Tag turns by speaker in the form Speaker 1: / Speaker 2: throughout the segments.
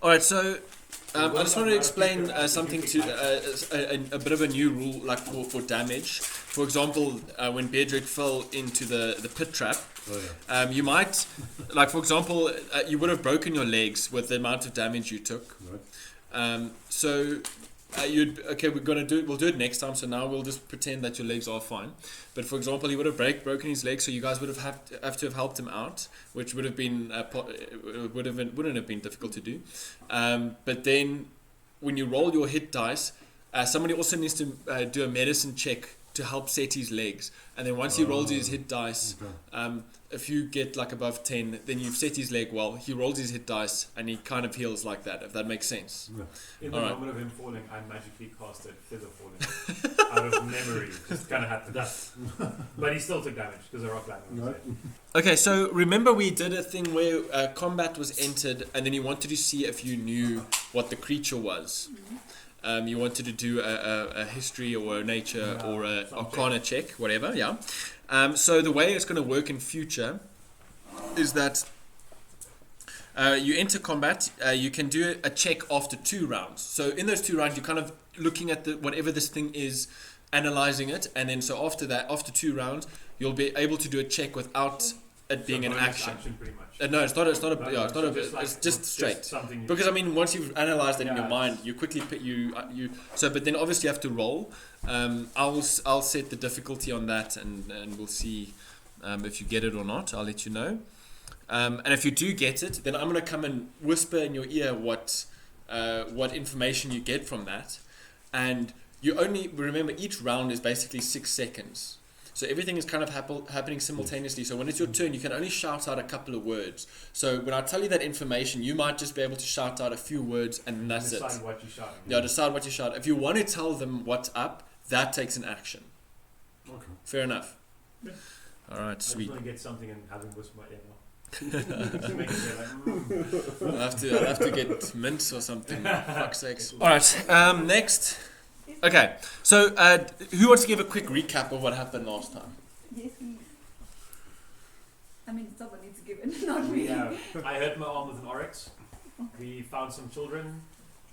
Speaker 1: All right, so I just want to explain something to a bit of a new rule, like for damage. For example, when Beardrick fell into the pit trap, you might, like for example, you would have broken your legs with the amount of damage you took.
Speaker 2: Right.
Speaker 1: We'll do it next time. So now we'll just pretend that your legs are fine. But for example, he would have broken his leg, so you guys would have to have helped him out, which would have been wouldn't have been difficult to do. But then when you roll your hit dice, somebody also needs to do a medicine check to help set his legs. And then once he rolls his hit dice, if you get like above 10, then you've set his leg well. He rolls his hit dice and he kind of heals like that, if that makes sense.
Speaker 2: Yeah.
Speaker 3: In the moment of him falling, I magically casted Feather Falling out of memory. Just kind of had to die. But he still took damage because the rock landing was there.
Speaker 1: Okay, so remember we did a thing where combat was entered and then you wanted to see if you knew what the creature was. You wanted to do a history or a nature or a arcana check, whatever, yeah. So the way it's going to work in future is that you enter combat, you can do a check after 2 rounds. So in those 2 rounds, you're kind of looking at whatever this thing is, analyzing it, and then so after 2 rounds, you'll be able to do a check without it being an action.
Speaker 3: Pretty much.
Speaker 1: No, it's just straight. Because I mean, once you've analyzed it in your mind, you quickly put but then obviously you have to roll. I'll set the difficulty on that, and we'll see if you get it or not. I'll let you know. And if you do get it, then I'm gonna come and whisper in your ear what information you get from that, and you only remember each round is basically 6 seconds. So everything is kind of happening simultaneously. So when it's your turn, you can only shout out a couple of words. So when I tell you that information, you might just be able to shout out a few words, and that's it.
Speaker 3: Decide what you shout.
Speaker 1: Yeah, decide what you shout. If you want to tell them what's up, that takes an action.
Speaker 2: Okay.
Speaker 1: Fair enough.
Speaker 3: Yeah.
Speaker 1: All right, sweet.
Speaker 3: I'm going to get something and have him whisper my ear now. To make it feel like,
Speaker 1: I'll have to get mints or something. Fuck's sakes. All right, next. Okay, so who wants to give a quick recap of what happened last time?
Speaker 4: Yes, please. I mean, someone needs to give it, not me.
Speaker 3: I hurt my arm with an oryx. We found some children.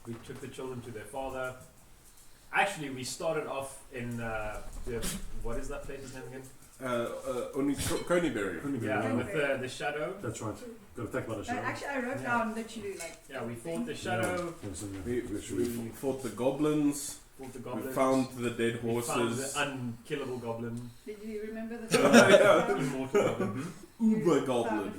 Speaker 3: We took the children to their father. Actually, we started off in what is that place's name again?
Speaker 2: Coneyberry.
Speaker 3: Yeah, with the shadow.
Speaker 2: That's right. Got to think about the shadow.
Speaker 4: Actually, I wrote down literally like.
Speaker 3: Yeah, we fought the shadow.
Speaker 2: Yeah.
Speaker 5: We fought the goblins.
Speaker 3: Fought the goblins.
Speaker 5: We found the dead horses.
Speaker 3: We found the unkillable goblin.
Speaker 4: Did you remember the
Speaker 3: Immortal goblin.
Speaker 5: Uber goblin.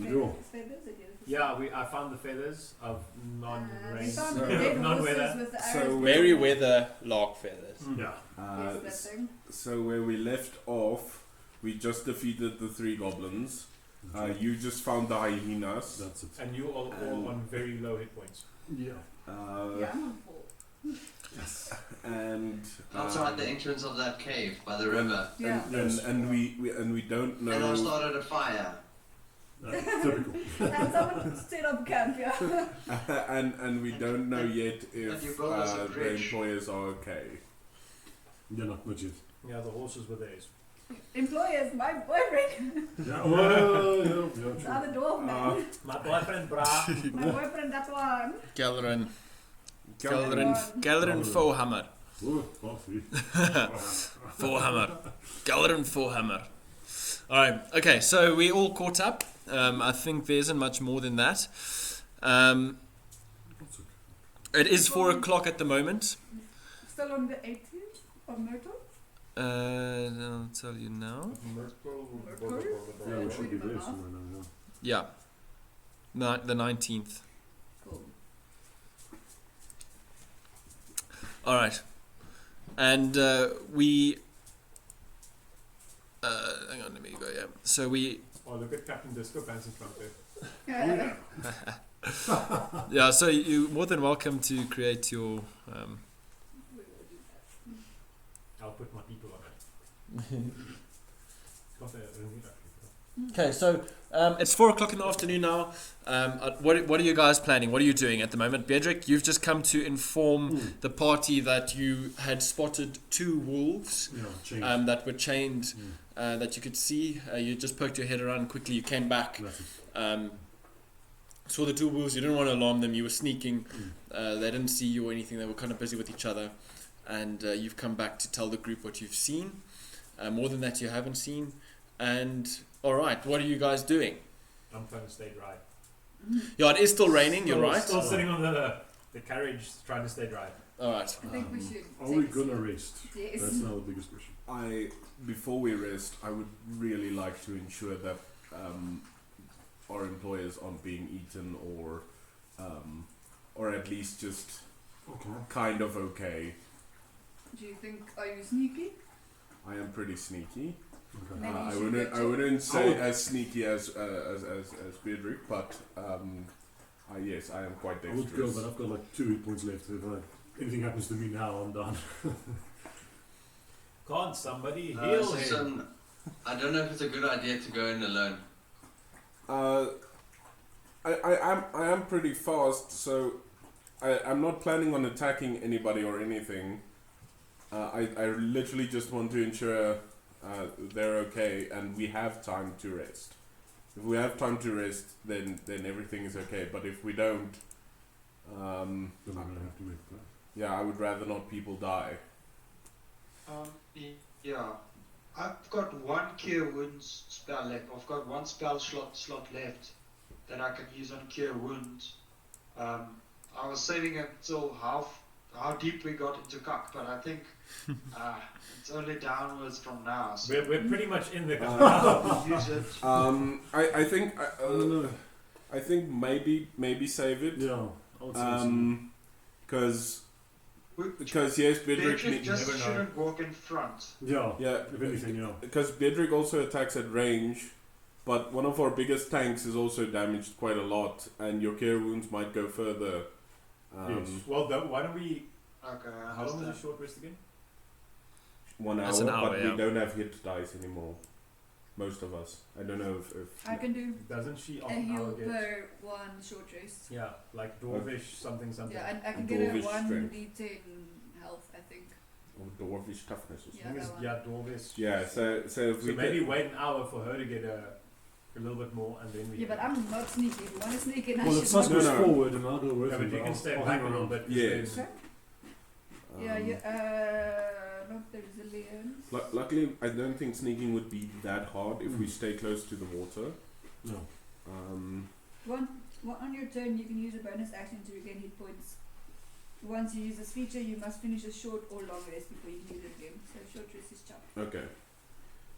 Speaker 4: Feathers?
Speaker 3: Yeah, I found the feathers of non-rain.
Speaker 4: We found the dead horses with the arrows.
Speaker 1: Merryweather lark feathers.
Speaker 2: Yeah.
Speaker 4: Yes, that thing.
Speaker 5: So where we left off, we just defeated the 3 goblins. You just found the hyenas.
Speaker 2: That's it.
Speaker 3: And you all on very low hit points.
Speaker 2: Yeah.
Speaker 4: Yeah, I'm on 4.
Speaker 5: Yes. And
Speaker 6: outside the entrance of that cave by the river.
Speaker 4: Yeah.
Speaker 5: and we don't know.
Speaker 6: And I started a fire.
Speaker 2: Typical.
Speaker 4: And someone set up camp, yeah.
Speaker 5: and we don't know yet if
Speaker 6: you build us a
Speaker 5: the
Speaker 6: bridge.
Speaker 5: employers are okay.
Speaker 2: Yeah, not yet.
Speaker 3: Yeah, the horses were theirs.
Speaker 4: Employers, my boyfriend.
Speaker 2: Yeah, well, yeah,
Speaker 4: The
Speaker 2: sure.
Speaker 4: other dwarf man.
Speaker 3: My boyfriend, brah.
Speaker 4: My boyfriend, that one.
Speaker 1: Galerin
Speaker 4: Galerin.
Speaker 1: Fohammer.
Speaker 2: Oh, coffee.
Speaker 1: Fohammer. Galerin Fohammer. Alright, okay, so we all caught up. I think there isn't much more than that. It is 4 o'clock at the moment.
Speaker 4: Still on the 18th of Myrtle?
Speaker 1: I'll tell you now.
Speaker 2: Yeah, we should be there somewhere now,
Speaker 1: Yeah. The 19th.
Speaker 4: Cool.
Speaker 1: Alright. And we... hang on, let me go, yeah. So we...
Speaker 3: Oh, look at Captain Disco Pants in front there.
Speaker 1: Yeah, so you're more than welcome to create your...
Speaker 3: I'll put my people on it.
Speaker 1: Okay, so it's 4 o'clock in the afternoon now. What are you guys planning? What are you doing at the moment? Bedrick, you've just come to inform the party that you had spotted 2 wolves that were chained, that you could see. You just poked your head around quickly. You came back. saw the two wolves. You didn't want to alarm them. You were sneaking. They didn't see you or anything. They were kind of busy with each other. And you've come back to tell the group what you've seen. More than that, you haven't seen. And all right, what are you guys doing?
Speaker 3: I'm trying to stay dry.
Speaker 1: Yeah, it is still raining. You're right.
Speaker 3: Still sitting on the carriage, trying to stay dry.
Speaker 1: All right.
Speaker 4: I think we should.
Speaker 2: Are we gonna rest?
Speaker 4: Yes.
Speaker 2: That's now the biggest question.
Speaker 5: Before we rest, I would really like to ensure that our employers aren't being eaten or at least just kind of okay.
Speaker 4: Do you think? Are you sneaky?
Speaker 5: I am pretty sneaky.
Speaker 2: Okay.
Speaker 4: Maybe you
Speaker 5: I
Speaker 4: should
Speaker 5: wouldn't.
Speaker 4: go
Speaker 5: I
Speaker 4: to-
Speaker 5: wouldn't say as sneaky as Beatrick, but yes, I am quite
Speaker 2: I would go,
Speaker 5: dexterous.
Speaker 2: but I've got like 2 hit points left. If anything happens to me now, I'm done.
Speaker 3: Can't somebody heal him?
Speaker 6: Susan, I don't know if it's a good idea to go in alone.
Speaker 5: I am pretty fast, so I'm not planning on attacking anybody or anything. I literally just want to ensure they're okay and we have time to rest. If we have time to rest, then everything is okay. But if we don't,
Speaker 2: Then we're gonna have to make a plan.
Speaker 5: yeah, I would rather not people die.
Speaker 7: Yeah, I've got one cure wounds spell left. I've got one spell slot left that I can use on cure wounds. I was saving it until how deep we got into cuck, but I think it's only downwards from now. So
Speaker 3: We're pretty much in the
Speaker 7: we'll use it.
Speaker 5: I think
Speaker 2: I don't know.
Speaker 5: I think maybe save it.
Speaker 2: Yeah, I would say
Speaker 5: Because yes, Bedrick
Speaker 7: Beatrice just
Speaker 3: never know.
Speaker 7: shouldn't walk in front.
Speaker 2: so. Yeah,
Speaker 5: yeah,
Speaker 2: if anything, yeah.
Speaker 5: because Bedrick also attacks at range, but one of our biggest tanks is also damaged quite a lot, and your cure wounds might go further.
Speaker 2: Yes.
Speaker 3: Well, why don't we?
Speaker 7: Okay, I
Speaker 3: How long is
Speaker 7: understand.
Speaker 3: the short rest again?
Speaker 5: 1 hour,
Speaker 1: That's an hour,
Speaker 5: but
Speaker 1: yeah.
Speaker 5: we don't have hit dice anymore. Most of us. I don't know if
Speaker 4: I can do
Speaker 3: Doesn't she
Speaker 4: a
Speaker 3: off
Speaker 4: heal
Speaker 3: hour get?
Speaker 4: per one short rest.
Speaker 3: Yeah, like dwarvish something.
Speaker 4: Yeah, and I can get a
Speaker 5: Dwarvish
Speaker 4: 1d10 health, I think.
Speaker 5: or dwarfish toughness or
Speaker 4: Yeah,
Speaker 5: something.
Speaker 4: that one.
Speaker 3: Yeah, dwarvish.
Speaker 5: Yeah, so if
Speaker 3: So
Speaker 5: we
Speaker 3: maybe
Speaker 5: can,
Speaker 3: wait an hour for her to get a little bit more, and then we.
Speaker 4: Yeah, but I'm not sneaky. If you want to sneak in, I
Speaker 2: Well,
Speaker 4: should
Speaker 2: if Sus
Speaker 4: not.
Speaker 2: goes
Speaker 5: No, no.
Speaker 2: forward and I'll go with
Speaker 3: Yeah,
Speaker 2: him,
Speaker 3: but you can
Speaker 2: I'll
Speaker 3: stay
Speaker 2: hang
Speaker 3: back a
Speaker 2: around.
Speaker 3: little bit.
Speaker 5: Yes.
Speaker 4: Okay. Yeah,
Speaker 5: um,
Speaker 4: not the resilience.
Speaker 5: luckily, I don't think sneaking would be that hard if we stay close to the water.
Speaker 2: No.
Speaker 4: One on your turn, you can use a bonus action to regain hit points. Once you use this feature, you must finish a short or long rest before you can use it again. So short rest is chopped.
Speaker 5: Okay.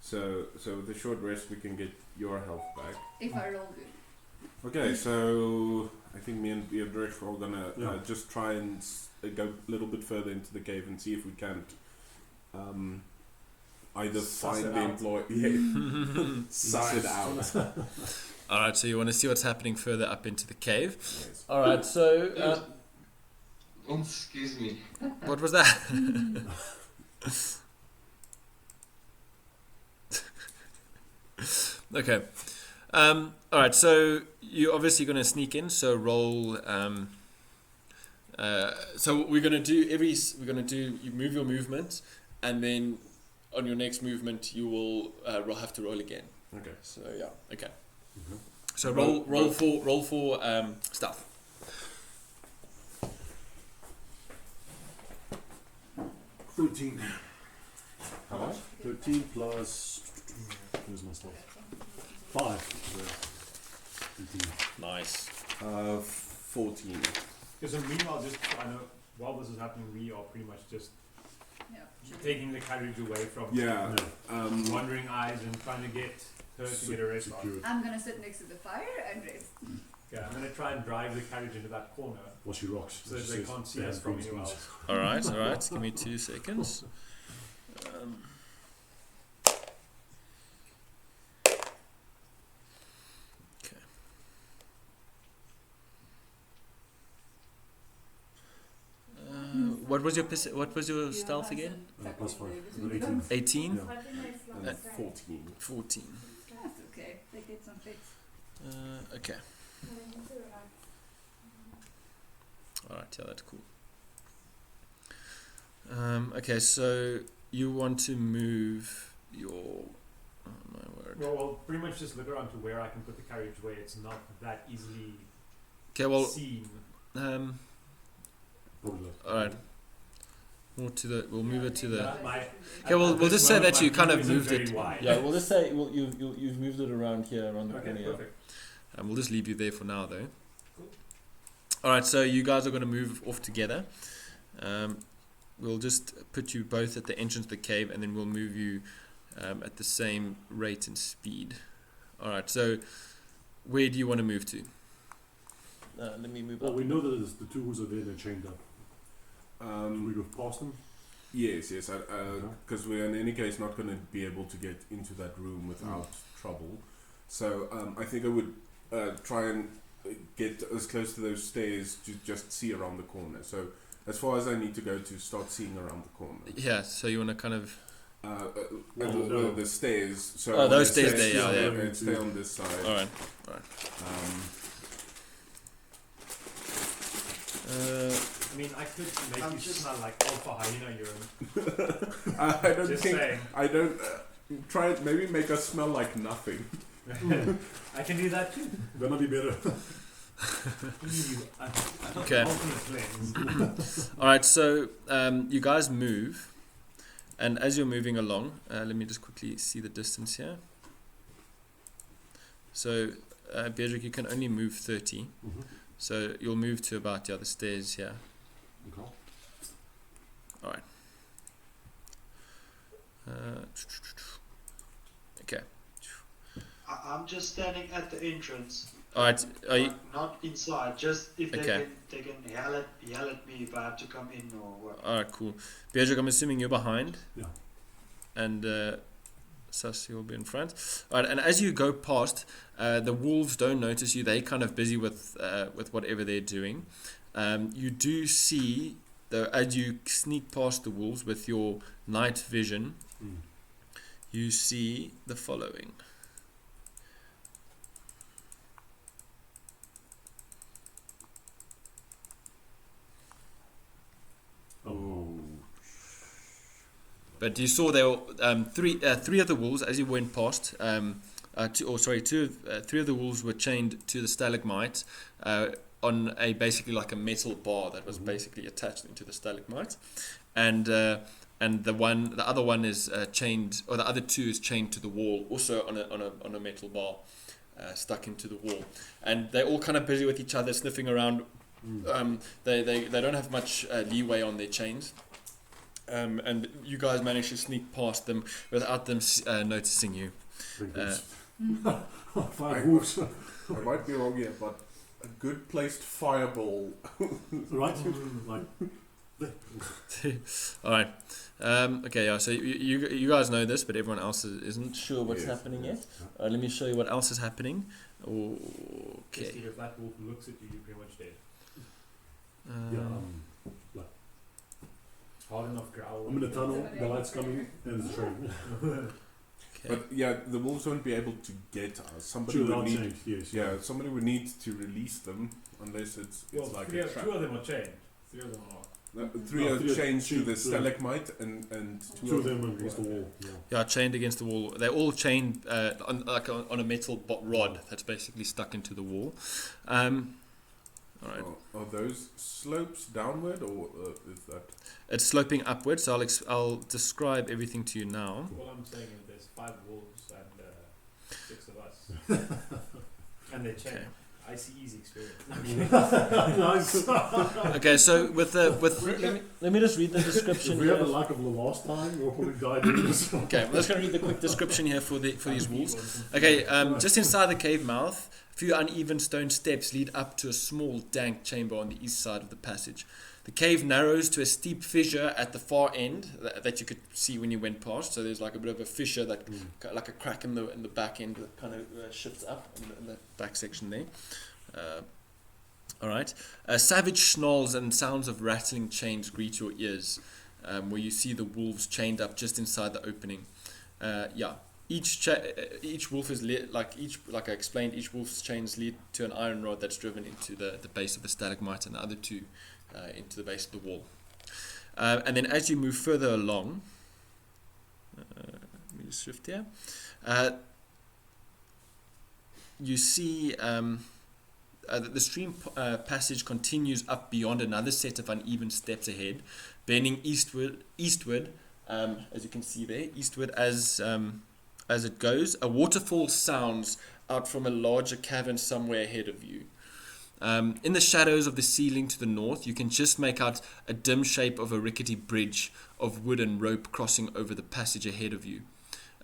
Speaker 5: So with the short rest, we can get your health back.
Speaker 4: If I roll good.
Speaker 5: Okay, so I think me and Beatrice are gonna
Speaker 2: Yeah.
Speaker 5: just try and go a little bit further into the cave and see if we can't either
Speaker 3: Suss
Speaker 5: find
Speaker 3: it
Speaker 5: the
Speaker 3: out.
Speaker 5: employee, suss it out.
Speaker 1: All right. So you want to see what's happening further up into the cave.
Speaker 5: Yes.
Speaker 1: All right. So
Speaker 6: Excuse me.
Speaker 1: what was that? Okay. All right. So you're obviously going to sneak in. So roll. So we're going to do you move your movement, and then on your next movement you will have to roll again.
Speaker 5: Okay.
Speaker 1: So yeah. Okay.
Speaker 2: Mhm.
Speaker 1: So
Speaker 5: Roll-
Speaker 1: roll for stuff.
Speaker 2: 13.
Speaker 5: How much?
Speaker 2: 13 plus. Where's my stuff? 5. 13.
Speaker 1: Nice.
Speaker 5: 14.
Speaker 3: Because meanwhile, just I know while this is happening, we are pretty much just
Speaker 4: Yeah.
Speaker 3: taking the carriage away from
Speaker 5: Yeah.
Speaker 2: Yeah.
Speaker 3: wandering eyes and trying to get her to get a rest on.
Speaker 2: Secured.
Speaker 4: I'm gonna sit next to the fire and rest.
Speaker 3: Okay, I'm gonna try and drive the carriage into that corner
Speaker 2: Well, she rocks.
Speaker 3: so that
Speaker 2: She
Speaker 3: they
Speaker 2: says
Speaker 3: can't see
Speaker 2: they
Speaker 3: us
Speaker 2: have
Speaker 3: from
Speaker 2: green
Speaker 3: anywhere
Speaker 2: screens.
Speaker 3: else.
Speaker 1: All right. All right. Give me 2 seconds. Okay. What was your stealth again?
Speaker 2: Plus 5. I got 18.
Speaker 1: 18?
Speaker 2: Yeah.
Speaker 5: And 14.
Speaker 1: 14.
Speaker 4: That's okay. They get some fix.
Speaker 1: Okay. Alright, yeah, that's cool. Okay, so you want to move your... Oh my word.
Speaker 3: Well, pretty much just look around to where I can put the carriage where it's not that easily
Speaker 1: Okay, well,
Speaker 3: scene.
Speaker 1: um,
Speaker 2: Probably less.
Speaker 1: all right. More to the. We'll move it to the.
Speaker 3: Okay,
Speaker 1: well, we'll just say that you kind of moved
Speaker 3: very
Speaker 1: it.
Speaker 3: Wide.
Speaker 1: Yeah, we'll just say you've moved it around here, around the
Speaker 3: Okay,
Speaker 1: corner. Yeah.
Speaker 3: perfect.
Speaker 1: We'll just leave you there for now, though.
Speaker 3: Cool.
Speaker 1: All right, so you guys are going to move off together. We'll just put you both at the entrance of the cave, and then we'll move you at the same rate and speed. All right, so where do you want to move to? Let me move
Speaker 2: Well,
Speaker 1: up.
Speaker 2: we know that the two wolves are there, they're chained up. We go past them.
Speaker 5: Yes, because we're in any case not going to be able to get into that room without trouble. So I think I would try and get as close to those stairs to just see around the corner. So as far as I need to go to start seeing around the corner.
Speaker 1: Yeah, so you want to kind of.
Speaker 5: The stairs. So
Speaker 1: Oh, those
Speaker 5: the
Speaker 1: stairs there, yeah.
Speaker 5: And stay on this side.
Speaker 1: All right.
Speaker 3: I mean, I could make you smell like alpha hyena urine.
Speaker 5: I don't
Speaker 3: Just
Speaker 5: think.
Speaker 3: saying.
Speaker 5: I don't. Try it. Maybe make us smell like nothing.
Speaker 3: I can do that too.
Speaker 2: Gonna be better.
Speaker 1: Okay. All right, so you guys move, and as you're moving along, let me just quickly see the distance here. So, Beatrick, you can only move 30, so you'll move to about the other stairs here.
Speaker 2: Okay.
Speaker 1: All right. Okay.
Speaker 7: I'm just standing at the entrance.
Speaker 1: All right. Are you?
Speaker 7: Not inside. Just if
Speaker 1: Okay.
Speaker 7: they can yell at me if I have to come in or what.
Speaker 1: All right. Cool. Beatrick, I'm assuming you're behind.
Speaker 2: Yeah.
Speaker 1: And Sassy will be in front. All right. And as you go past, the wolves don't notice you. They're kind of busy with whatever they're doing. You do see, though, as you sneak past the wolves with your night vision, you see the following.
Speaker 2: Oh.
Speaker 1: But you saw there were three of the wolves as you went past. Three of the wolves were chained to the stalagmite on basically like a metal bar that was basically attached into the stalagmite, and the other one is chained, or the other two is chained to the wall, also on a metal bar, stuck into the wall, and they're all kind of busy with each other, sniffing around. They don't have much leeway on their chains, and you guys manage to sneak past them without them noticing you.
Speaker 2: Five wolves.
Speaker 5: I might be wrong here, but a good placed fireball.
Speaker 2: Right? Like,
Speaker 1: All right. Okay. Yeah. So you guys know this, but everyone else isn't sure what's
Speaker 5: Yes,
Speaker 1: happening
Speaker 5: yes.
Speaker 1: yet. Let me show you what else is happening.
Speaker 3: Just
Speaker 1: Okay.
Speaker 3: if that wolf looks at you, you're pretty much dead.
Speaker 2: yeah,
Speaker 3: Hard enough growl.
Speaker 2: I'm in the tunnel, the light's coming, and it's a train.
Speaker 1: Okay.
Speaker 5: But yeah, the wolves won't be able to get us. Somebody
Speaker 2: True,
Speaker 5: would
Speaker 2: not
Speaker 5: need.
Speaker 2: changed, yes.
Speaker 5: Yeah, somebody would need to release them, unless it's
Speaker 3: Well,
Speaker 5: like
Speaker 3: two
Speaker 5: a trap.
Speaker 3: of them are chained. Three of them are.
Speaker 5: No,
Speaker 2: No,
Speaker 5: three are
Speaker 2: three are
Speaker 5: chained to
Speaker 2: chained
Speaker 5: the
Speaker 2: to-
Speaker 5: stalagmite, and
Speaker 2: Two of them against the wall. Yeah.
Speaker 1: Yeah, chained against the wall. They're all chained on a metal rod that's basically stuck into the wall. All right.
Speaker 5: Are those slopes downward, or is that?
Speaker 1: It's sloping upwards. So I'll describe everything to you now.
Speaker 3: All I'm saying is there's 5 wolves and 6 of us. And they're chained.
Speaker 1: Okay.
Speaker 3: I see easy experience.
Speaker 2: Nice.
Speaker 1: Okay, so let me just read the description.
Speaker 2: If we have
Speaker 1: here.
Speaker 2: the luck of the last time, we'll probably die doing this.
Speaker 1: Okay, I'm just going to read the quick description here for these wolves. Okay, just inside the cave mouth, a few uneven stone steps lead up to a small, dank chamber on the east side of the passage. The cave narrows to a steep fissure at the far end that you could see when you went past. So there's like a bit of a fissure that, like a crack in the back end that kind of shifts up in the back section there. All right. Savage snarls and sounds of rattling chains greet your ears, where you see the wolves chained up just inside the opening. Each wolf is like I explained, each wolf's chains lead to an iron rod that's driven into the base of the stalagmite, and the other two into the base of the wall. And then as you move further along, let me just shift here. You see the stream passage continues up beyond another set of uneven steps ahead, bending eastward, as you can see there, eastward as it goes. A waterfall sounds out from a larger cavern somewhere ahead of you. In the shadows of the ceiling to the north, you can just make out a dim shape of a rickety bridge of wood and rope crossing over the passage ahead of you.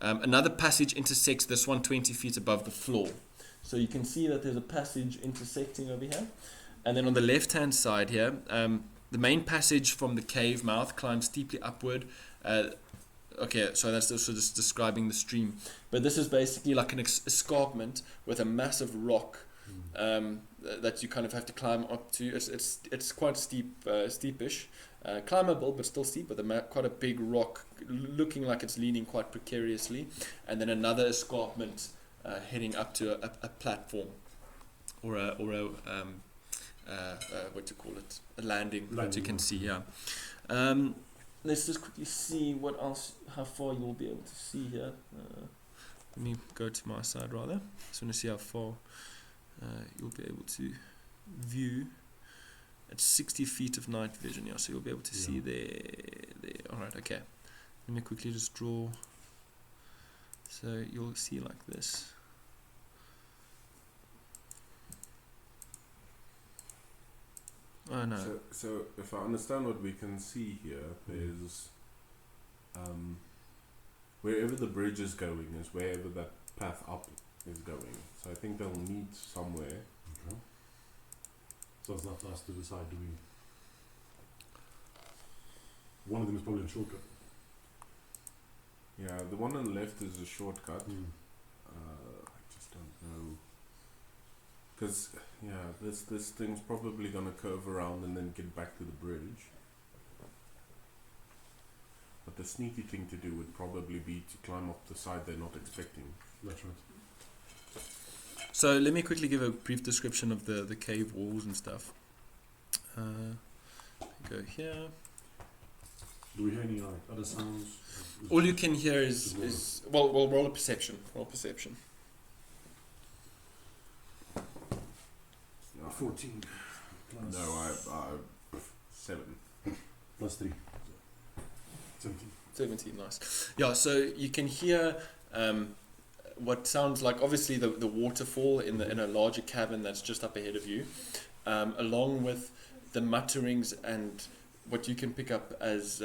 Speaker 1: Another passage intersects this one 20 feet above the floor. So you can see that there's a passage intersecting over here. And then on the left-hand side here, the main passage from the cave mouth climbs steeply upward. Okay, so that's also just describing the stream. But this is basically like an escarpment with a massive rock that you kind of have to climb up to. It's quite steep, steepish, climbable but still steep, with quite a big rock looking like it's leaning quite precariously, and then another escarpment heading up to a platform or a what do you call it? A landing that you can see. Yeah. Let's just quickly see what else, how far you'll be able to see here. Let me go to my side rather. Just want to see how far you'll be able to view. It's 60 feet of night vision, yeah, so you'll be able to see there. Alright, okay. Let me quickly just draw. So you'll see like this. Oh no.
Speaker 5: So if I understand what we can see here, there's wherever the bridge is going is wherever that path up is going. So I think they'll meet somewhere.
Speaker 2: Okay. So it's not us to decide, do we? One of them is probably a shortcut.
Speaker 5: Yeah, the one on the left is a shortcut. I just don't know. Because, yeah, this thing's probably going to curve around and then get back to the bridge. But the sneaky thing to do would probably be to climb up the side they're not expecting.
Speaker 2: That's right.
Speaker 1: So let me quickly give a brief description of the cave walls and stuff. Go here.
Speaker 2: Do we hear any other sounds?
Speaker 1: All you can hear is well, roll a perception. Roll perception.
Speaker 2: 14. Plus
Speaker 5: No, I 7.
Speaker 2: plus 3. 17.
Speaker 1: 17, nice. Yeah, so you can hear what sounds like obviously the waterfall in a larger cavern that's just up ahead of you, along with the mutterings and what you can pick up as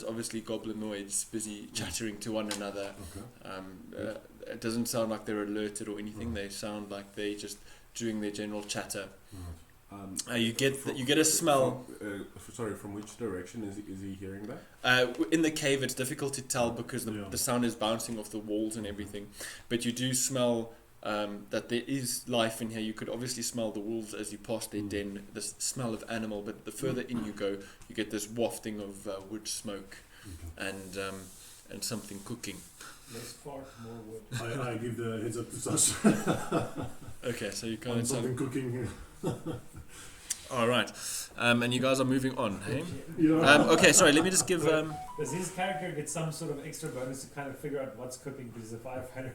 Speaker 1: obviously goblinoids busy chattering to one another.
Speaker 2: Okay.
Speaker 1: It doesn't sound like they're alerted or anything. They sound like they just doing their general chatter. You get a smell.
Speaker 5: From which direction is he hearing that?
Speaker 1: In the cave, it's difficult to tell because the sound is bouncing off the walls and everything. But you do smell that there is life in here. You could obviously smell the wolves as you pass their den, the smell of animal. But the further in you go, you get this wafting of wood smoke and something cooking.
Speaker 3: Less fart, more wood.
Speaker 2: I give the heads up to Sas.
Speaker 1: Okay, so you kind of
Speaker 2: something cooking.
Speaker 1: All right, and you guys are moving on, hey?
Speaker 2: Yeah.
Speaker 1: Okay, sorry. Let me just give.
Speaker 3: Does his character get some sort of extra bonus to kind of figure out what's cooking because he's a firefighter?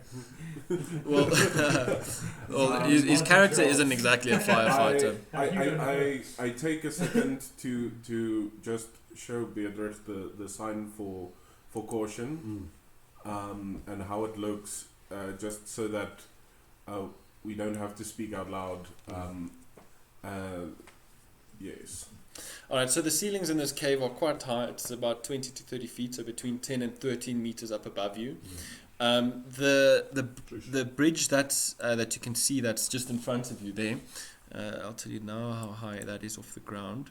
Speaker 1: Well, his character isn't exactly a firefighter.
Speaker 5: I take a second to just show Beatrice the sign for caution, and how it looks, just so that we don't have to speak out loud. Yes.
Speaker 1: Alright, so the ceilings in this cave are quite high. It's about 20 to 30 feet, so between 10 and 13 meters up above you. The bridge that you can see that's just in front of you there, I'll tell you now how high that is off the ground.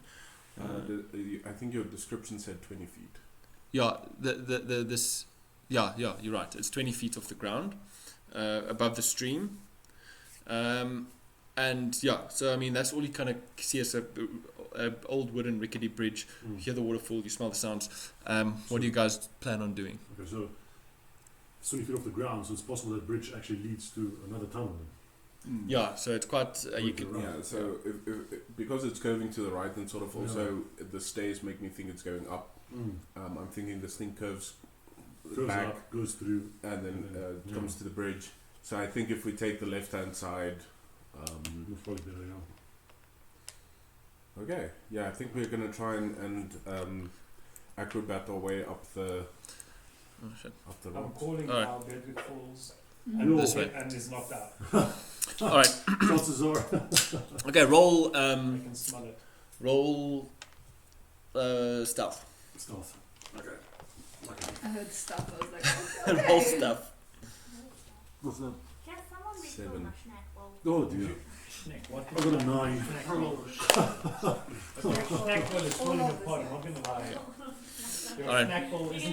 Speaker 5: I think your description said 20 feet.
Speaker 1: Yeah, you're right. It's 20 feet off the ground, above the stream. And yeah, so I mean that's all you kind of see as a old wooden rickety bridge. You hear the waterfall, you smell the sounds. What do you guys plan on doing?
Speaker 2: Okay, so it's 20 feet off the ground, so it's possible that bridge actually leads to another tunnel.
Speaker 1: Yeah, so it's quite you can.
Speaker 5: Yeah, so if because it's curving to the right, and sort of also the stairs make me think it's going up. I'm thinking this thing curves back,
Speaker 2: up, goes through,
Speaker 5: and then comes to the bridge. So I think if we take the left-hand side,
Speaker 2: Most probably better, yeah.
Speaker 5: Okay, yeah, I think we're gonna try and acrobat our way up the
Speaker 1: Oh, shit.
Speaker 3: I'm
Speaker 5: rocks.
Speaker 3: calling
Speaker 1: Alright.
Speaker 3: now Bedwick Falls
Speaker 4: Mhm.
Speaker 3: and,
Speaker 1: This way.
Speaker 3: and is knocked out.
Speaker 1: All right.
Speaker 2: Chances are.
Speaker 1: Okay. Roll.
Speaker 3: I can smell it.
Speaker 1: Roll. Stealth.
Speaker 2: Stealth. Okay.
Speaker 4: I heard stuff. I was like, okay.
Speaker 1: Roll stealth.
Speaker 2: What's that?
Speaker 8: Can someone make
Speaker 5: 7.
Speaker 8: a snack bowl?
Speaker 2: Oh dear.
Speaker 3: Snack, what?
Speaker 2: I got a 9.
Speaker 3: Snack bowl is falling apart, I'm not gonna lie. Your
Speaker 1: Alright.
Speaker 3: snack bowl is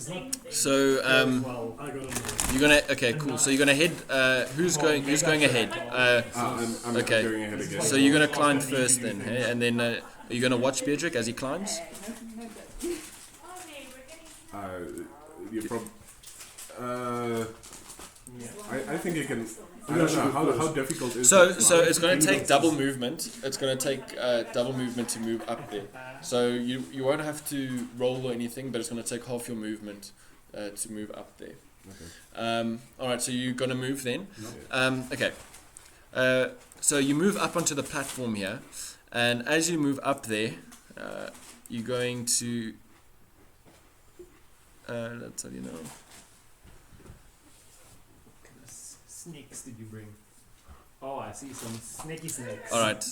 Speaker 3: not
Speaker 1: So
Speaker 3: well.
Speaker 2: I got a 9.
Speaker 1: you're gonna. Okay. Cool. So you're gonna head. Who's going? Who's going ahead?
Speaker 5: I'm
Speaker 1: Okay.
Speaker 5: going ahead again.
Speaker 1: So you're gonna climb first, then, hey? And then are you gonna watch Beatrick as he climbs?
Speaker 4: No,
Speaker 8: Okay, we're getting
Speaker 5: You prob-
Speaker 3: Yeah.
Speaker 5: I think you can. I don't know how difficult is
Speaker 1: So
Speaker 5: that?
Speaker 1: so it's gonna take double movement. It's gonna take double movement to move up there. So you won't have to roll or anything, but it's gonna take half your movement to move up there.
Speaker 5: Okay.
Speaker 1: All right. So you're gonna move then.
Speaker 5: Yeah.
Speaker 1: Okay. So you move up onto the platform here, and as you move up there, you're going to. Let's tell you now.
Speaker 3: What kind of snakes did you bring? Oh, I see some snaky snakes.
Speaker 1: All right.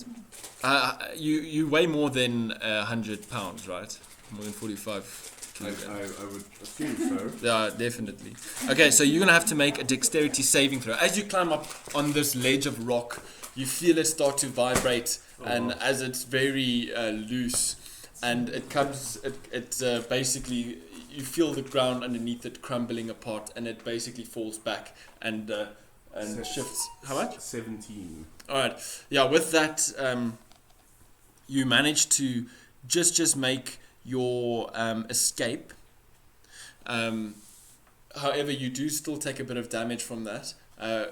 Speaker 1: You weigh more than 100 pounds, right? More than 45
Speaker 5: I
Speaker 1: kilograms.
Speaker 5: would assume so.
Speaker 1: Yeah, definitely. Okay, so you're gonna have to make a dexterity saving throw. As you climb up on this ledge of rock, you feel it start to vibrate, and
Speaker 2: wow.
Speaker 1: as it's very loose, and it comes, it basically you feel the ground underneath it crumbling apart, and it basically falls back and shifts. How much?
Speaker 5: 17.
Speaker 1: All right. Yeah. With that, you manage to just make your escape. However, you do still take a bit of damage from that.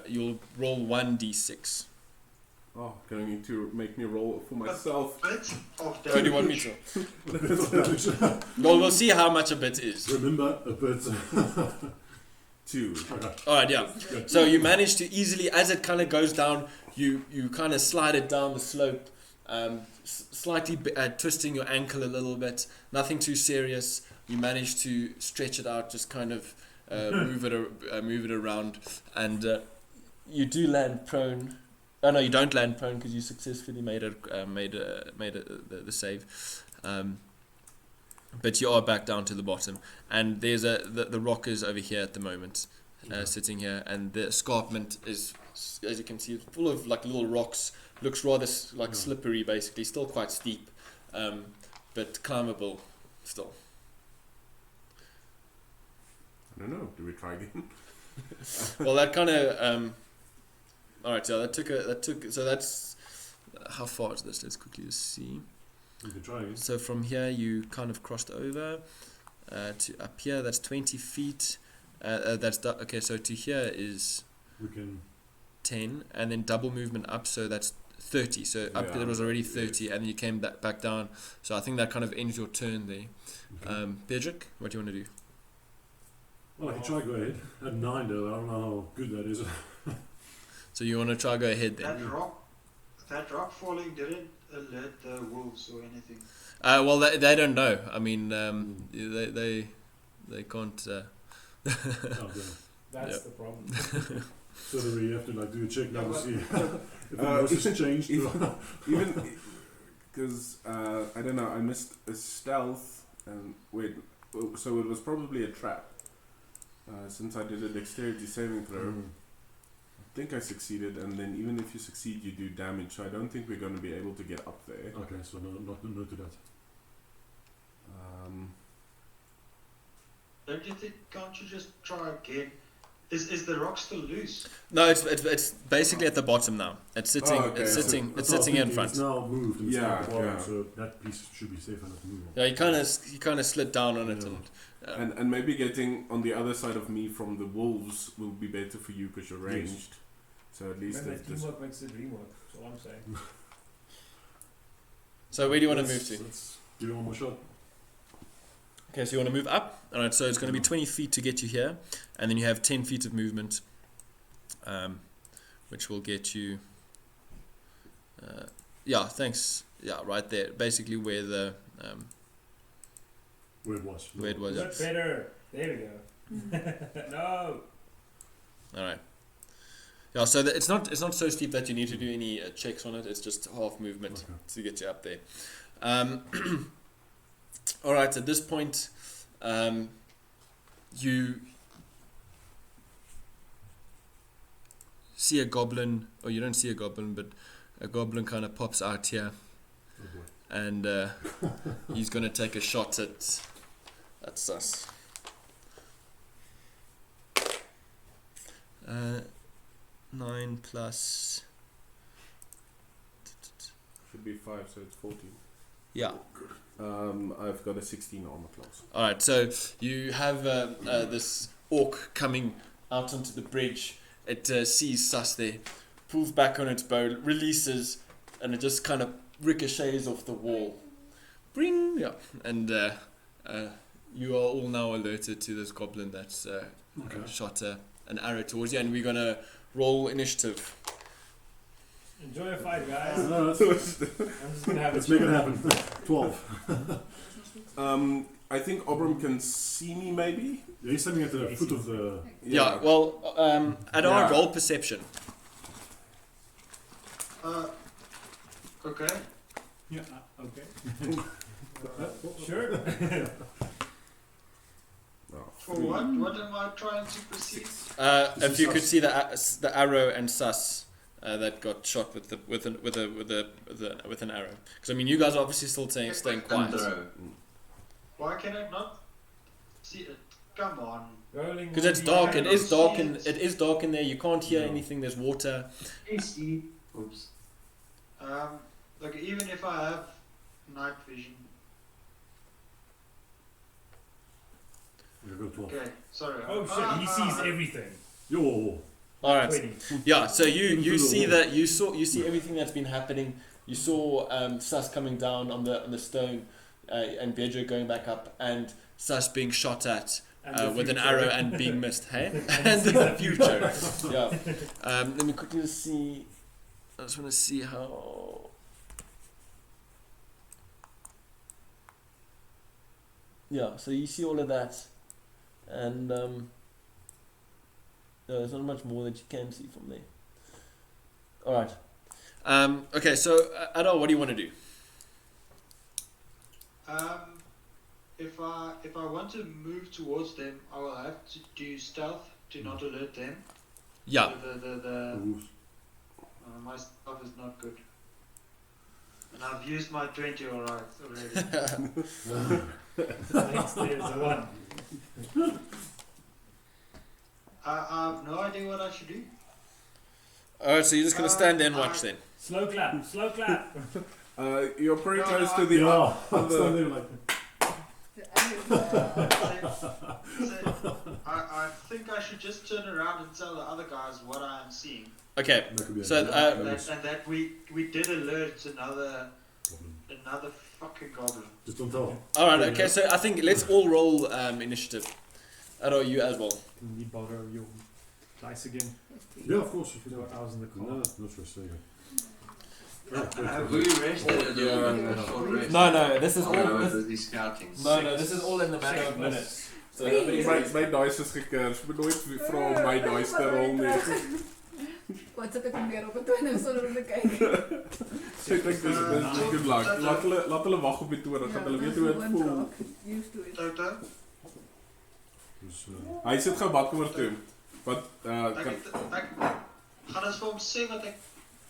Speaker 1: You'll roll 1d6.
Speaker 5: Oh, going to make me roll for myself.
Speaker 7: Bit of
Speaker 1: Oh, do you want me to? Well, we'll see how much a bit is.
Speaker 2: Remember a bit.
Speaker 5: 2.
Speaker 1: All right, yeah. So you manage to easily, as it kind of goes down, you kind of slide it down the slope, slightly twisting your ankle a little bit. Nothing too serious. You manage to stretch it out, just kind of move it around, and you do land prone. Oh no, you don't land prone because you successfully made the save. But you are back down to the bottom, and there's the rock is over here at the moment, sitting here, and the escarpment is, as you can see, full of like little rocks. Looks rather slippery, basically. Still quite steep, but climbable still.
Speaker 5: I don't know. Do we try again?
Speaker 1: Well, that kind of. All right, so so that's how far is this? Let's quickly just see.
Speaker 2: We can try it.
Speaker 1: So from here you kind of crossed over to up here. That's 20 feet. Okay. So to here is
Speaker 2: We can.
Speaker 1: 10, and then double movement up. So that's 30. So up there was already 30, and then you came back down. So I think that kind of ends your turn there.
Speaker 2: Okay.
Speaker 1: Bedrick, what do you want to do?
Speaker 2: Well, I can try go ahead. At 9 though, I don't know how good that is.
Speaker 1: So you want to try go ahead then?
Speaker 7: That rock falling didn't alert the wolves or anything.
Speaker 1: Well, they don't know. I mean, they can't.
Speaker 2: Oh, yeah.
Speaker 3: That's
Speaker 1: Yep.
Speaker 3: the problem.
Speaker 2: So do we have to like do a check now to see if the
Speaker 5: Uh,
Speaker 2: nose has changed?
Speaker 5: Even because I don't know, I missed a stealth and wait, so it was probably a trap. Since I did a dexterity saving throw, I think I succeeded, and then even if you succeed, you do damage. So I don't think we're going to be able to get up there.
Speaker 2: Okay, so no to that.
Speaker 7: Don't you think? Can't you just try again? Is the rock still loose?
Speaker 1: No, it's basically at the bottom now. It's sitting.
Speaker 5: Oh, okay.
Speaker 1: It's
Speaker 5: So
Speaker 1: sitting.
Speaker 2: That's
Speaker 1: It's
Speaker 2: what I was
Speaker 1: sitting here in
Speaker 2: thinking,
Speaker 1: front.
Speaker 2: It's now moved. And
Speaker 5: Yeah,
Speaker 2: it's at the bottom,
Speaker 5: yeah.
Speaker 2: so that piece should be safe enough to move on.
Speaker 1: Yeah, you kind of slid down on it,
Speaker 2: Yeah.
Speaker 1: and
Speaker 5: And maybe getting on the other side of me from the wolves will be better for you because you're
Speaker 2: Yes.
Speaker 5: ranged. So at least
Speaker 3: Remember,
Speaker 5: if this.
Speaker 3: teamwork makes the dream work. That's all I'm saying.
Speaker 1: so where do you want to move to?
Speaker 2: Let's give it one more shot.
Speaker 1: Okay, so you want to move up. All right, so it's going to be 20 feet to get you here, and then you have 10 feet of movement, which will get you Yeah, thanks. Yeah, right there. Basically where the
Speaker 2: Where it was.
Speaker 1: where it was.
Speaker 3: Look better. There we go. No.
Speaker 1: All right. Yeah, so it's not so steep that you need to do any checks on it. It's just half movement to get you up there. All right. At this point, you see a goblin, or you don't see a goblin, but a goblin kind of pops out here,
Speaker 2: Oh boy.
Speaker 1: and he's gonna take a shot at Sus. 9 plus.
Speaker 5: Should be 5, so it's 14.
Speaker 1: Yeah.
Speaker 5: I've got a 16 armor class.
Speaker 1: All right. So you have this orc coming out onto the bridge. It sees Sus there, pulls back on its bow, releases, and it just kind of ricochets off the wall. Bring, yeah, and you are all now alerted to this goblin that's shot an arrow towards you, and we're gonna roll initiative.
Speaker 3: Enjoy a fight, guys.
Speaker 2: No,
Speaker 3: I'm just gonna have
Speaker 2: let's make it happen. 12.
Speaker 5: I think Obram can see me, maybe?
Speaker 2: Yeah, he's standing at the foot of the.
Speaker 1: Yeah. Well, at our roll perception.
Speaker 7: Okay.
Speaker 3: Yeah. Okay. Sure.
Speaker 7: For what? What am I trying to perceive?
Speaker 1: If you could see the arrow and Sus that got shot with an arrow. Because I mean, you guys are obviously still staying quiet.
Speaker 7: Why can I not see it? Come on.
Speaker 1: Because it's dark. It is dark in there. You can't hear anything. There's water.
Speaker 6: Oops.
Speaker 7: Like even if I have night vision.
Speaker 2: Yeah, go 12.
Speaker 7: Okay, sorry.
Speaker 3: Oh shit! He sees everything.
Speaker 2: Yo.
Speaker 1: All right.
Speaker 3: 20.
Speaker 1: Yeah. So you see that you see everything that's been happening. You saw Sus coming down on the stone, and Bedra going back up, and Sus being shot at with an arrow and being missed. Hey, and the future. Yeah. Let me quickly just see. I just want to see how. Yeah. So you see all of that, and no, there's not much more that you can see from there. All right. Okay, so Adol, what do you want to do?
Speaker 7: If I want to move towards them, I will have to do stealth to not alert them.
Speaker 1: Yeah.
Speaker 7: My stealth is not good. And I've used my 20 already.
Speaker 3: Next there's a 1.
Speaker 7: I have no idea what I should do.
Speaker 1: Alright, so you're just gonna stand there and watch then.
Speaker 3: Slow clap. Slow clap.
Speaker 5: You're pretty
Speaker 7: No,
Speaker 5: close
Speaker 7: no,
Speaker 5: to the
Speaker 2: Yeah.
Speaker 5: other.
Speaker 2: Stand there like.
Speaker 7: I think I should just turn around and tell the other guys what I am seeing.
Speaker 1: Okay.
Speaker 2: That could be
Speaker 1: So,
Speaker 7: And that we did alert another fucking goblin.
Speaker 2: Just don't tell.
Speaker 1: Alright, okay, so I think let's all roll initiative. Adol, you as well.
Speaker 3: Can you borrow your dice again?
Speaker 2: Yeah, of course. If you
Speaker 3: Because
Speaker 2: don't.
Speaker 3: I was in the car.
Speaker 2: No, no stress. There you go.
Speaker 6: Have we rested a short rest?
Speaker 1: No, this is
Speaker 6: Oh, no, we're busy scouting.
Speaker 1: No, this is all in the matter of minutes. So nobody's
Speaker 5: My dice is gekers. Ek moet nooit vra om my dice te rol nie.
Speaker 4: Wat sit ek hom weer op 'n toon sonder om te kyk?
Speaker 5: Ek dink dis good luck. Laat hulle wag op die toon, dan gaan hulle weet hoe dit voel.
Speaker 4: Used to it.
Speaker 7: Toto,
Speaker 2: Dus,
Speaker 5: Hy sit gou badkamer toe. Wat
Speaker 7: ek
Speaker 5: kan
Speaker 7: gaan eens vir hom sê wat ek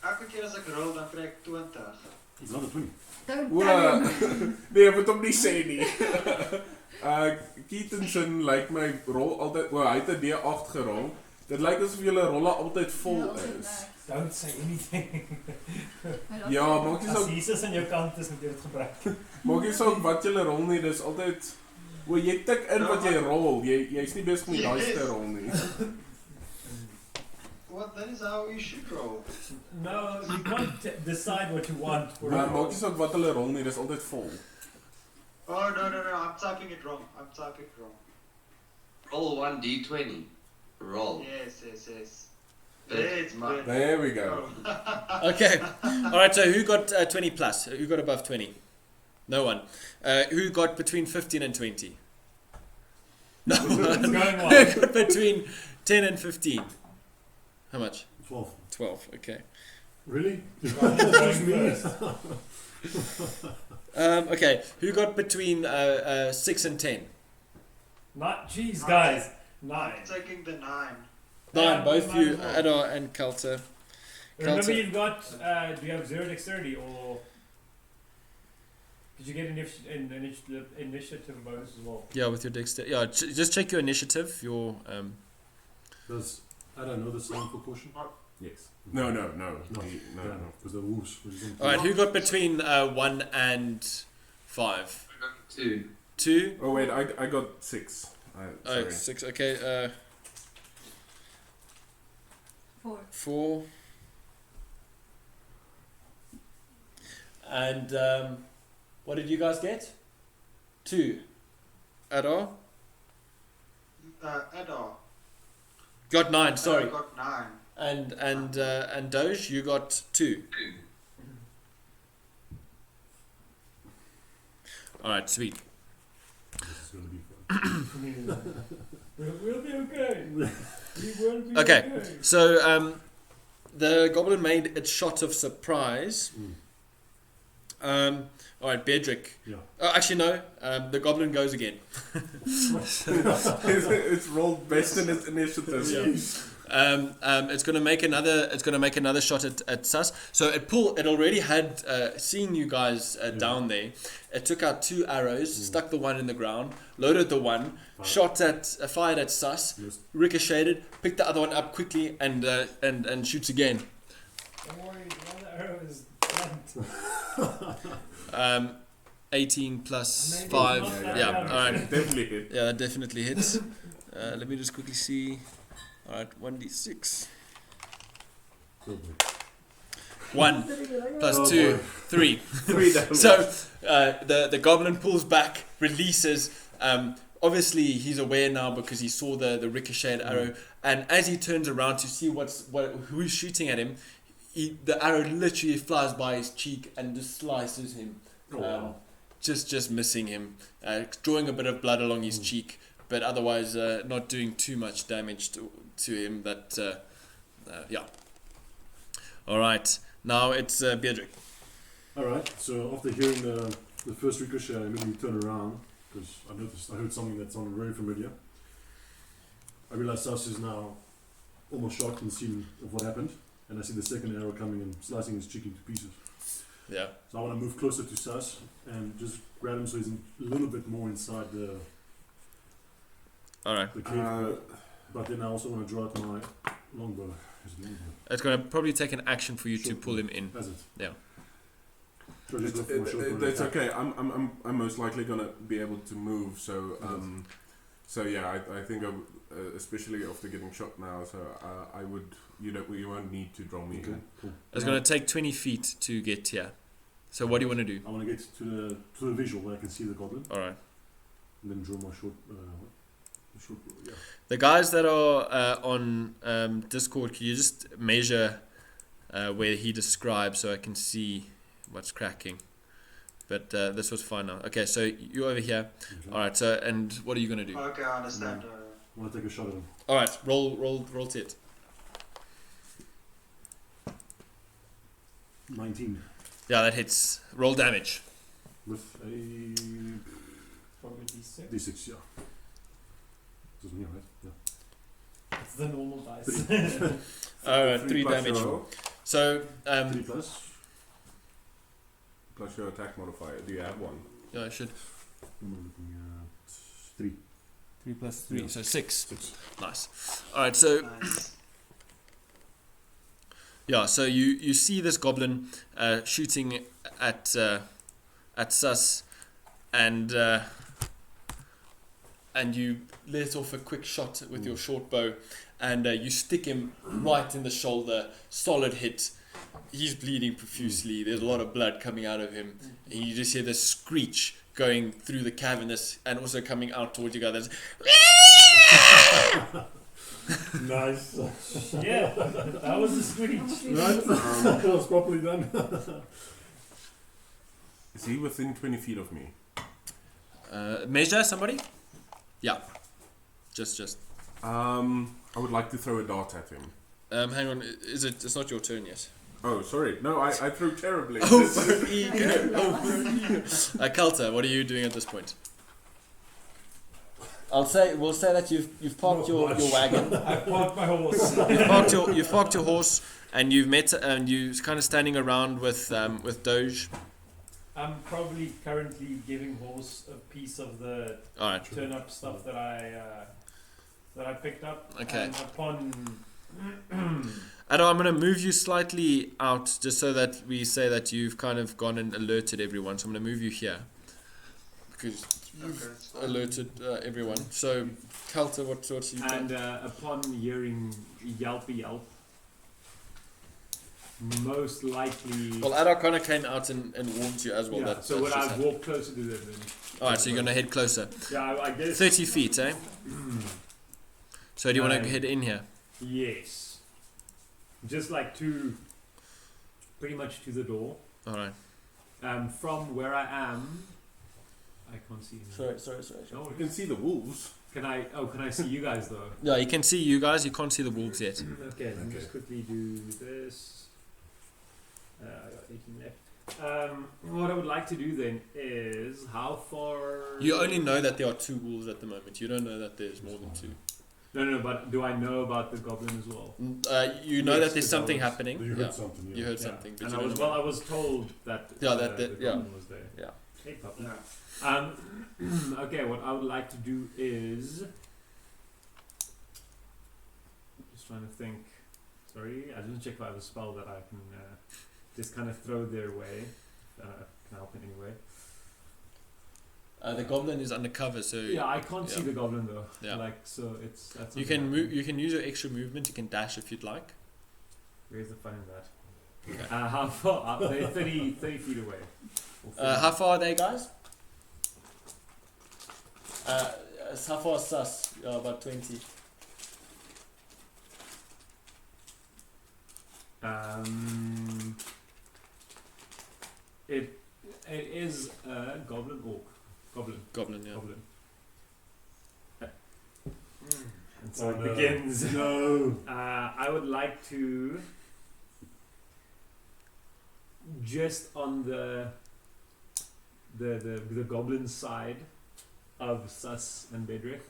Speaker 7: elke keer as ek rol dan kry ek 20.
Speaker 2: it's not a 20.
Speaker 4: Don't
Speaker 5: Oeh,
Speaker 4: tell him.
Speaker 5: nee, ek moet hom nie sê nie. Keatonson lyk my rol altyd, hy het 'n D8 gerol. Dit lyk asof julle rolle altyd vol is.
Speaker 3: Don't say anything.
Speaker 5: Ja, maak nie
Speaker 3: As
Speaker 5: saak,
Speaker 3: Jesus aan jou kant is, moet jy dit gebruik.
Speaker 5: maak nie saak wat julle rol nie, dis altyd jy tik in wat jy rol. Jy's nie besig om die dice te rol nie.
Speaker 7: Well, that is how you should roll.
Speaker 3: No, you can't decide what you want for
Speaker 5: Maar
Speaker 3: a
Speaker 5: maak nie saak wat hulle rol nie, dis altyd vol.
Speaker 7: Oh, no, I'm typing it wrong.
Speaker 6: Roll 1d20. Roll.
Speaker 7: Yes. It's
Speaker 6: my-
Speaker 5: There we go.
Speaker 1: Okay. All right. So who got 20 plus? Who got above 20? No one. Who got between 15 and 20? No one.
Speaker 3: Going
Speaker 1: Who
Speaker 3: on.
Speaker 1: got between 10 and 15? How much?
Speaker 2: 12.
Speaker 1: 12. Okay.
Speaker 2: Really?
Speaker 3: Going first.
Speaker 1: Okay. Who got between 6 and 10?
Speaker 3: Not, jeez, guys. 9.
Speaker 7: I'm taking the 9.
Speaker 1: 9. Both
Speaker 3: Nine
Speaker 1: you,
Speaker 3: more.
Speaker 1: Adar and Kalter.
Speaker 3: Remember,
Speaker 1: Kalter.
Speaker 3: you've got. Do you have 0 dexterity or? Did you get initiative bonus as well?
Speaker 1: Yeah, with your dexterity. Yeah, just check your initiative. Your
Speaker 2: Does I don't know the sign for caution?
Speaker 5: Yes. No.
Speaker 2: No,
Speaker 5: No.
Speaker 2: because the wolves.
Speaker 1: all right. Who got between 1 and 5?
Speaker 6: 2.
Speaker 1: 2.
Speaker 5: Oh wait, I got 6.
Speaker 1: Oh,
Speaker 5: Sorry.
Speaker 1: 6. Okay.
Speaker 4: 4.
Speaker 1: 4. And what did you guys get? 2. Adar
Speaker 7: Adar.
Speaker 1: got 9. Sorry.
Speaker 7: I got 9.
Speaker 1: And Doge, you got 2. All right, sweet.
Speaker 2: This is going to be fun.
Speaker 3: We'll be okay. We will be
Speaker 1: Okay. So the goblin made its shot of surprise. All right, Bedrick.
Speaker 2: Yeah.
Speaker 1: Oh, actually, no. The goblin goes again.
Speaker 5: It's rolled best in its initiative.
Speaker 1: It's gonna make another. It's gonna make another shot at Sus. So it already had seeing you guys down there. It took out 2 arrows, stuck the one in the ground, loaded the one, fired at Sus,
Speaker 2: Yes.
Speaker 1: ricocheted, picked the other one up quickly, and shoots again.
Speaker 3: Don't worry, the other arrow is blunt.
Speaker 1: 18 plus
Speaker 3: Maybe
Speaker 1: 5.
Speaker 3: it's not that
Speaker 1: Yeah.
Speaker 3: bad.
Speaker 1: All right.
Speaker 5: Definitely hit.
Speaker 1: Yeah, that definitely hits. Let me just quickly see. All right, 1d6.
Speaker 2: Good boy.
Speaker 1: 1 plus
Speaker 2: Oh,
Speaker 1: 2,
Speaker 2: boy.
Speaker 1: 3.
Speaker 5: 3 damage.
Speaker 1: So the goblin pulls back, releases. Obviously, he's aware now because he saw the ricocheted arrow, and as he turns around to see who's shooting at him, the arrow literally flies by his cheek and just slices him,
Speaker 2: Oh, wow.
Speaker 1: just missing him, drawing a bit of blood along his cheek, but otherwise not doing too much damage to him. That yeah. All right, now it's Beatrick.
Speaker 2: Alright, so after hearing the first ricochet, I immediately turn around because I heard something that sounded very familiar. I realize Sas is now almost shocked and seen of what happened, and I see the second arrow coming and slicing his cheek into pieces.
Speaker 1: Yeah.
Speaker 2: So I want to move closer to Sas and just grab him so he's a little bit more inside the
Speaker 1: All right.
Speaker 2: cave. But then I also want to draw out my longbow. Is it longbow?
Speaker 1: It's gonna probably take an action for you to
Speaker 2: Short
Speaker 1: pull him in.
Speaker 2: Has it?
Speaker 1: Yeah.
Speaker 2: Should I just go for my short bow
Speaker 5: It's
Speaker 2: attack?
Speaker 5: okay. I'm most likely gonna be able to move. So so yeah, I think especially after getting shot now. So I would you won't need to draw me
Speaker 2: Okay,
Speaker 5: in.
Speaker 2: cool.
Speaker 1: It's gonna take 20 feet to get here. So what do you want to do?
Speaker 2: I want to get to the visual where I can see the goblin,
Speaker 1: All right.
Speaker 2: and then draw my short bow. Yeah.
Speaker 1: The guys that are on Discord, can you just measure where he describes so I can see what's cracking? But this was fine now. Okay, so you over here.
Speaker 2: Okay.
Speaker 1: All right. So and what are you gonna do?
Speaker 7: Okay, I understand.
Speaker 2: I want to take a shot at him.
Speaker 1: All right. Roll it.
Speaker 2: 19
Speaker 1: Yeah, that hits. Roll damage.
Speaker 2: with a
Speaker 3: Probably D6.
Speaker 2: d6. Yeah. This is me, right? Yeah.
Speaker 3: It's the normal dice.
Speaker 1: All right. 3
Speaker 5: plus
Speaker 1: damage.
Speaker 5: your-
Speaker 1: So
Speaker 2: 3 plus.
Speaker 5: plus your attack modifier. Do you have one?
Speaker 1: yeah, I should.
Speaker 2: I'm looking at 3.
Speaker 1: 3 plus 3,
Speaker 2: Yeah.
Speaker 1: so 6.
Speaker 2: 6.
Speaker 1: Nice. All right. So
Speaker 7: Nice.
Speaker 1: yeah, so you see this goblin shooting at Sus, and you let off a quick shot with your short bow, and you stick him right in the shoulder. Solid hit. He's bleeding profusely. There's a lot of blood coming out of him. And you just hear this screech going through the cavernous and also coming out towards you guys.
Speaker 2: Nice.
Speaker 3: Yeah, that was the screech.
Speaker 2: Right? That was properly done.
Speaker 5: Is he within 20 feet of me?
Speaker 1: Measure somebody? Yeah. Just.
Speaker 5: I would like to throw a dart at him.
Speaker 1: Hang on. It's not your turn yet.
Speaker 5: Oh, sorry. No, I threw terribly.
Speaker 1: Kalta, what are you doing at this point? We'll say that you've parked your wagon.
Speaker 3: I parked my horse.
Speaker 1: You've parked your horse, and you've met, and you're kind of standing around with Doge.
Speaker 3: I'm probably currently giving horse a piece of the
Speaker 1: All right.
Speaker 3: turn-up stuff that I picked up.
Speaker 1: Okay.
Speaker 3: And upon
Speaker 1: Ado, I'm going to move you slightly out, just so that we say that you've kind of gone and alerted everyone. So I'm going to move you here because you've alerted everyone. So, Kalta, what are you doing?
Speaker 3: and upon hearing yelpy yelp, most likely.
Speaker 1: Well, Ado kind of came out and warned you as well.
Speaker 3: yeah, so would I walk closer to them? Then?
Speaker 1: Alright, so you're going to head closer.
Speaker 3: Yeah, I guess.
Speaker 1: 30 feet, eh? So do you want to head in here?
Speaker 3: Yes. Just like pretty much to the door.
Speaker 1: Alright.
Speaker 3: From where I am, I can't see.
Speaker 1: Sorry.
Speaker 3: No,
Speaker 5: You can see the wolves.
Speaker 3: Can I see you guys though?
Speaker 1: Yeah, you can see you guys, you can't see the wolves yet.
Speaker 3: Okay, let me just quickly do this. I got 18 left. What I would like to do then is how far.
Speaker 1: You only know that there are 2 wolves at the moment. You don't know that there's more than 2.
Speaker 3: No, but do I know about the goblin as well?
Speaker 1: You know
Speaker 3: Yes,
Speaker 1: that there's
Speaker 3: the
Speaker 1: something
Speaker 3: goblins.
Speaker 1: happening.
Speaker 2: You heard
Speaker 1: Yeah.
Speaker 2: something, yeah.
Speaker 1: You heard
Speaker 3: Yeah.
Speaker 1: something, but
Speaker 3: And
Speaker 1: you
Speaker 3: I
Speaker 1: don't
Speaker 3: was
Speaker 1: know.
Speaker 3: I was told that
Speaker 1: Yeah,
Speaker 3: the
Speaker 1: yeah.
Speaker 3: goblin was there.
Speaker 1: Yeah.
Speaker 3: Hey, puppy. Okay, what I would like to do is just trying to think. Sorry, I didn't check if I have a spell that I can just kind of throw their way. Can help in any way.
Speaker 1: The goblin is undercover, so
Speaker 3: Yeah, I can't see
Speaker 1: yeah.
Speaker 3: the goblin though.
Speaker 1: Yeah.
Speaker 3: Like so, that's.
Speaker 1: you can move. You can use your extra movement. You can dash if you'd like.
Speaker 3: Where's the fun in that?
Speaker 1: Okay.
Speaker 3: How far? They're 30 feet away. Or 40.
Speaker 1: How far are they, guys? How far is Sus? About 20.
Speaker 3: It is a goblin orc.
Speaker 1: Goblin, yeah.
Speaker 3: Goblin. And so
Speaker 2: Oh,
Speaker 3: it
Speaker 2: no.
Speaker 3: begins.
Speaker 2: No.
Speaker 3: I would like to just on the goblin side of Sus and Bedrick,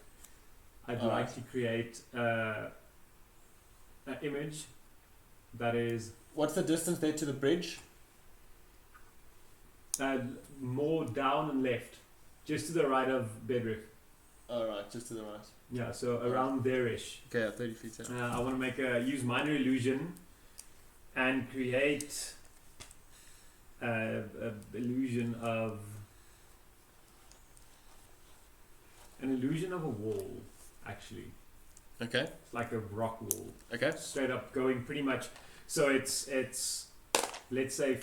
Speaker 3: I'd
Speaker 1: Alright.
Speaker 3: like to create an image that is
Speaker 1: What's the distance there to the bridge?
Speaker 3: more down and left, just to the right of Bedrick.
Speaker 1: Alright, just to the right.
Speaker 3: Yeah, so around there-ish.
Speaker 1: Okay, 30 feet. Yeah.
Speaker 3: I want to use minor illusion and create an illusion of a wall, actually,
Speaker 1: Okay.
Speaker 3: like a rock wall,
Speaker 1: Okay.
Speaker 3: straight up going pretty much. So it's let's say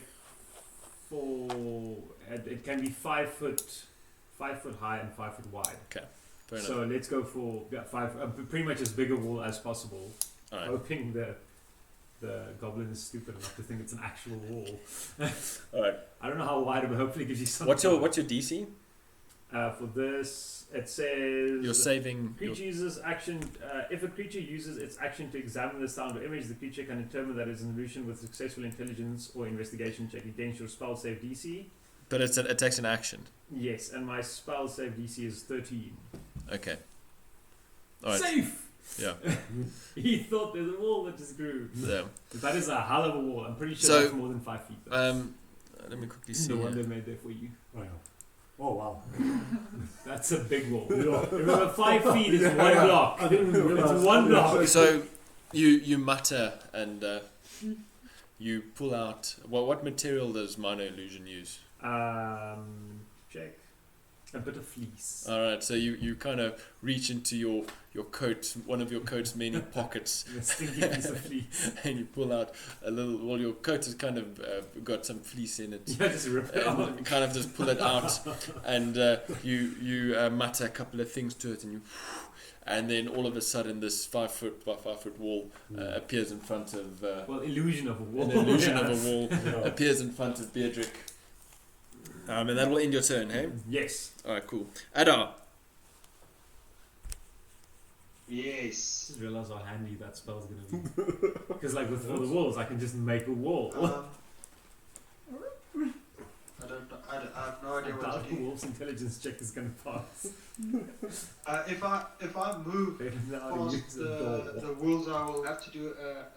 Speaker 3: it can be 5 foot high and 5 foot wide.
Speaker 1: Fair enough.
Speaker 3: So let's go for 5, pretty much as big a wall as possible.
Speaker 1: Alright.
Speaker 3: Hoping the goblin is stupid enough to think it's an actual wall.
Speaker 1: Alright.
Speaker 3: I don't know how wide, but hopefully it gives you some.
Speaker 1: What's your DC?
Speaker 3: For this, it says
Speaker 1: You're saving.
Speaker 3: creature uses action. If a creature uses its action to examine the sound or image, the creature can determine that it's an illusion with successful intelligence or investigation check against your spell save DC.
Speaker 1: But it takes an action.
Speaker 3: Yes, and my spell save DC is 13.
Speaker 1: Okay. Alright.
Speaker 3: Safe.
Speaker 1: Yeah.
Speaker 3: He thought there's a wall that just grew.
Speaker 1: Yeah.
Speaker 3: That is a hell of a wall. I'm pretty sure
Speaker 1: So,
Speaker 3: that's more than 5 feet. Though.
Speaker 1: Let me quickly see.
Speaker 3: The one
Speaker 1: here.
Speaker 3: they made there for you.
Speaker 2: Oh, yeah. Oh, wow.
Speaker 3: That's a big wall.
Speaker 2: Yeah.
Speaker 3: Remember, 5 feet is 1 block.
Speaker 2: I didn't even realize.
Speaker 3: It's 1 block.
Speaker 1: So you mutter and you pull out. What material does minor illusion use?
Speaker 3: Check. A bit of fleece.
Speaker 1: All right, so you kind of reach into your coat, one of your coat's many pockets,
Speaker 3: A stinky piece of fleece.
Speaker 1: and you pull out a little. Well, your coat has kind of got some fleece in it.
Speaker 3: Yeah, just rip it
Speaker 1: And
Speaker 3: out.
Speaker 1: kind of just pull it out, and you mutter a couple of things to it, and and then all of a sudden this 5 foot by 5 foot wall appears in front of
Speaker 3: Well, illusion of a wall.
Speaker 1: an illusion of a
Speaker 3: Yes.
Speaker 1: wall
Speaker 2: Yeah.
Speaker 1: appears in front of Beatrick. And that will end your turn, hey?
Speaker 3: Yes.
Speaker 1: Alright, cool. Adar.
Speaker 7: Yes.
Speaker 3: Just realize how handy that spell's gonna be. Because like with all the walls, I can just make a wall.
Speaker 7: I don't know. I have no
Speaker 3: I
Speaker 7: idea what
Speaker 3: doubt
Speaker 7: to
Speaker 3: the
Speaker 7: do.
Speaker 3: wolf's intelligence check is gonna pass.
Speaker 7: If I move
Speaker 3: They don't know how to
Speaker 7: past
Speaker 3: use a door.
Speaker 7: the wolves, I will have to do a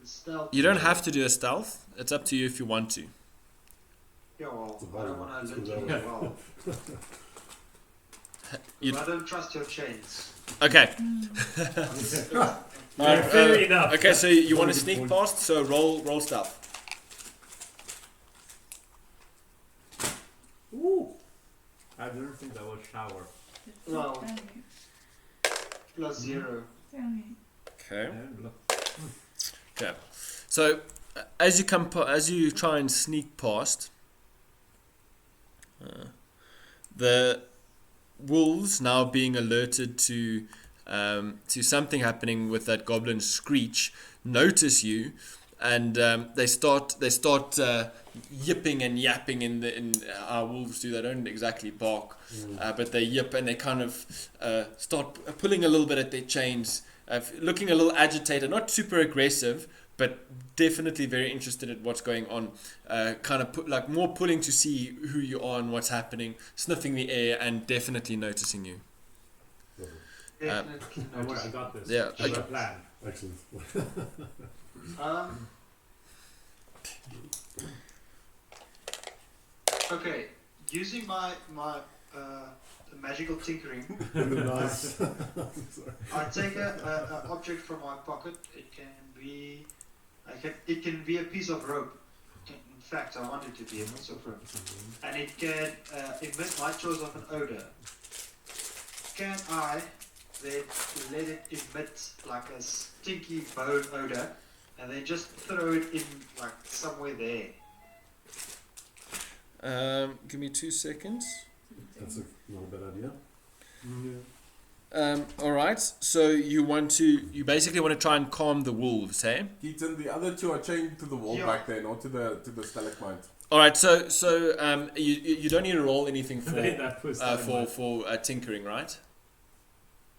Speaker 7: stealth.
Speaker 1: You don't have to do a stealth. It's up to you if you want to.
Speaker 7: Yeah, well,
Speaker 2: It's a
Speaker 7: I don't
Speaker 2: volume.
Speaker 7: want
Speaker 2: It's
Speaker 7: to
Speaker 2: good
Speaker 7: let you
Speaker 2: that
Speaker 7: do well.
Speaker 1: You-
Speaker 7: I don't trust your chains.
Speaker 1: Okay.
Speaker 3: Yeah, fair enough.
Speaker 1: Okay, so you want to
Speaker 2: Good
Speaker 1: sneak
Speaker 2: point.
Speaker 1: past, so roll stealth.
Speaker 3: Ooh. I don't think that was shower.
Speaker 7: Well,
Speaker 4: Tell me.
Speaker 7: plus 0.
Speaker 4: Tell me.
Speaker 1: Okay.
Speaker 3: And look.
Speaker 1: Okay. So as you try and sneak past, the wolves now being alerted to something happening with that goblin Screech notice you, and they start yipping and yapping in our wolves do. They don't exactly bark, but they yip and they kind of start pulling a little bit at their chains, looking a little agitated, not super aggressive, but definitely very interested in what's going on. Kind of more pulling to see who you are and what's happening, sniffing the air, and definitely noticing you.
Speaker 7: Definitely
Speaker 3: Don't worry, I
Speaker 7: notice.
Speaker 3: got this.
Speaker 1: Yeah,
Speaker 3: I got
Speaker 1: okay.
Speaker 3: a plan.
Speaker 2: Excellent.
Speaker 7: Okay, using my magical tinkering,
Speaker 2: Nice.
Speaker 7: I take a object from my pocket. It can be a piece of rope. In fact, I want it to be a piece of rope, and it can emit my choice of an odor. Can I then let it emit like a stinky bone odor, and then just throw it in like somewhere there?
Speaker 1: Give me 2 seconds.
Speaker 2: That's not a bad idea.
Speaker 1: All right. So you basically want to try and calm the wolves, hey?
Speaker 5: Keaton, the other two are chained to the wall
Speaker 7: Yeah.
Speaker 5: back there, not to the stalagmite.
Speaker 1: All right. So you don't need to roll anything for
Speaker 3: That was
Speaker 1: tinkering, right?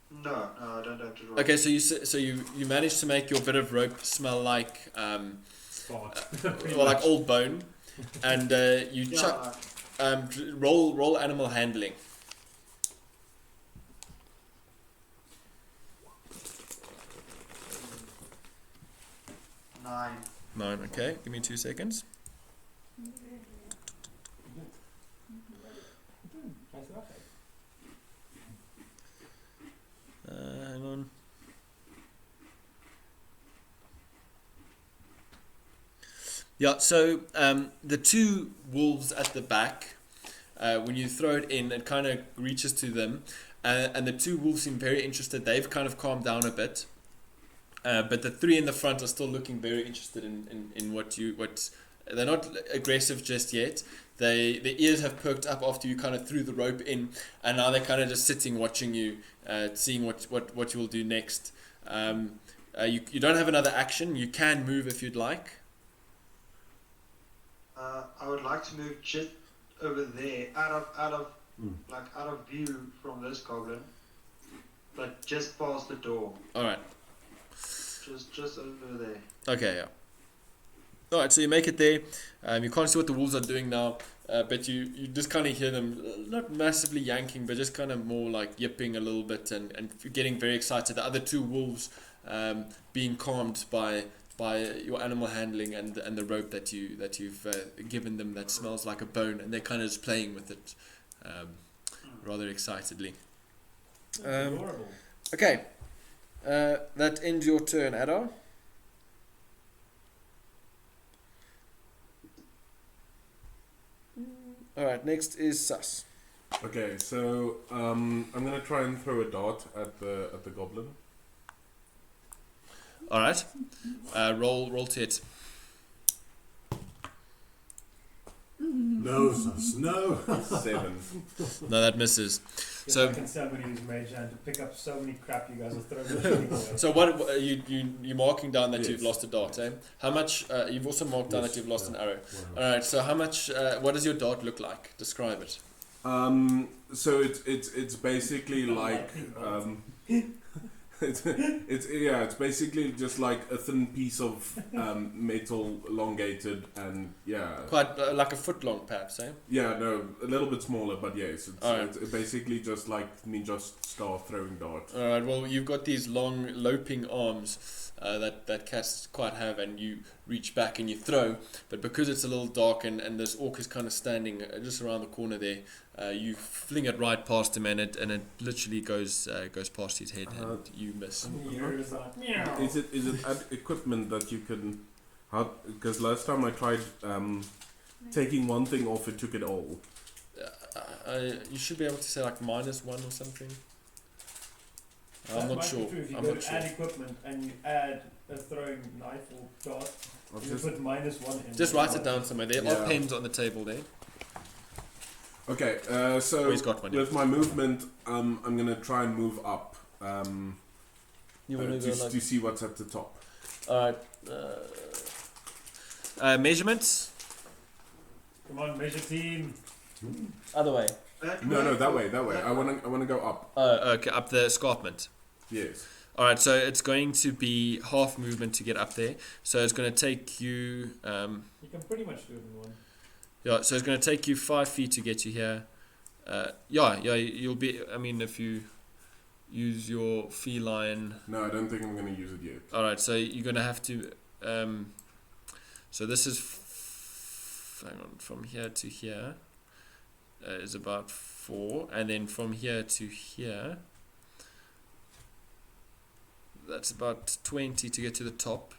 Speaker 7: No, I don't have to roll.
Speaker 1: Okay. So you managed to make your bit of rope smell like
Speaker 3: spot.
Speaker 1: like old bone, and you
Speaker 7: Yeah,
Speaker 1: roll animal handling.
Speaker 7: nine.
Speaker 1: 9. Okay. Give me 2 seconds. Hang on. Yeah, so the two wolves at the back, when you throw it in, it kind of reaches to them, and the two wolves seem very interested. They've kind of calmed down a bit, but the three in the front are still looking very interested in what they're not aggressive just yet. Their ears have perked up after you kind of threw the rope in, and now they're kind of just sitting watching you, seeing what you will do next. You don't have another action. You can move if you'd like.
Speaker 7: I would like to move just over there, out of view from this goblin, but just past the door.
Speaker 1: All right.
Speaker 7: Just over there.
Speaker 1: Okay. Yeah. All right. So you make it there. You can't see what the wolves are doing now, but you just kind of hear them, not massively yanking, but just kind of more like yipping a little bit and getting very excited. The other two wolves being calmed by your animal handling and the rope that you've given them that smells like a bone, and they're kind of just playing with it rather excitedly.
Speaker 3: Adorable.
Speaker 1: Okay, that ends your turn, Adar. All right, next is Sus.
Speaker 5: Okay, so I'm gonna try and throw a dart at the goblin.
Speaker 1: All right, roll to hit.
Speaker 2: Look No, sus, no.
Speaker 5: 7.
Speaker 1: No, that misses.
Speaker 3: Just
Speaker 1: So-
Speaker 3: like in somebody who's mage hand to pick up so many crap you guys are throwing.
Speaker 1: So what you're marking down that
Speaker 5: Yes.
Speaker 1: you've lost a dart, eh? How much? You've also marked down
Speaker 2: Yes,
Speaker 1: that you've lost
Speaker 2: yeah.
Speaker 1: an arrow.
Speaker 2: Wow.
Speaker 1: All right. So how much? What does your dart look like? Describe it.
Speaker 5: So it's basically like it's basically just like a thin piece of metal, elongated, and
Speaker 1: Quite like a foot long, perhaps, eh?
Speaker 5: no, a little bit smaller, but yes,
Speaker 1: Alright.
Speaker 5: it's basically just like ninja star throwing dart.
Speaker 1: All right. Well, you've got these long loping arms that cats quite have, and you reach back and you throw. But because it's a little dark and this orc is kind of standing just around the corner there, you fling it right past him, and it literally goes past his head, and you miss.
Speaker 5: Is it equipment that you can? Because last time I tried taking one thing off, it took it all.
Speaker 1: You should be able to say like -1 or something. I'm not sure.
Speaker 3: If you
Speaker 1: I'm
Speaker 3: go
Speaker 1: not
Speaker 3: to
Speaker 1: sure.
Speaker 3: add equipment and you add a throwing knife or dart,
Speaker 5: I'll
Speaker 3: you
Speaker 5: just-
Speaker 3: put -1 in.
Speaker 1: Just write it down somewhere. There are
Speaker 5: Yeah.
Speaker 1: pens on the table there.
Speaker 5: Okay, so
Speaker 1: Oh, he's got one. Yeah.
Speaker 5: with my movement, I'm gonna try and move up
Speaker 1: You
Speaker 5: to see what's at the top.
Speaker 1: Alright. Measurements?
Speaker 3: Come on, measure team.
Speaker 1: Other way.
Speaker 5: No, that way. I wanna go up.
Speaker 1: Oh, okay, up the escarpment.
Speaker 5: Yes.
Speaker 1: Alright, so it's going to be half movement to get up there. So it's going to take you...
Speaker 3: You can pretty much do it in one.
Speaker 1: yeah, so it's going to take you 5 feet to get you here. You'll be... I mean, if you use your feline...
Speaker 5: No, I don't think I'm gonna use it yet.
Speaker 1: Alright, so you're going to have to... so this is... hang on, from here to here is about 4. And then from here to here... that's about 20 to get to the top.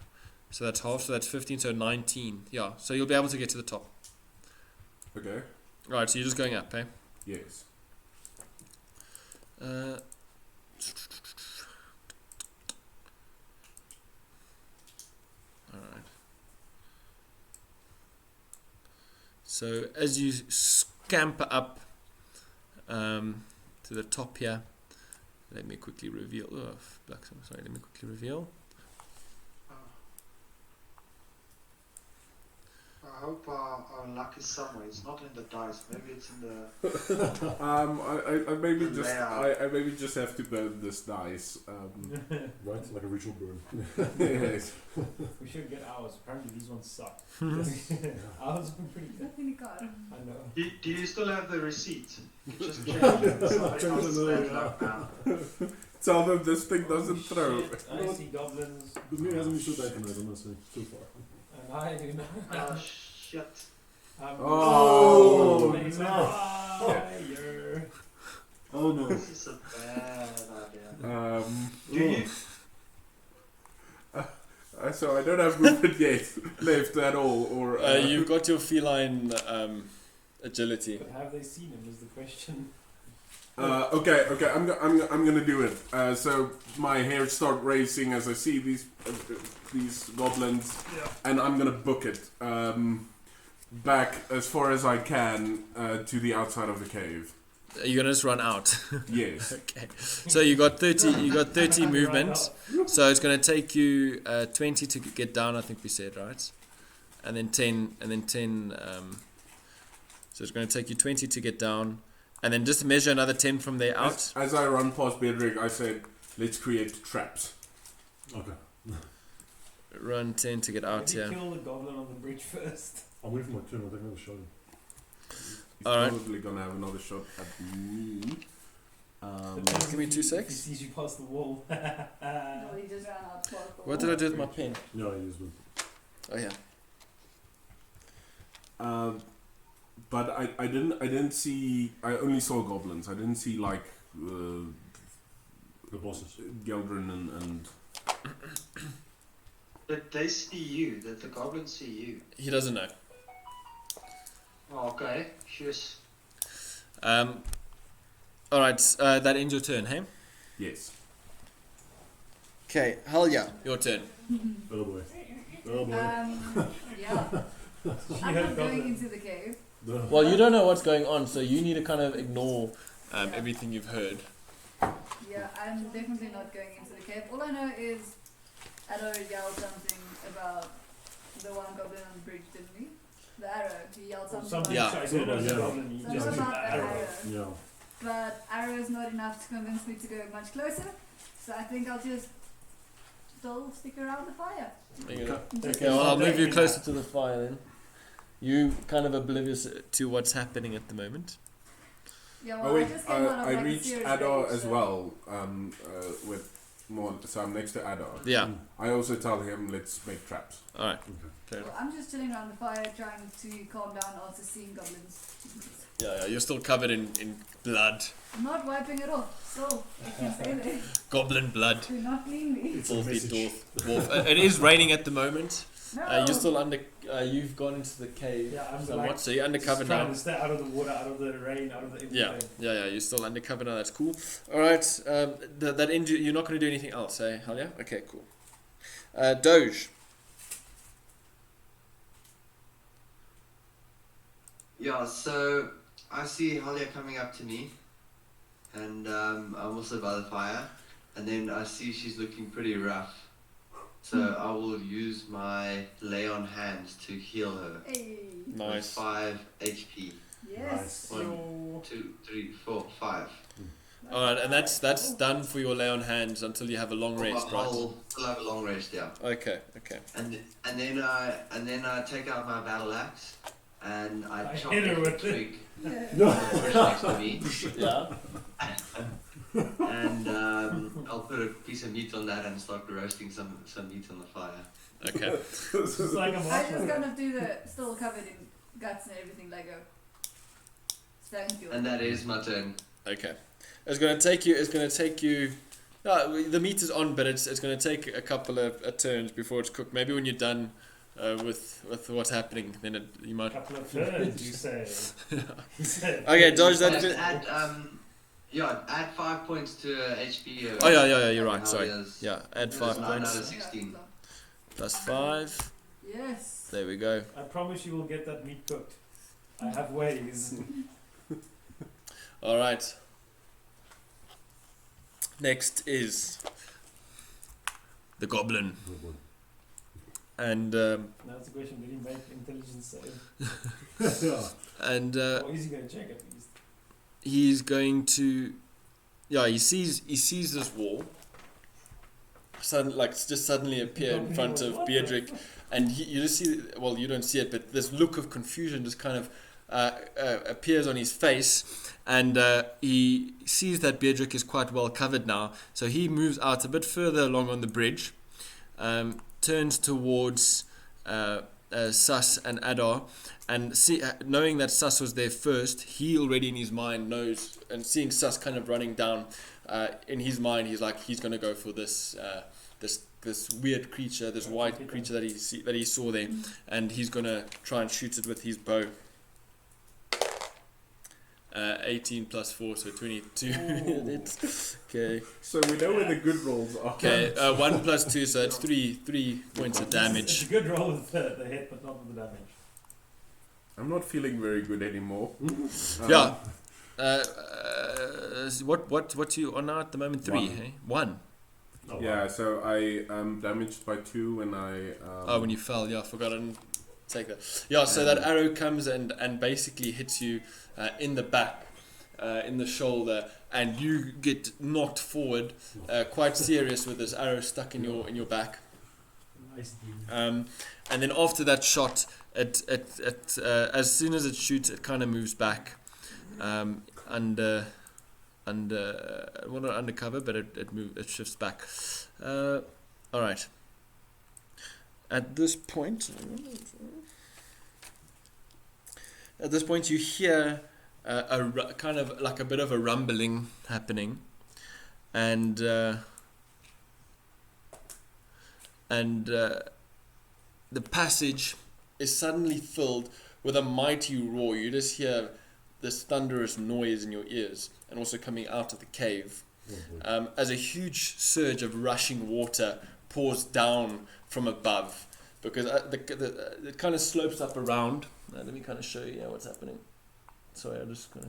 Speaker 1: So that's half, so that's 15, so 19. Yeah, so you'll be able to get to the top.
Speaker 5: Okay.
Speaker 1: Right, so you're just going up, eh?
Speaker 5: Yes.
Speaker 1: Alright. So as you scamper up to the top here, let me quickly reveal. Oh, sorry, let me quickly reveal.
Speaker 7: I hope our luck is somewhere. It's not in the dice. Maybe it's in the.
Speaker 5: I maybe
Speaker 7: The
Speaker 5: just
Speaker 7: layout.
Speaker 5: I maybe just have to burn this dice.
Speaker 2: Right? Like a ritual burn.
Speaker 5: Yes.
Speaker 3: We should get ours. Apparently these ones suck. Ours have been pretty good.
Speaker 4: Nothing in the car.
Speaker 3: I know.
Speaker 7: Do you still have the receipt? You just change it. Somebody
Speaker 2: Change
Speaker 7: else
Speaker 2: the
Speaker 7: has
Speaker 2: note,
Speaker 7: that now.
Speaker 5: Tell them this thing doesn't
Speaker 3: Oh,
Speaker 5: throw.
Speaker 3: shit, I see goblins.
Speaker 2: But me hasn't been shot that tonight, I must say, so far.
Speaker 3: And I do not.
Speaker 7: Oh shit.
Speaker 5: Oh,
Speaker 3: It's
Speaker 2: no.
Speaker 3: fire.
Speaker 2: Oh no.
Speaker 7: This is a bad idea. Do you?
Speaker 5: So I don't have movement yet left at all, or
Speaker 1: You've got your feline agility.
Speaker 3: But have they seen him is the question.
Speaker 5: okay. I'm gonna do it. So my hairs start racing as I see these goblins, and I'm gonna book it back as far as I can to the outside of the cave.
Speaker 1: You're gonna just run out.
Speaker 5: Yes.
Speaker 1: Okay. So you got 30. You got 30 movement. So it's gonna take you 20 to get down. I think we said right, and then 10, and then 10. So it's gonna take you 20 to get down, and then just measure another 10 from there out.
Speaker 5: As I run past Bedrick, I said, "Let's create traps."
Speaker 2: Okay.
Speaker 1: Run 10 to get out
Speaker 3: Maybe
Speaker 1: here.
Speaker 3: kill the goblin on the bridge first.
Speaker 2: I'm waiting for my turn, I'll take another shot.
Speaker 5: He's
Speaker 1: Alright.
Speaker 5: probably gonna have another shot at me.
Speaker 1: Give me 2
Speaker 3: He
Speaker 1: secs.
Speaker 3: sees you past the wall.
Speaker 4: No, he just ran out for
Speaker 1: What did I do with my pen?
Speaker 2: Yeah, I used one.
Speaker 1: Oh yeah.
Speaker 5: But I didn't see. I only saw goblins. I didn't see like
Speaker 2: The bosses.
Speaker 5: Geldrin and
Speaker 7: Did they see you? Did the goblins see you?
Speaker 1: He doesn't know.
Speaker 7: Oh, okay. Shush.
Speaker 1: All right. That ends your turn, hey?
Speaker 5: yes.
Speaker 1: Okay. Hell yeah. Your turn.
Speaker 2: Oh boy. Oh boy.
Speaker 4: Yeah.
Speaker 3: She
Speaker 4: I'm
Speaker 3: had
Speaker 4: not going
Speaker 3: goblins.
Speaker 4: into the cave.
Speaker 1: Well, you don't know what's going on, so you need to kind of ignore everything you've heard.
Speaker 4: Yeah, I'm definitely not going into the cave. All I know is Addo yelled something about the one goblin on the bridge, didn't he? The arrow. He yelled something
Speaker 3: Something
Speaker 1: Yeah.
Speaker 3: I said about the goblin, he
Speaker 4: Something
Speaker 3: just
Speaker 4: about
Speaker 3: said
Speaker 4: the
Speaker 3: arrow.
Speaker 4: arrow.
Speaker 2: Yeah.
Speaker 4: But arrow is not enough to convince me to go much closer. So I think I'll just still stick around the fire.
Speaker 1: Okay, well, I'll move you closer to the fire then. You kind of oblivious to what's happening at the moment.
Speaker 4: Yeah, well,
Speaker 5: Oh wait,
Speaker 4: I just came out of
Speaker 5: I
Speaker 4: like a
Speaker 5: reached
Speaker 4: serious
Speaker 5: Adar
Speaker 4: rage,
Speaker 5: as
Speaker 4: so-
Speaker 5: well. With more, so I'm next to Adar.
Speaker 1: Yeah.
Speaker 5: I also tell him let's make traps.
Speaker 1: All right.
Speaker 2: Okay.
Speaker 4: Well, I'm just chilling around the fire trying to calm down after seeing goblins.
Speaker 1: Yeah, you're still covered in blood.
Speaker 4: I'm not wiping it off, so I can say that.
Speaker 1: Goblin blood.
Speaker 4: Do not clean me.
Speaker 2: It's a
Speaker 1: Wolfie
Speaker 2: message.
Speaker 1: dwarf. It is raining at the moment.
Speaker 4: No.
Speaker 1: You're still under. You've gone into the cave
Speaker 3: Yeah, I'm
Speaker 1: somewhat,
Speaker 3: like
Speaker 1: so you're undercover
Speaker 3: just trying
Speaker 1: now.
Speaker 3: to stay out of the water, out of the rain, out of the everything.
Speaker 1: Yeah. You're still undercover now. That's cool. All right. That injury. You're not going to do anything else, eh? Hell yeah. Okay. Cool. Doge.
Speaker 6: Yeah, so I see Halia coming up to me, and I'm also by the fire, and then I see she's looking pretty rough. So I will use my lay on hands to heal her.
Speaker 4: Hey.
Speaker 6: With
Speaker 1: Nice.
Speaker 6: 5 HP.
Speaker 4: Yes.
Speaker 6: 1, 2, 3, 4, 5.
Speaker 1: All right, and that's done for your lay on hands until you have a long rest, right?
Speaker 6: I'll have a long rest, yeah.
Speaker 1: Okay.
Speaker 6: And then I take out my battle axe and I chop
Speaker 3: hit her
Speaker 6: off a
Speaker 3: with it.
Speaker 6: twig
Speaker 2: No.
Speaker 6: bush next to me,
Speaker 1: Yeah.
Speaker 6: and I'll put a piece of meat on that and start roasting some meat on the fire.
Speaker 1: Okay.
Speaker 3: It's like a
Speaker 4: I just
Speaker 3: marshmallow.
Speaker 4: kind of do the still covered in guts and everything Lego. Stone
Speaker 6: And that is my turn.
Speaker 1: Okay. It's gonna take you. The meat is on, but it's gonna take a couple of turns before it's cooked. Maybe when you're done with what's happening, then you might.
Speaker 3: Couple of turns, you say. He said.
Speaker 1: Okay, Dodge that.
Speaker 6: Just add 5 points to HP.
Speaker 1: Oh yeah. You're right.
Speaker 6: How
Speaker 1: Sorry.
Speaker 6: he has-
Speaker 1: Yeah, add
Speaker 6: There's
Speaker 1: 5
Speaker 6: 9 out
Speaker 1: points.
Speaker 6: of 16.
Speaker 1: Plus 5.
Speaker 4: Yes.
Speaker 1: There we go.
Speaker 3: I promise you will get that meat cooked. I have ways.
Speaker 1: All right. Next is the goblin, and
Speaker 3: Now it's a question: did he make intelligence save?
Speaker 2: Yeah.
Speaker 1: and
Speaker 3: Or is he going to check at least?
Speaker 1: he's going to. Yeah, he sees this wall. Suddenly appear in front of Beatrick, and you just see. Well, you don't see it, but this look of confusion just kind of appears on his face, and he sees that Beatrick is quite well covered now, so he moves out a bit further along on the bridge, turns towards Sus and Adar, and knowing that Sus was there first, he already in his mind knows, and seeing Sus kind of running down, in his mind he's like, he's going to go for this weird creature, this white creature that he saw there, and he's going to try and shoot it with his bow. 18 plus 4, so 22. Okay.
Speaker 5: So we know where the good rolls are.
Speaker 1: Okay. 1 plus 2, so it's 3 points of
Speaker 3: It's a
Speaker 1: damage.
Speaker 3: good roll with the hit, but not with the damage.
Speaker 5: I'm not feeling very good anymore.
Speaker 1: Yeah. What you on now at the moment? 3,
Speaker 5: 1.
Speaker 1: hey? 1.
Speaker 2: Oh,
Speaker 5: Yeah,
Speaker 2: wow.
Speaker 5: so I am damaged by 2 when I.
Speaker 1: When you fell, yeah, I forgot I didn't take that. Yeah, so that arrow comes and basically hits you in the back, in the shoulder, and you get knocked forward, quite serious with this arrow stuck in your back.
Speaker 3: Nice dude.
Speaker 1: And then after that shot, it as soon as it shoots, it kind of moves back, well, not undercover, but it shifts back. All right. At this point, you hear kind of like a bit of a rumbling happening, and the passage is suddenly filled with a mighty roar. You just hear this thunderous noise in your ears, and also coming out of the cave, as a huge surge of rushing water pours down from above, because it kind of slopes up around let me kind of show you what's happening. Sorry, I'm just gonna.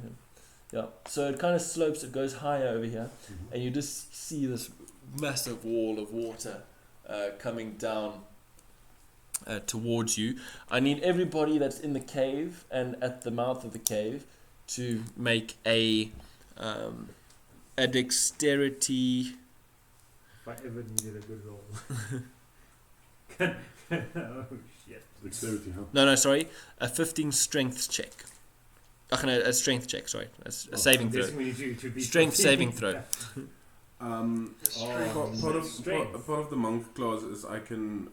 Speaker 1: Yeah, so it kind of slopes. It goes higher over here, and you just see this massive wall of water coming down towards you. I need everybody that's in the cave and at the mouth of the cave to make a dexterity.
Speaker 3: If I ever needed a good roll. Oh shit.
Speaker 2: Dexterity, huh?
Speaker 1: No, sorry, a 15 strength check. A strength check. Sorry, a saving throw.
Speaker 3: We need to be
Speaker 1: Strength saving throw.
Speaker 5: Part of the monk clause is I can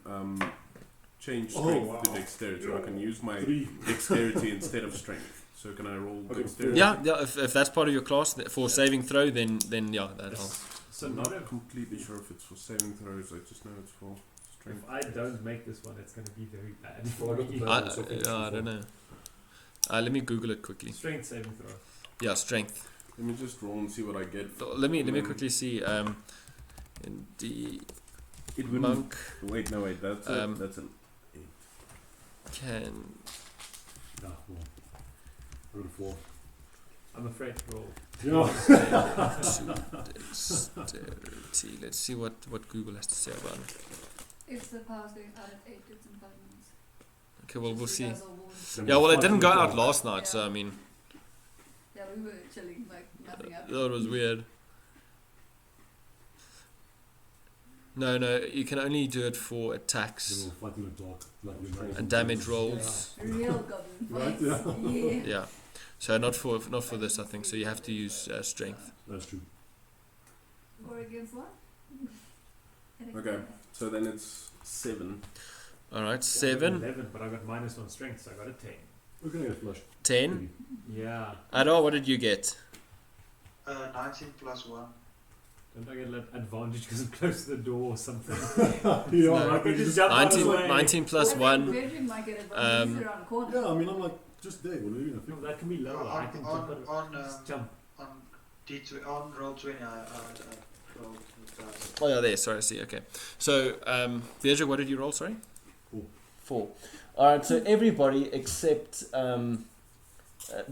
Speaker 5: change strength to dexterity. So I can use my dexterity instead of strength. So can I roll dexterity?
Speaker 1: Yeah. If that's part of your class for saving throw, then yeah, that helps.
Speaker 3: So
Speaker 5: I'm
Speaker 3: not
Speaker 5: not completely sure if it's for saving throws. I just know it's for strength.
Speaker 3: if I don't make this one, it's going to be very bad
Speaker 2: Well,
Speaker 3: for
Speaker 2: I got the
Speaker 3: me.
Speaker 2: plan.
Speaker 1: I don't know. Let me Google it quickly.
Speaker 3: Strength saving throw.
Speaker 1: Yeah, strength.
Speaker 5: Let me just roll and see what I get.
Speaker 1: Let me quickly see. In the
Speaker 5: It wouldn't.
Speaker 1: monk
Speaker 5: Wait, no, wait. That's an 8.
Speaker 1: can.
Speaker 2: Yeah, well, I got a 4.
Speaker 3: I'm afraid to roll.
Speaker 2: Yeah.
Speaker 1: Dexterity. Let's see what Google has to say about it.
Speaker 4: If the power's going out at 8, it's in 5 minutes.
Speaker 1: Okay, well we'll
Speaker 4: So
Speaker 1: see.
Speaker 4: you guys are warned.
Speaker 1: Yeah, well it didn't go out last night, so I mean,
Speaker 4: Yeah, we were chilling, like nothing happened.
Speaker 1: that was weird. No, you can only do it for
Speaker 2: Then
Speaker 1: attacks
Speaker 2: we'll fight in the dark, like you know.
Speaker 1: and damage rolls.
Speaker 4: Real goblin
Speaker 2: Right,
Speaker 4: fights. Yeah.
Speaker 1: Yeah. So not for this, I think. So you have to use strength.
Speaker 2: That's true.
Speaker 4: Or against what?
Speaker 5: Okay. So then it's 7.
Speaker 1: All right,
Speaker 3: I got
Speaker 1: 7,
Speaker 3: 11, but I got -1 strength, so I got a 10.
Speaker 2: We're gonna get flushed.
Speaker 1: 10.
Speaker 3: Yeah.
Speaker 1: Adar, what did you get?
Speaker 7: 19 plus 1.
Speaker 3: Don't I get an advantage because I'm close to the door or something?
Speaker 2: Yeah,
Speaker 1: No.
Speaker 2: right.
Speaker 3: I just jump out of the
Speaker 1: 19,
Speaker 3: way.
Speaker 1: 19 plus
Speaker 4: I think
Speaker 1: 1.
Speaker 4: Frederick might get advantage. He's around the corner.
Speaker 2: Yeah, I mean, I'm like, just there. What are you
Speaker 3: No,
Speaker 2: doing?
Speaker 3: that can be lower. I can jump out. Just jump.
Speaker 7: On D2, on roll 20, I rolled with dice.
Speaker 1: Oh yeah, there. Sorry, I see. Okay. So, Virgil, what did you roll? Sorry.
Speaker 2: 4.
Speaker 1: 4. All right. So everybody except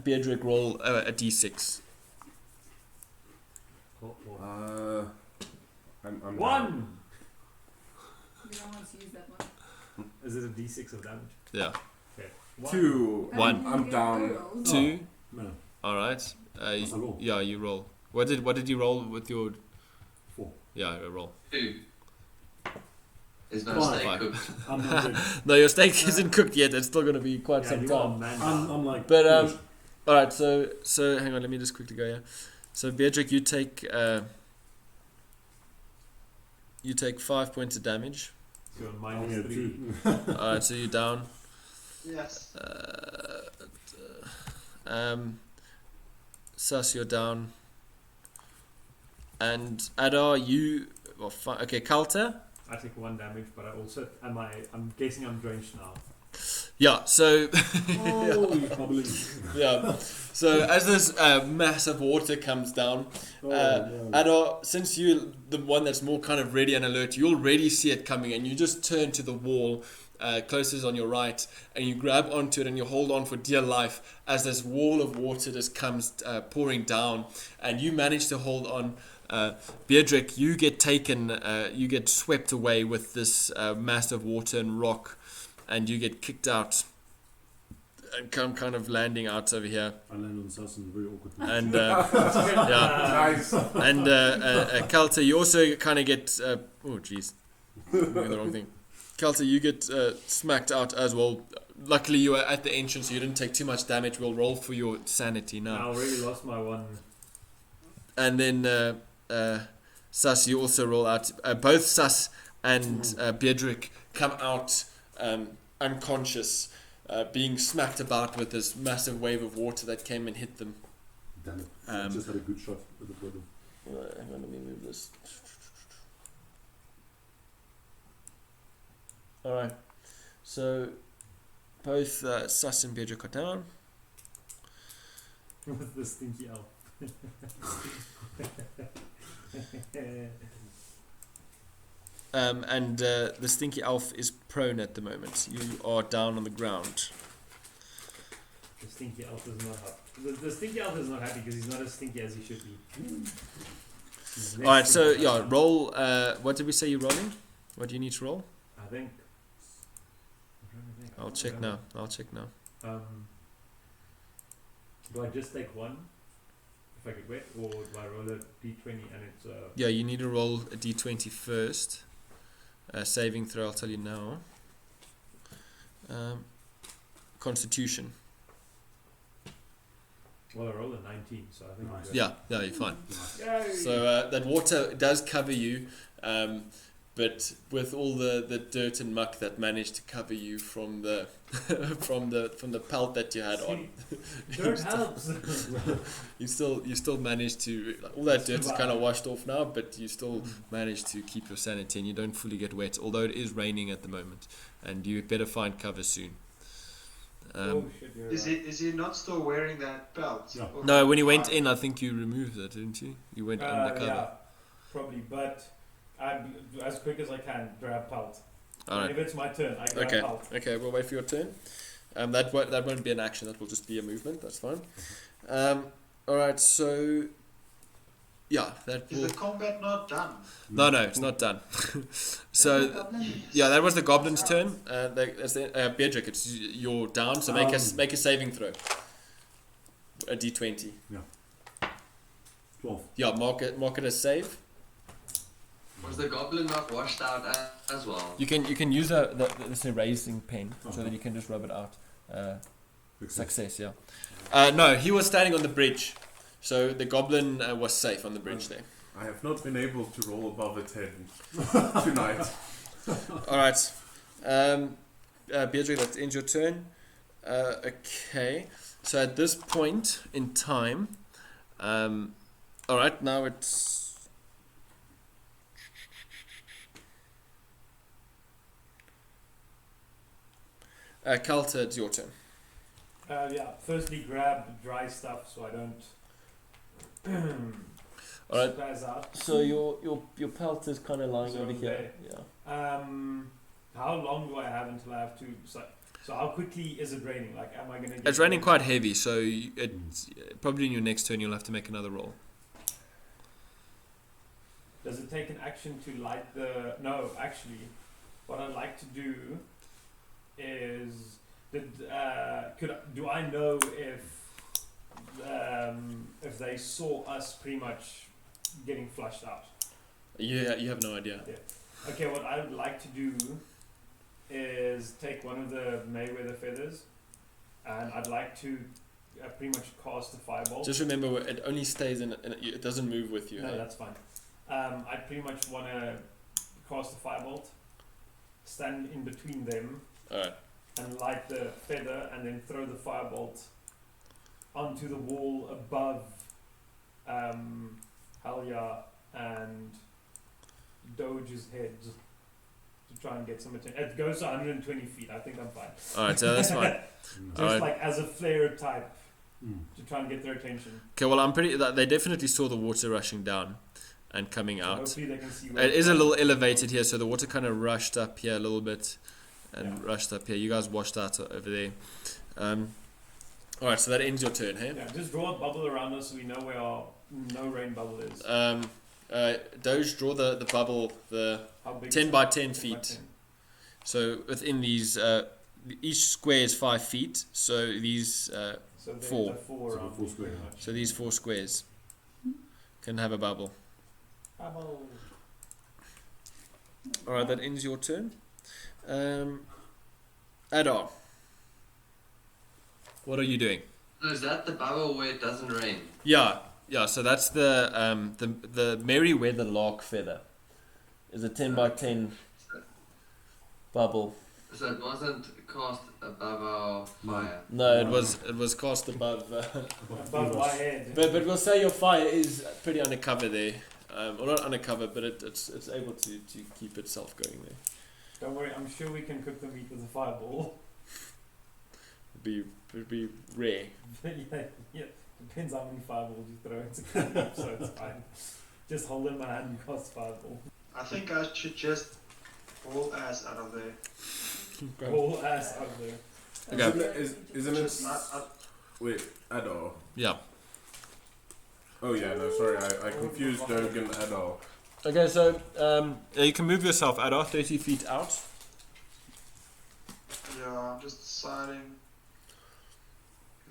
Speaker 1: Beardrick roll a d6.
Speaker 5: I'm
Speaker 3: 1!
Speaker 4: You don't want to use that one.
Speaker 3: Is it a d6 of damage?
Speaker 1: Yeah.
Speaker 3: Okay.
Speaker 5: 2.
Speaker 1: One.
Speaker 4: You
Speaker 5: I'm
Speaker 4: get
Speaker 5: down.
Speaker 4: rerolls.
Speaker 1: 2.
Speaker 2: No,
Speaker 1: All right.
Speaker 2: I roll.
Speaker 1: Yeah, you roll. What did you roll with your?
Speaker 2: 4.
Speaker 1: Yeah, a roll.
Speaker 6: 2. There's no
Speaker 2: 5.
Speaker 6: steak cooked.
Speaker 2: I'm not dead.
Speaker 1: No, your steak isn't cooked yet. It's still gonna be quite
Speaker 3: Yeah,
Speaker 1: some
Speaker 3: you
Speaker 1: time.
Speaker 3: are man
Speaker 2: I'm
Speaker 3: down.
Speaker 2: like.
Speaker 1: But
Speaker 2: finished.
Speaker 1: all right. So hang on. Let me just quickly go here. So Beatrick, you take 5 points of damage.
Speaker 3: So you're on
Speaker 2: I'm only at
Speaker 3: -3.
Speaker 2: 2.
Speaker 1: All right, so you're down.
Speaker 7: Yes.
Speaker 1: Sus, you're down. And Adar, you. Well, okay, Kalta.
Speaker 3: I take 1 damage, but I also I'm guessing I'm drenched now.
Speaker 1: Yeah. So
Speaker 2: Oh, you're bubbling.
Speaker 1: yeah. So as this massive water comes down,
Speaker 2: Oh, no.
Speaker 1: Adar, since you're the one that's more kind of ready and alert, you already see it coming, and you just turn to the wall. Closest on your right, and you grab onto it and you hold on for dear life as this wall of water just comes pouring down, and you manage to hold on. Beardrick, you get taken, you get swept away with this mass of water and rock, and you get kicked out and come kind of landing out over here.
Speaker 2: I land on Sus in a very awkward place.
Speaker 1: And yeah,
Speaker 5: Nice.
Speaker 1: and Kalta, you also kind of get oh jeez, I'm doing the wrong thing. Kalta, you get smacked out as well. Luckily, you were at the entrance, so you didn't take too much damage. We'll roll for your sanity
Speaker 3: I
Speaker 1: now.
Speaker 3: already lost my 1.
Speaker 1: And then Sus, you also roll out. Both Sus and Beardrick come out unconscious, being smacked about with this massive wave of water that came and hit them.
Speaker 2: Damn it. I just had a good shot at the brother.
Speaker 1: Hang on, let me move this. Alright, so both Sus and Beardrick are down.
Speaker 3: With the stinky elf.
Speaker 1: And the stinky elf is prone at the moment. You are down on the ground.
Speaker 3: stinky elf is not happy. The stinky elf is not happy because he's not as stinky as he should be. He's less
Speaker 1: Alright, so
Speaker 3: stinky.
Speaker 1: yeah, roll. What did we say you're rolling? What do you need to roll?
Speaker 3: I think. I'm trying to think.
Speaker 1: I'll check now. I'll check now.
Speaker 3: Do I just take one if I get wet, or do I roll a d20 and it's
Speaker 1: Yeah, you need to roll a d20 first. Saving throw, I'll tell you now. Constitution.
Speaker 3: well, I rolled a 19, so I think I'm
Speaker 2: Nice.
Speaker 3: good.
Speaker 1: Yeah, you're fine.
Speaker 3: Yay!
Speaker 1: So that water does cover you, but with all the dirt and muck that managed to cover you from the from the pelt that you had on,
Speaker 3: Dirt helps.
Speaker 1: you still managed to, like, all that dirt is kind of washed off now, but you still managed to keep your sanity and you don't fully get wet. Although it is raining at the moment, and you better find cover soon.
Speaker 3: Oh shit, you're
Speaker 7: Is
Speaker 3: right.
Speaker 7: he not still wearing that belt?
Speaker 2: No.
Speaker 7: Or-
Speaker 1: No, when you went in, I think you removed it, didn't you? You went undercover.
Speaker 3: Yeah, probably, but I as quick as I can grab pelt.
Speaker 1: All right.
Speaker 3: If it's my turn, I grab
Speaker 1: Okay.
Speaker 3: pelt.
Speaker 1: Okay, we'll wait for your turn. That won't be an action. That will just be a movement. That's fine. All right. So, yeah, that
Speaker 7: Is
Speaker 1: will.
Speaker 7: the combat not done?
Speaker 1: No, it's not done. So, yeah, that was the goblin's turn. That's the Beatrick. It's you're down. So make a saving throw. A d20.
Speaker 2: 12.
Speaker 1: Yeah, mark it as save.
Speaker 6: Was the goblin not washed out as well?
Speaker 1: You can use this erasing pen so that you can just rub it out. Success, yeah. No, he was standing on the bridge, so the goblin was safe on the bridge there.
Speaker 5: I have not been able to roll above a 10 tonight.
Speaker 1: All right, Beatrice, that ends your turn. Okay, so at this point in time, all right, now it's. Kalta, it's your turn.
Speaker 3: Yeah. Firstly, grab dry stuff so I don't.
Speaker 1: All right.
Speaker 3: Spaz out.
Speaker 1: So your pelt is kind of lying
Speaker 3: So
Speaker 1: over here.
Speaker 3: there.
Speaker 1: Yeah.
Speaker 3: How long do I have until I have to? So how quickly is it raining? Like, am I gonna? Get
Speaker 1: It's raining quite heavy, so it's probably in your next turn you'll have to make another roll.
Speaker 3: Does it take an action to light the? No, actually, what I'd like to do is do I know if they saw us pretty much getting flushed out?
Speaker 1: Yeah, you have no idea.
Speaker 3: Okay, what I would like to do is take one of the Mayweather feathers, and I'd like to pretty much cast a fireball.
Speaker 1: Just remember, it only stays in it doesn't move with you.
Speaker 3: No,
Speaker 1: hey?
Speaker 3: that's fine. I pretty much want to cast a firebolt, stand in between them,
Speaker 1: Alright.
Speaker 3: and light the feather, and then throw the firebolt onto the wall above Halya and Doge's heads to try and get some attention. It goes to 120 feet. I think I'm fine.
Speaker 1: Alright, so that's fine.
Speaker 3: Just
Speaker 1: Alright.
Speaker 3: like as a flare type to try and get their attention.
Speaker 1: Okay, well they definitely saw the water rushing down and coming
Speaker 3: So
Speaker 1: out.
Speaker 3: hopefully they can see where
Speaker 1: It is a little elevated here, so the water kind of rushed up here a little bit and
Speaker 3: Yeah.
Speaker 1: rushed up here. You guys washed out over there. Alright, so that ends your turn, hey?
Speaker 3: Yeah, just draw a bubble around us so we know where our no rain bubble is.
Speaker 1: Doge, draw the bubble, the
Speaker 3: How big
Speaker 1: 10
Speaker 3: is
Speaker 1: by
Speaker 3: it?
Speaker 1: 10
Speaker 3: by
Speaker 1: feet.
Speaker 3: 10.
Speaker 1: So within these, each square is 5 feet. So these,
Speaker 3: So there's
Speaker 1: Four.
Speaker 3: the four
Speaker 2: So
Speaker 3: around
Speaker 2: four
Speaker 3: me
Speaker 2: square.
Speaker 3: pretty much.
Speaker 1: so these 4 squares can have a bubble.
Speaker 3: Bubble.
Speaker 1: All right, that ends your turn. Adar, what are you doing?
Speaker 6: So is that the bubble where it doesn't rain?
Speaker 1: Yeah. So that's the Merryweather lark feather. Is a 10 by 10 bubble.
Speaker 6: So it wasn't cast above our fire.
Speaker 1: No, it was cast above.
Speaker 3: Above my head.
Speaker 1: But we'll say your fire is pretty undercover there. Or not undercover, but it's able to keep itself going there.
Speaker 3: Don't worry, I'm sure we can cook the meat with a fireball.
Speaker 1: It'd be rare.
Speaker 3: yeah, depends how many fireballs you throw into the meat, so it's fine. Just hold in my hand and cast fireball.
Speaker 7: I think I should just haul ass out of there.
Speaker 3: Whole ass out of there.
Speaker 5: Isn't it?
Speaker 7: Just,
Speaker 5: Wait, Adar.
Speaker 1: Yeah.
Speaker 5: Oh yeah, no, sorry, I confused Doug and Adar.
Speaker 1: Okay, so you can move yourself, Adar, 30 feet out.
Speaker 7: Yeah, I'm just deciding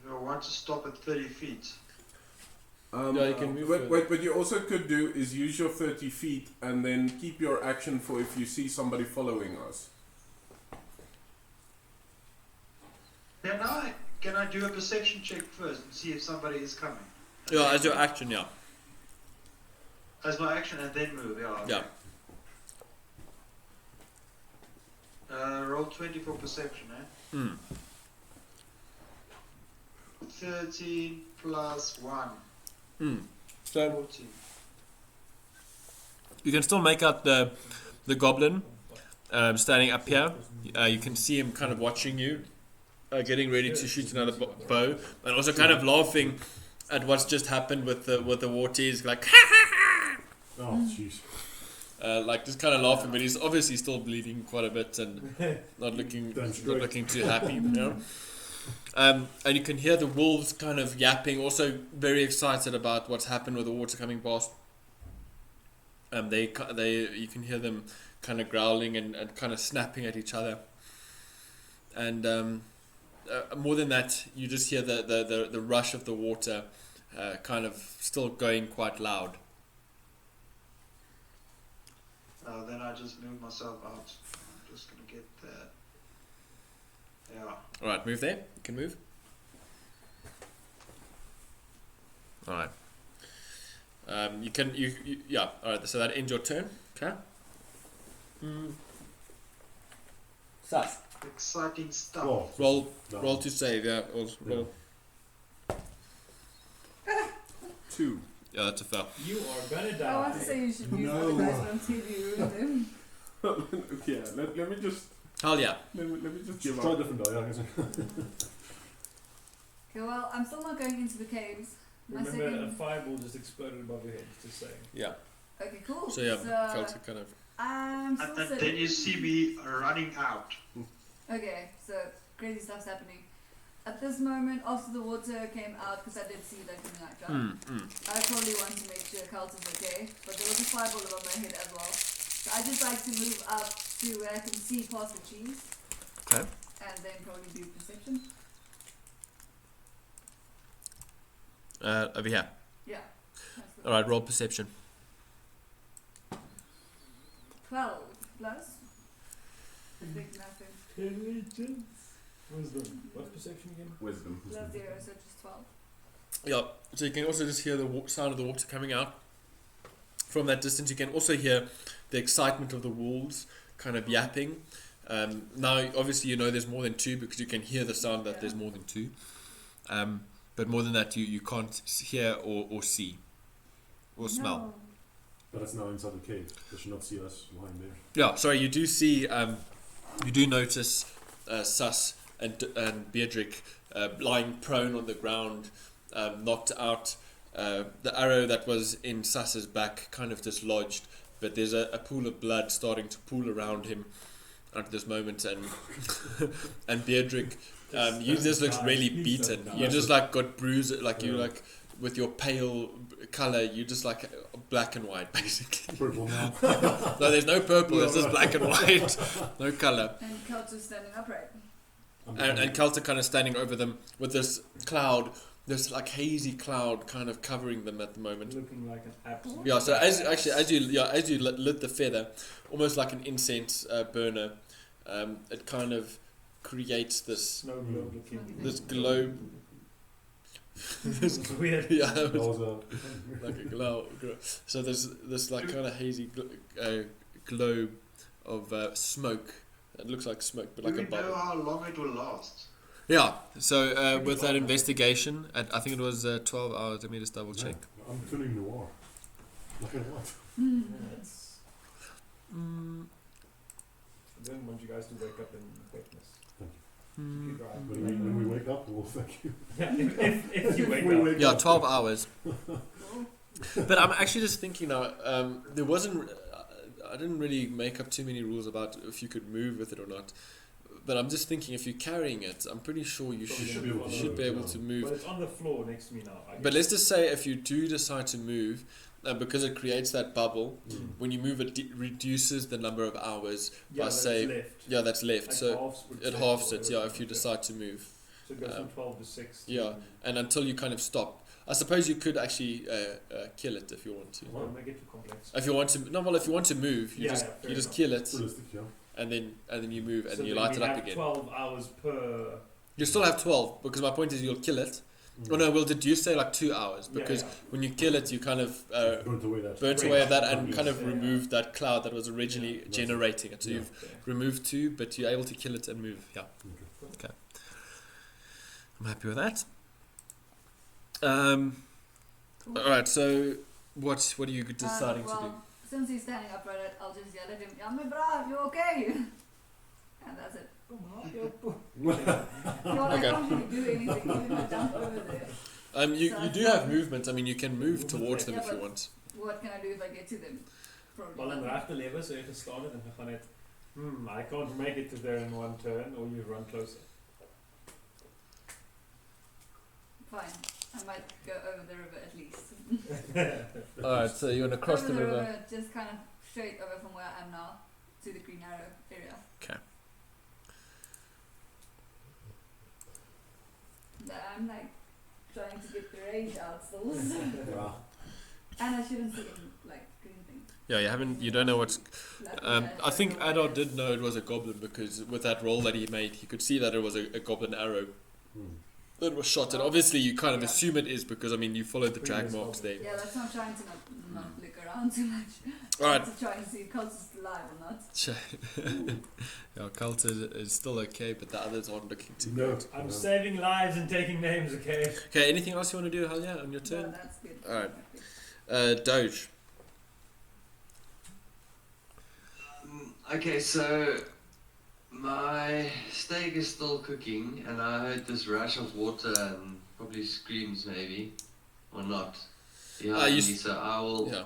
Speaker 7: if I want to stop at 30 feet.
Speaker 1: Yeah, you can move
Speaker 5: But
Speaker 1: further.
Speaker 5: what you also could do is use your 30 feet and then keep your action for if you see somebody following us.
Speaker 7: Can I do a perception check first and see if somebody is coming?
Speaker 1: Yeah, as your action, yeah.
Speaker 7: As my action and then move, yeah. Okay.
Speaker 1: Yeah.
Speaker 7: Roll 20 for perception, eh?
Speaker 1: Mm.
Speaker 7: 13 plus 1.
Speaker 1: So
Speaker 7: 14.
Speaker 1: you can still make out the goblin standing up here. You can see him kind of watching you, getting ready to shoot another bow, and also kind of laughing at what's just happened with the water. He's like,
Speaker 2: Oh, jeez.
Speaker 1: like just kind of laughing, but he's obviously still bleeding quite a bit and not looking too happy, you know. And you can hear the wolves kind of yapping, also very excited about what's happened with the water coming past. You can hear them kind of growling and kind of snapping at each other. And more than that, you just hear the rush of the water kind of still going quite loud.
Speaker 7: Then I just move myself out. I'm just gonna get that. Yeah.
Speaker 1: Alright, move there. You can move. Alright. Yeah, alright, so that ends your turn. Okay. Sus.
Speaker 7: Exciting stuff.
Speaker 2: Oh,
Speaker 1: Roll to save, yeah. Roll.
Speaker 5: 2.
Speaker 1: Yeah, that's a fail.
Speaker 3: You are gonna
Speaker 4: I
Speaker 3: die.
Speaker 4: want to say you should use
Speaker 2: No.
Speaker 4: the dice until you ruin them.
Speaker 5: Yeah, let me just
Speaker 1: Hell yeah.
Speaker 5: let me just give
Speaker 2: try a
Speaker 5: up.
Speaker 2: different die, yeah, I guess.
Speaker 4: Okay, well, I'm still not going into the caves. My
Speaker 3: Remember, a
Speaker 4: second.
Speaker 3: fireball just exploded above your head. Just saying.
Speaker 1: Yeah.
Speaker 4: Okay, cool.
Speaker 1: So yeah, Celtic kind of.
Speaker 4: I'm still
Speaker 7: And then
Speaker 4: sitting.
Speaker 7: you see me running out.
Speaker 4: Okay, so crazy stuff's happening. At this moment, after the water came out, because I did see that coming out, right? I probably want to make sure Cult is okay, but there was a fireball above my head as well. So I just like to move up to where I can see past the trees.
Speaker 1: Okay.
Speaker 4: And then probably do perception.
Speaker 1: Over here.
Speaker 4: Yeah. That's the
Speaker 1: Alright, roll perception.
Speaker 4: 12 plus. I think nothing.
Speaker 3: Intelligence. Wisdom. What's perception again?
Speaker 5: Wisdom.
Speaker 4: Plus 0, so just 12.
Speaker 1: Yeah, so you can also just hear the sound of the water coming out. From that distance, you can also hear the excitement of the wolves kind of yapping. Now, obviously, you know there's more than 2 because you can hear the sound that there's more than 2. But more than that, you can't hear or see or smell.
Speaker 4: No.
Speaker 2: But it's now inside the cave. They should not see us lying there.
Speaker 1: Yeah, sorry, you do see, you do notice Sus and Beatrick lying prone on the ground, knocked out. The arrow that was in Sus's back kind of dislodged, but there's a pool of blood starting to pool around him at this moment, and and Beatrick, you just looks really beaten. You just like got bruises, like you like with your pale color, you just like black and white basically.
Speaker 2: Purple now.
Speaker 1: No, there's no purple. It's just black and white, no color.
Speaker 4: And Cult is standing upright.
Speaker 1: And Kelta kind of standing over them with this cloud, this like hazy cloud kind of covering them at the moment.
Speaker 3: Looking like an absolute.
Speaker 1: Yeah, so as you lit the feather, almost like an incense burner, it kind of creates this
Speaker 3: Snow globe looking.
Speaker 1: this globe.
Speaker 3: It's weird.
Speaker 1: Yeah,
Speaker 2: That was
Speaker 1: like a glow. So there's this like kind of hazy globe of smoke. It looks like smoke, but like
Speaker 7: Do
Speaker 1: a
Speaker 7: we know
Speaker 1: bubble.
Speaker 7: how long it will last?
Speaker 1: Yeah. So with that investigation, I think it was 12 hours. Let me just double check.
Speaker 2: I'm turning noir. Like at what?
Speaker 3: Yeah, it's. I don't want you guys to wake up in wetness. You drive.
Speaker 2: When we wake up, we'll thank you.
Speaker 3: Yeah, if you wake
Speaker 2: We
Speaker 3: up.
Speaker 2: wake
Speaker 1: Yeah,
Speaker 2: up.
Speaker 1: 12 hours. But I'm actually just thinking now, there wasn't, I didn't really make up too many rules about if you could move with it or not. But I'm just thinking, if you're carrying it, I'm pretty sure you should be able to move.
Speaker 3: But it's on the floor next to me now.
Speaker 1: But let's just say if you do decide to move, because it creates that bubble,
Speaker 2: Mm.
Speaker 1: when you move it reduces the number of hours by
Speaker 3: that's
Speaker 1: say
Speaker 3: left.
Speaker 1: that's left.
Speaker 3: Like
Speaker 1: So
Speaker 3: would
Speaker 1: it
Speaker 3: say
Speaker 1: halves
Speaker 3: or
Speaker 1: it, yeah, if you
Speaker 3: okay.
Speaker 1: decide to move.
Speaker 3: So it goes from 12 to 6.
Speaker 1: Yeah, and until you kind of stop. I suppose you could actually kill it if you want to.
Speaker 3: Don't make it too complex.
Speaker 1: If you want to, no, well, if you want to move, you
Speaker 3: Yeah,
Speaker 1: just
Speaker 3: yeah, fair
Speaker 1: you just
Speaker 3: enough.
Speaker 1: kill it,
Speaker 2: Realistic, yeah.
Speaker 1: and then you move and
Speaker 3: So
Speaker 1: you
Speaker 3: then
Speaker 1: light
Speaker 3: we
Speaker 1: it up
Speaker 3: have
Speaker 1: again.
Speaker 3: 12 hours per.
Speaker 1: You still have 12 because my point is you'll kill it.
Speaker 2: Mm.
Speaker 1: Oh no, well, did you say like 2 hours? Because
Speaker 3: yeah.
Speaker 1: when you kill it, you kind of
Speaker 2: Burnt away that.
Speaker 1: burnt
Speaker 3: Right.
Speaker 1: away that and
Speaker 2: Yes.
Speaker 1: kind of
Speaker 3: Yeah.
Speaker 1: removed that cloud that was originally
Speaker 2: Yeah.
Speaker 1: generating it. So
Speaker 2: Yeah.
Speaker 1: you've removed 2, but you're able to kill it and move. Yeah,
Speaker 2: Okay.
Speaker 1: I'm happy with that. All right. So what are you deciding to do?
Speaker 4: Since he's standing upright, I'll just yell at him, Yamme bra, you okay? And that's it. Well, I
Speaker 1: Okay.
Speaker 4: can't really do anything, even if I jump over there.
Speaker 1: You do have movement. I mean, you can move towards them
Speaker 4: Yeah,
Speaker 1: if you
Speaker 4: but-
Speaker 1: want.
Speaker 4: What can I do if I get to them? Probably
Speaker 3: Wel, in
Speaker 4: nothing.
Speaker 3: regte lewe so jy gestaan het en gegaan het, I can't make it to there in one turn, or you run closer.
Speaker 4: Fine. I might go over the river at least.
Speaker 1: All right. So you want to cross
Speaker 4: over
Speaker 1: the river.
Speaker 4: just kind of straight over from where I am now to the Green Arrow area.
Speaker 1: Okay.
Speaker 4: But I'm like trying to get the rage out still.
Speaker 2: Yeah.
Speaker 4: And I shouldn't see any like green thing.
Speaker 1: Yeah, you don't know what's.
Speaker 4: Like,
Speaker 1: I think Adar did know it was a goblin because with that roll that he made, he could see that it was a goblin arrow
Speaker 2: Mm.
Speaker 1: that was shot. And obviously, you kind of assume it is because I mean you followed the drag marks there.
Speaker 4: Yeah, that's why I'm trying to not look around too much.
Speaker 1: All right.
Speaker 4: To try and see if cultists alive or not.
Speaker 1: Yeah, cult is still okay, but the others aren't looking too
Speaker 2: No.
Speaker 1: good.
Speaker 3: I'm
Speaker 2: no.
Speaker 3: saving lives and taking names, okay?
Speaker 1: Okay, anything else you want to do, Halia, on your
Speaker 4: No,
Speaker 1: turn?
Speaker 4: that's good.
Speaker 1: Alright. Doge.
Speaker 6: Okay, so my steak is still cooking, and I heard this rush of water and probably screams, maybe, or not. Behind me, so I will
Speaker 1: Yeah.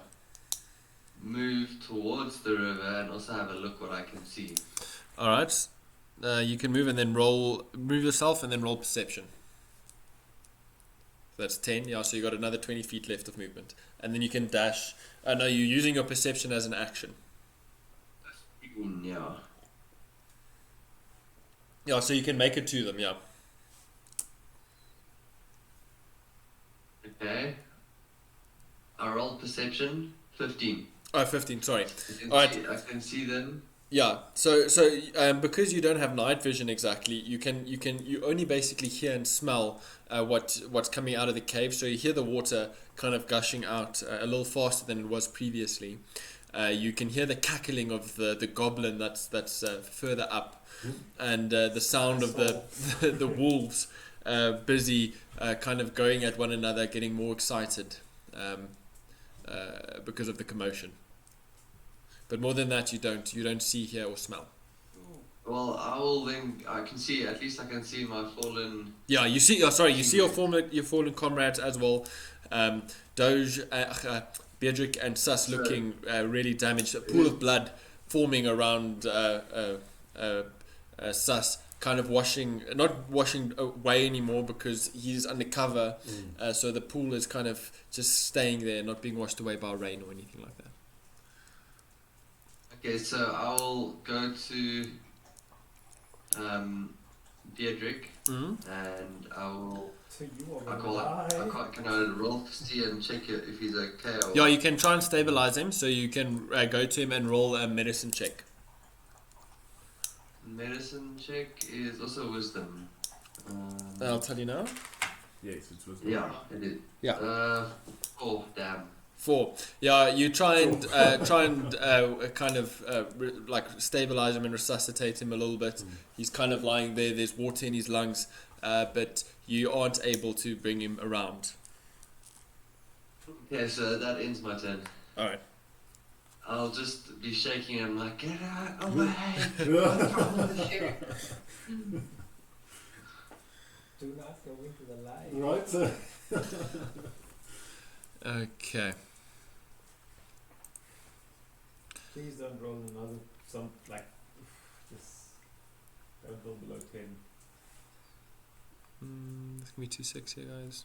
Speaker 6: move towards the river and also have a look what I can see.
Speaker 1: Alright. You can move and then move yourself and then roll perception. That's 10, yeah, so you got another 20 feet left of movement. And then you can dash. No, you're using your perception as an action.
Speaker 6: Yeah.
Speaker 1: Yeah, so you can make it to them, yeah.
Speaker 6: Okay. I rolled perception, 15.
Speaker 1: Oh, 15, sorry.
Speaker 6: I
Speaker 1: Alright.
Speaker 6: can see them.
Speaker 1: Yeah, so because you don't have night vision exactly, you only basically hear and smell what's coming out of the cave. So you hear the water kind of gushing out a little faster than it was previously. You can hear the cackling of the goblin that's further up, and the sound of the wolves busy kind of going at one another, getting more excited because of the commotion. But more than that, you don't see, hear, or smell.
Speaker 6: Well, I can see, at least I can see my fallen...
Speaker 1: Yeah, you see. Oh, sorry, you see your fallen comrades as well. Doge, Beatrick, and Sus looking really damaged. A pool of blood forming around Sus, kind of not washing away anymore because he's undercover. So the pool is kind of just staying there, not being washed away by rain or anything like that.
Speaker 6: Okay, so I will go to Beatrick, and I will...
Speaker 3: So you
Speaker 6: I
Speaker 3: are
Speaker 6: call
Speaker 3: gonna
Speaker 6: it.
Speaker 3: die.
Speaker 6: Can I roll to see and check if he's okay? Or
Speaker 1: Yeah, you can try and stabilize him. So you can go to him and roll a medicine check.
Speaker 6: Medicine check is also wisdom.
Speaker 1: I'll tell you now.
Speaker 5: Yes, it's was.
Speaker 6: Yeah, it is.
Speaker 1: Yeah.
Speaker 6: Oh, damn.
Speaker 1: 4. Yeah, you try and kind of like stabilize him and resuscitate him a little bit. He's kind of lying there. There's water in his lungs, but you aren't able to bring him around.
Speaker 6: Okay, so that ends my turn.
Speaker 1: All right.
Speaker 6: I'll just be shaking him like, get out away! What's wrong with you?
Speaker 3: Do not go into the light.
Speaker 2: Right.
Speaker 1: Okay.
Speaker 3: Please don't roll another, just... Don't go below 10.
Speaker 1: This can be too sexy, guys.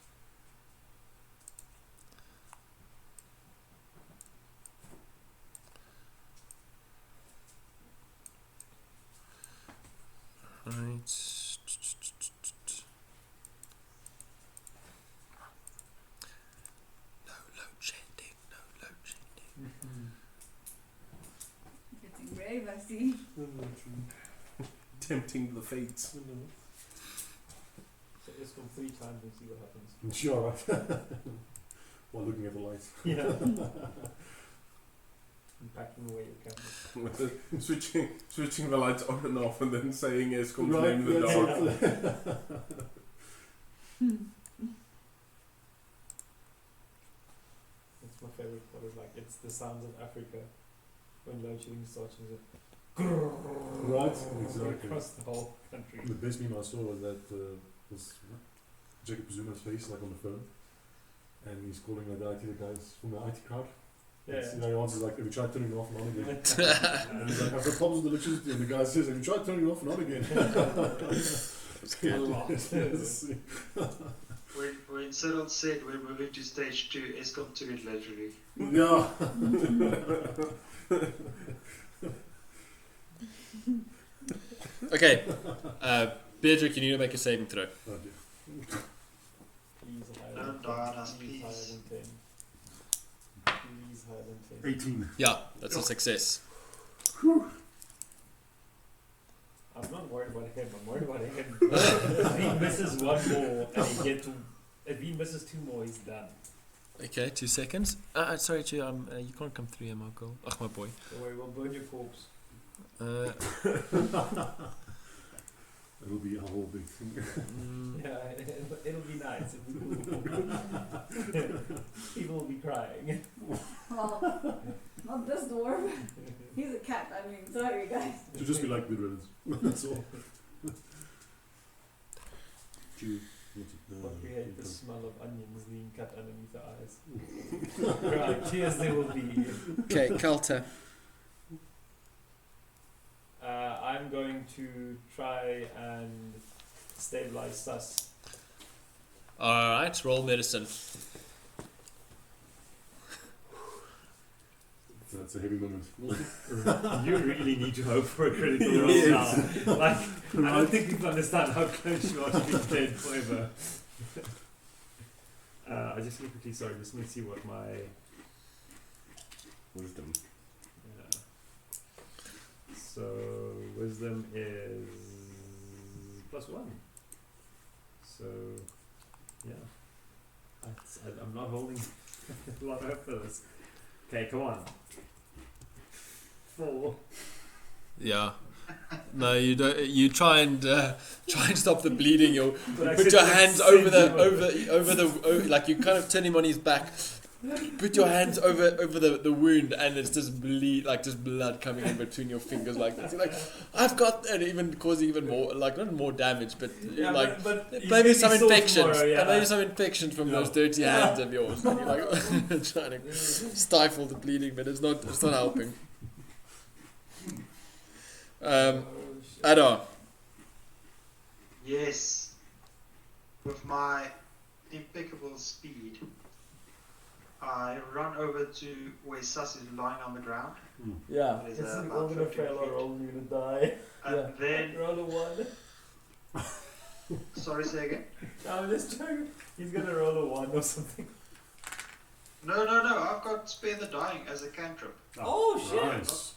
Speaker 1: Right. No load shedding. No load shedding.
Speaker 4: Getting brave, I see.
Speaker 5: Tempting the fates.
Speaker 3: So let's go 3 times and see what happens.
Speaker 2: Sure, right. While looking at the lights.
Speaker 3: Yeah. And packing away your camera.
Speaker 5: switching the lights on and off and then saying Escom's
Speaker 2: Right,
Speaker 5: name in the
Speaker 2: that's
Speaker 5: dark.
Speaker 3: That's my favorite part. Is like it's the sounds of Africa when load shedding starts. And it's
Speaker 2: Right, exactly.
Speaker 3: across the whole country.
Speaker 2: The best meme I saw was that was Jacob Zuma's face like on the phone, and he's calling the IT guys from the IT crowd.
Speaker 3: Yeah.
Speaker 2: You know, he answers like, "Have you tried turning it off and on again?" And he's like, "I've got problems with electricity," and the guy says, "Have you tried turning it off and on again?"
Speaker 3: A lot.
Speaker 7: When Cyril said we're moving to stage 2, Eskom took it literally.
Speaker 2: Yeah.
Speaker 1: Okay. Beatrick, you need to make a saving throw.
Speaker 2: Oh, dear.
Speaker 3: Please higher
Speaker 7: Don't
Speaker 3: than
Speaker 7: die
Speaker 3: 10.
Speaker 7: on us,
Speaker 3: Please higher
Speaker 7: please.
Speaker 3: than 10. Please higher than 10.
Speaker 2: 18.
Speaker 1: Yeah, that's a success.
Speaker 3: I'm not worried about him. I'm worried about him. If he misses one more and if he misses 2 more, he's done.
Speaker 1: Okay, 2 seconds. Sorry, Chu, you can't come through, my girl. Ach, my boy.
Speaker 3: Don't worry, we'll burn your corpse.
Speaker 2: It'll be a whole big thing.
Speaker 3: Yeah, it'll be nice. It'll be cool. People will be crying.
Speaker 4: Well, not this dwarf. He's a cat. I mean, sorry guys.
Speaker 2: To just be like good riddance. That's all.
Speaker 3: What create the smell of onions being cut underneath the eyes. Right, cheers they will be.
Speaker 1: Okay, Calta.
Speaker 3: I'm going to try and stabilize Sus.
Speaker 1: Alright, roll medicine.
Speaker 2: That's a heavy moment.
Speaker 3: You really need to hope for a critical roll
Speaker 2: Yes.
Speaker 3: now. Like, I don't think people understand how close you are to being dead forever. I just need to quickly, sorry, just need to see what my
Speaker 5: Wisdom.
Speaker 3: So wisdom is +1. So yeah, I'm not holding a lot of hope for this. Okay, come on. 4.
Speaker 1: Yeah. No, you don't. You try and stop the bleeding. You
Speaker 3: But I
Speaker 1: put
Speaker 3: said
Speaker 1: your
Speaker 3: like
Speaker 1: hands
Speaker 3: same
Speaker 1: over the
Speaker 3: number.
Speaker 1: like you kind of turn him on his back. Put your hands over the wound, and it's just just blood coming in between your fingers like this. You're like, I've got, and even causing even more, like not more damage, but
Speaker 3: Yeah,
Speaker 1: like
Speaker 3: but he's
Speaker 1: maybe
Speaker 3: gonna be
Speaker 1: some
Speaker 3: sore
Speaker 1: infections,
Speaker 3: tomorrow, yeah.
Speaker 1: maybe some infections from those dirty hands of yours. And you're like trying to stifle the bleeding, but it's not helping. Ada.
Speaker 7: Yes. With my impeccable speed, I run over to where Sus is lying on the ground.
Speaker 3: Yeah,
Speaker 7: It is,
Speaker 3: it's
Speaker 7: about
Speaker 3: all gonna
Speaker 7: 15
Speaker 3: fail or
Speaker 7: feet.
Speaker 3: roll, you're gonna die.
Speaker 7: And then,
Speaker 3: Roll a 1.
Speaker 7: sorry, say again?
Speaker 3: I'm just joking. He's gonna roll a 1 or something.
Speaker 7: No, I've got Spare the Dying as a cantrip.
Speaker 3: Oh, shit!
Speaker 2: Nice.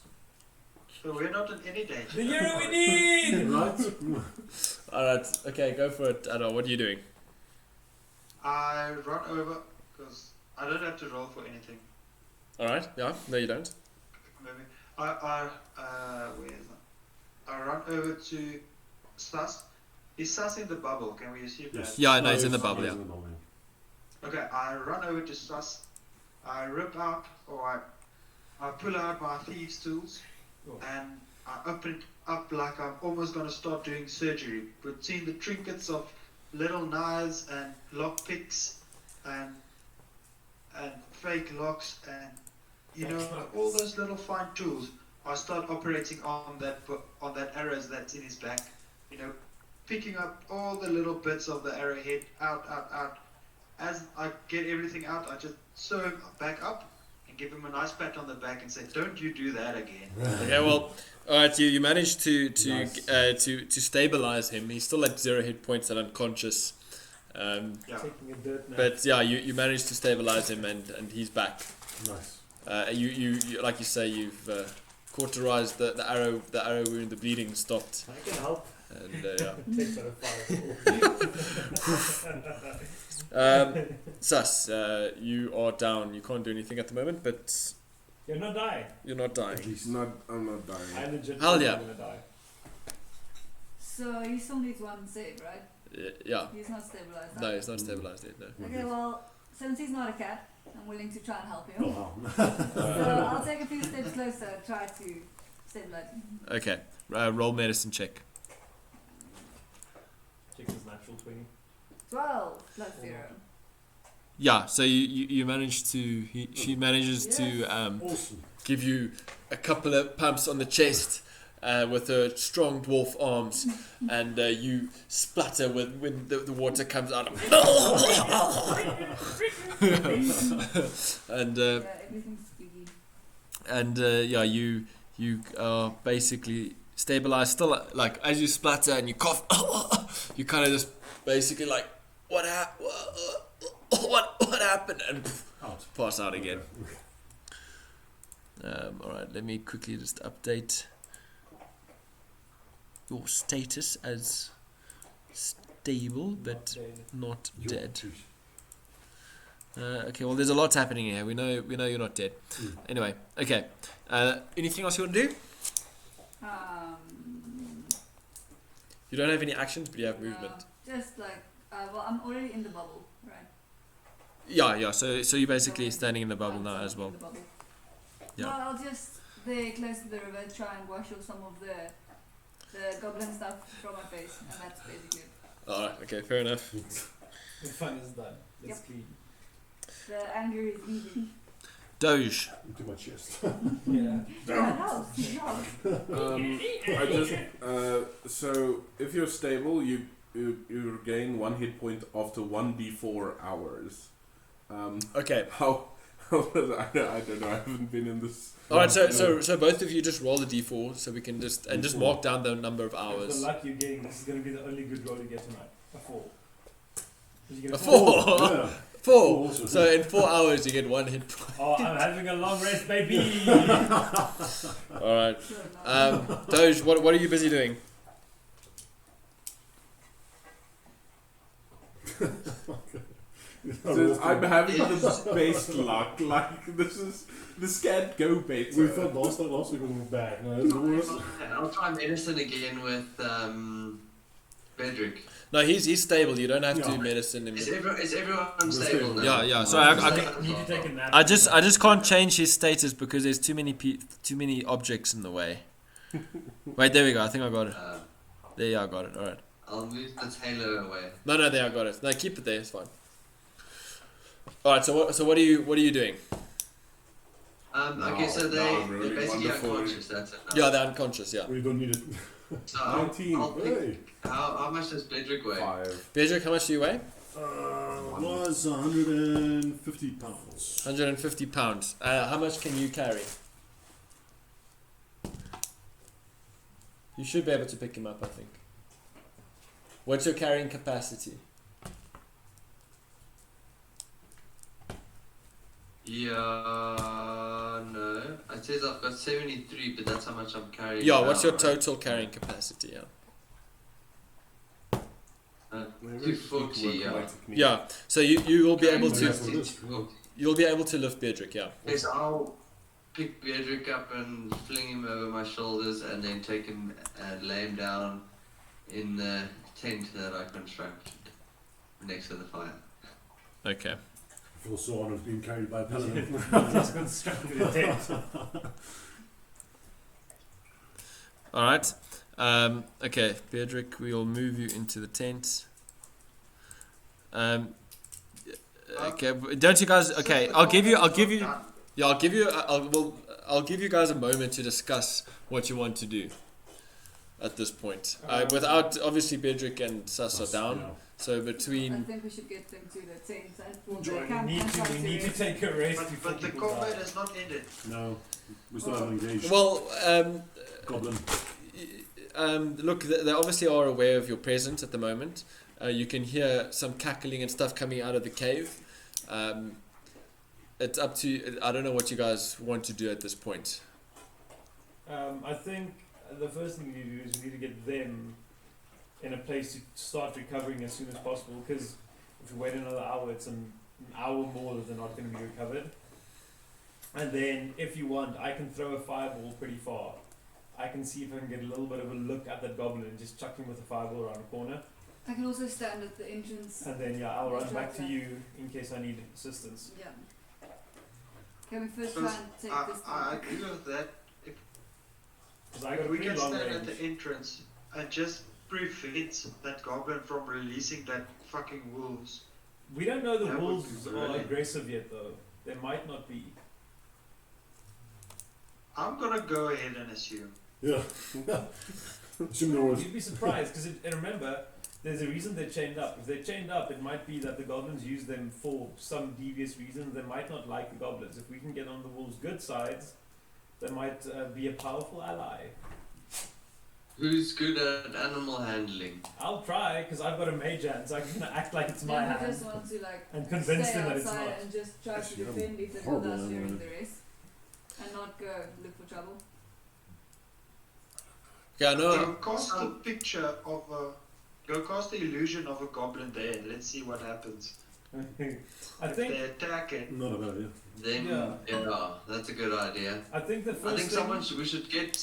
Speaker 7: So we're not in any danger.
Speaker 3: The hero we need!
Speaker 2: Right?
Speaker 1: Alright, okay, go for it, Ada. What are you doing?
Speaker 7: I run over, because I don't have to roll for anything.
Speaker 1: Alright, yeah, no you don't.
Speaker 7: Maybe. Where is that? I run over to Sus. Is Sus in the bubble? Can we assume that?
Speaker 1: Yeah, no, he's in the bubble, yeah.
Speaker 7: Okay, I run over to Sus. I rip out, or I pull out my thieves' tools,
Speaker 3: Oh.
Speaker 7: and I open it up like I'm almost going to start doing surgery. Between the trinkets of little knives and lock picks and fake locks and all those little fine tools, I start operating on that arrows that's in his back, you know, picking up all the little bits of the arrowhead out. As I get everything out, I just sew him back up and give him a nice pat on the back and say, "Don't you do that again."
Speaker 1: Okay, well, all right. You managed to
Speaker 2: Nice.
Speaker 1: to stabilize him. He's still at 0 hit points and unconscious.
Speaker 7: Yeah.
Speaker 3: Taking a dirt nap.
Speaker 1: But yeah, you managed to stabilize him and he's back.
Speaker 2: Nice.
Speaker 1: You like you say, you've cauterized the arrow wound, the bleeding stopped,
Speaker 3: I can help.
Speaker 1: and yeah.
Speaker 3: Takes out a fireball.
Speaker 1: Sus, you are down. You can't do anything at the moment, but
Speaker 3: You're not dying.
Speaker 1: you're not dying.
Speaker 2: At least.
Speaker 5: I'm not dying.
Speaker 3: I'm legit
Speaker 1: Hell yeah.
Speaker 3: gonna die.
Speaker 4: So he still needs one save, right?
Speaker 1: Yeah.
Speaker 4: He's not stabilized.
Speaker 1: No, it's not stabilized yet. No.
Speaker 4: Okay, well, since he's not a cat, I'm willing to try and help
Speaker 2: Oh,
Speaker 4: him.
Speaker 2: wow.
Speaker 4: So I'll take a few steps closer, try to stabilize him.
Speaker 1: Okay. Roll medicine check.
Speaker 3: Checks his natural 20.
Speaker 4: 12 plus 0.
Speaker 1: Yeah. So you manage to she manages to
Speaker 2: Awesome.
Speaker 1: give you a couple of pumps on the chest with her strong dwarf arms, and you splatter when the water comes out. And
Speaker 4: Yeah, everything's squeaky.
Speaker 1: and yeah, you are basically stabilized. Still, like as you splatter and you cough, you kind of just basically like what happened, and
Speaker 2: Out.
Speaker 1: pass out again. All right, let me quickly just update your status as stable but not
Speaker 2: Yo,
Speaker 1: dead.
Speaker 2: jeez.
Speaker 1: Okay, well, there's a lot happening here. We know you're not dead. Anyway, okay. Anything else you want to do? You don't have any actions, but you have movement.
Speaker 4: Just like, well, I'm already in the bubble, right?
Speaker 1: Yeah. So you're basically
Speaker 4: So,
Speaker 1: standing in the bubble now as well.
Speaker 4: In the bubble.
Speaker 1: Yeah.
Speaker 4: Well, I'll just stay close to the river, try and wash off some of the goblin stuff from my face, and that's basically it.
Speaker 1: All right. Okay. Fair enough.
Speaker 3: The fun is done. Let's
Speaker 4: Yep.
Speaker 3: clean.
Speaker 4: The anger is leaving.
Speaker 1: Doge.
Speaker 2: Into my chest.
Speaker 3: Yeah.
Speaker 4: That helps. It helps.
Speaker 5: I just so if you're stable, you regain 1 hit point after 1d4 hours.
Speaker 1: Okay.
Speaker 5: How was I don't know. I haven't been in this.
Speaker 1: All right. So both of you just roll the d4, so we can just mark down the number of
Speaker 3: The
Speaker 1: hours.
Speaker 3: luck you're getting, this is going to be the only good roll you get tonight. A 4. Did you get
Speaker 1: A 4.
Speaker 2: Yeah.
Speaker 1: 4.
Speaker 2: Also,
Speaker 1: So in 4 hours you get 1 hit point.
Speaker 3: Oh, I'm having a long rest, baby!
Speaker 1: All right.
Speaker 4: Sure, no.
Speaker 1: Doge, what are you busy doing?
Speaker 5: Since I'm having the best luck, like this can't go better.
Speaker 2: We thought last week was bad. No, it's the worst.
Speaker 6: I'll try medicine again with Bedrick.
Speaker 1: No, he's stable. You don't have to
Speaker 2: Yeah.
Speaker 1: medicine him.
Speaker 6: Is everyone stable now?
Speaker 1: Yeah. So
Speaker 3: I
Speaker 1: I
Speaker 3: need to take a nap.
Speaker 1: I just can't change his status because there's too many objects in the way. Wait, there we go. I think I got it. There, yeah, I got it. All right.
Speaker 6: I'll move the tailor away.
Speaker 1: No, there I got it. No, keep it there. It's fine. All right. So what are you doing?
Speaker 6: Okay, so
Speaker 5: No,
Speaker 6: they're
Speaker 5: really
Speaker 6: basically
Speaker 5: wonderful.
Speaker 6: unconscious. That's it.
Speaker 1: Yeah, they're unconscious. Yeah.
Speaker 2: We don't need it.
Speaker 6: So I'll
Speaker 5: 19.
Speaker 6: pick,
Speaker 2: Hey.
Speaker 6: how much does Bedrick weigh?
Speaker 5: 5.
Speaker 1: Bedrick, how much do you weigh?
Speaker 2: Was 150 pounds.
Speaker 1: 150 pounds. How much can you carry? You should be able to pick him up, I think. What's your carrying capacity?
Speaker 6: Yeah, no. It says I've got 73, but that's how much I'm carrying.
Speaker 1: Yeah,
Speaker 6: now,
Speaker 1: what's your
Speaker 6: right?
Speaker 1: total carrying capacity? Yeah.
Speaker 6: 240, yeah.
Speaker 1: Yeah. So you will be able
Speaker 2: Yeah.
Speaker 1: to you'll be able to lift Bedrick, yeah.
Speaker 6: Yes, I'll pick Bedrick up and fling him over my shoulders and then take him and lay him down in the tent that I constructed next to the fire.
Speaker 1: Okay.
Speaker 2: I feel so honored being carried by a paladin.
Speaker 3: Just constructed a tent.
Speaker 1: All right. Okay, Bedrick, we'll move you into the tent. Okay, don't you guys? Okay, I'll give you. Yeah, I'll give you guys a moment to discuss what you want to do. at this point.
Speaker 3: Without
Speaker 1: Obviously Bedrick and Sus are down.
Speaker 2: Yeah.
Speaker 1: So
Speaker 4: I
Speaker 1: between
Speaker 4: think we should get them to the tent and for the
Speaker 3: Join.
Speaker 4: camp
Speaker 3: We need to
Speaker 4: rest.
Speaker 3: take a rest before
Speaker 7: But the
Speaker 3: people
Speaker 7: combat
Speaker 3: die.
Speaker 7: has not ended.
Speaker 2: No, we still haven't engaged. Goblin.
Speaker 1: Look, they obviously are aware of your presence at the moment. You can hear some cackling and stuff coming out of the cave. It's up to I don't know what you guys want to do at this point.
Speaker 3: I think the first thing you need to do is you need to get them in a place to start recovering as soon as possible, because if you wait another hour, it's an hour more that they're not going to be recovered. And then, if you want, I can throw a fireball pretty far. I can see if I can get a little bit of a look at that goblin and just chuck him with a fireball around the corner.
Speaker 4: I can also stand at the entrance.
Speaker 3: And then, yeah, I'll run back to
Speaker 4: Okay.
Speaker 3: you in case I need assistance.
Speaker 4: Yeah. Can we first try and take this
Speaker 7: I
Speaker 4: down?
Speaker 7: agree with that.
Speaker 3: Because I got a
Speaker 7: We
Speaker 3: pretty
Speaker 7: can
Speaker 3: long
Speaker 7: stand
Speaker 3: range.
Speaker 7: at the entrance and just prevent that goblin from releasing that fucking wolves.
Speaker 3: We don't know the
Speaker 7: That would
Speaker 3: wolves
Speaker 7: be
Speaker 3: are
Speaker 7: brilliant.
Speaker 3: aggressive yet, though. They might not be.
Speaker 7: I'm gonna go ahead and assume.
Speaker 2: Yeah. Assume there was.
Speaker 3: You'd be surprised, because and remember, there's a reason they're chained up. If they're chained up, it might be that the goblins use them for some devious reason. They might not like the goblins. If we can get on the wolves' good sides, they might be a powerful ally.
Speaker 6: Who's good at animal handling?
Speaker 3: I'll try, because I've got a mage hand, so I can act like it's my
Speaker 4: Then we
Speaker 3: hand
Speaker 4: just want to like
Speaker 3: and convince
Speaker 4: stay
Speaker 3: them that it's
Speaker 4: outside
Speaker 3: not.
Speaker 4: and just try
Speaker 2: Actually,
Speaker 4: to
Speaker 2: I'm
Speaker 4: defend it with
Speaker 2: horrible
Speaker 4: us
Speaker 2: at
Speaker 4: during
Speaker 2: it.
Speaker 4: the rest, and not go look for trouble.
Speaker 1: Yeah,
Speaker 7: Go
Speaker 1: no.
Speaker 7: cast a picture of a. Go cast the illusion of a goblin there and let's see what happens.
Speaker 3: I
Speaker 7: If
Speaker 3: think
Speaker 7: they attack it,
Speaker 2: Not a bad idea.
Speaker 6: Then,
Speaker 3: Yeah.
Speaker 6: yeah, that's a good idea.
Speaker 3: the first
Speaker 6: I think
Speaker 3: thing,
Speaker 6: we should get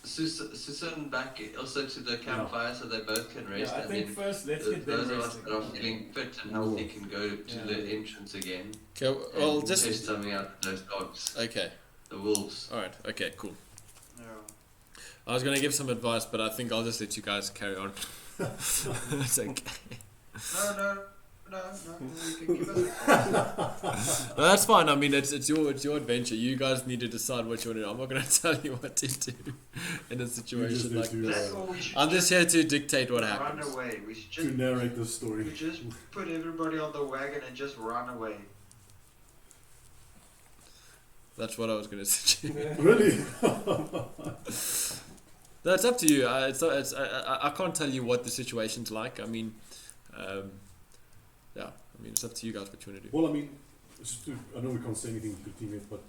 Speaker 6: Susan back also to the campfire so they both can rest,
Speaker 3: yeah, I
Speaker 6: and
Speaker 3: think
Speaker 6: then
Speaker 3: first let's get them
Speaker 6: those of us
Speaker 3: resting.
Speaker 6: that are feeling fit and healthy can go to
Speaker 3: Yeah.
Speaker 6: the entrance again
Speaker 1: Okay, well,
Speaker 6: and
Speaker 1: just
Speaker 6: test something out with those dogs,
Speaker 1: okay.
Speaker 6: the wolves.
Speaker 1: All right. Okay. Cool.
Speaker 7: no.
Speaker 1: I was gonna give some advice, but I think I'll just let you guys carry on. It's okay.
Speaker 7: No, you can give us
Speaker 1: No, that's fine. I mean, it's your adventure. You guys need to decide what you want to do. I'm not gonna tell you what to do in a situation
Speaker 2: need
Speaker 1: like
Speaker 2: to,
Speaker 1: this.
Speaker 7: that, or we should
Speaker 1: I'm just here to dictate what
Speaker 7: run
Speaker 1: happens.
Speaker 7: away. We should
Speaker 2: To
Speaker 7: just
Speaker 2: narrate this story.
Speaker 7: we just put everybody on the wagon and just run away.
Speaker 1: That's what I was gonna suggest.
Speaker 2: Really?
Speaker 1: No, it's up to you. I can't tell you what the situation's like. I mean, yeah. I mean, it's up to you guys what you want to do.
Speaker 2: Well, I mean, I know we can't say anything to teammates, but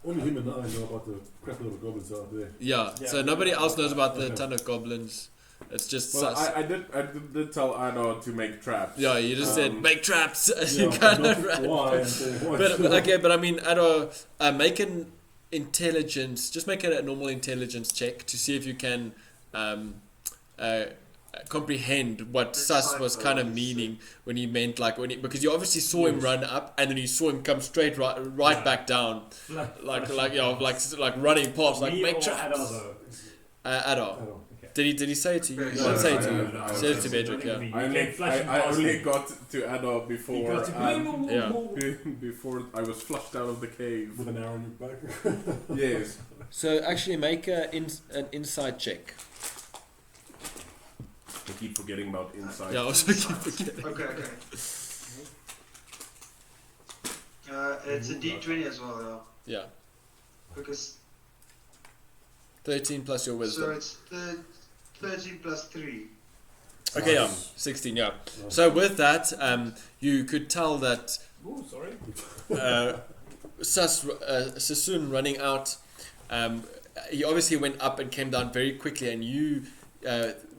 Speaker 2: only him and I know about the crap load of goblins out there.
Speaker 1: Yeah.
Speaker 3: Yeah.
Speaker 1: So nobody else knows about the
Speaker 2: Okay.
Speaker 1: ton of goblins. It's just
Speaker 5: Well,
Speaker 1: sus.
Speaker 5: I did tell Anno to make traps.
Speaker 1: Yeah, you just said make traps. You
Speaker 2: Yeah,
Speaker 1: kind
Speaker 2: but
Speaker 1: of
Speaker 2: not why and say what.
Speaker 1: but okay, but I mean, make an intelligence. Just make it a normal intelligence check to see if you can comprehend what Sus was kind of meaning when he meant because you obviously saw him run up and then you saw him come straight right back down, like running past, like
Speaker 3: Me
Speaker 1: make
Speaker 3: or
Speaker 1: traps.
Speaker 3: Adolfo?
Speaker 1: Adol. Did he say it to you? He
Speaker 7: No,
Speaker 1: didn't say it to
Speaker 7: no,
Speaker 1: you.
Speaker 7: no,
Speaker 1: He said it to Bedrick, yeah.
Speaker 3: You
Speaker 5: I
Speaker 3: came
Speaker 5: only,
Speaker 3: flashing
Speaker 5: I
Speaker 3: past
Speaker 5: only
Speaker 3: him.
Speaker 5: got to Anno
Speaker 3: He
Speaker 5: before
Speaker 3: got to-
Speaker 1: Yeah.
Speaker 5: before I was flushed out of the cave.
Speaker 2: With an arrow in your back.
Speaker 5: Yes.
Speaker 1: So actually make an insight check.
Speaker 5: I keep forgetting about insight.
Speaker 1: Yeah, I also keep forgetting.
Speaker 7: Okay. It's a D20 as well,
Speaker 1: Yeah.
Speaker 7: yeah. Because
Speaker 1: 13 plus your
Speaker 7: so
Speaker 1: wisdom.
Speaker 7: it's 13 plus 3.
Speaker 1: Okay, yeah,
Speaker 2: Nice.
Speaker 1: 16, yeah. So with that, you could tell that
Speaker 3: Ooh, sorry.
Speaker 1: Sassoon running out, he obviously went up and came down very quickly, and you,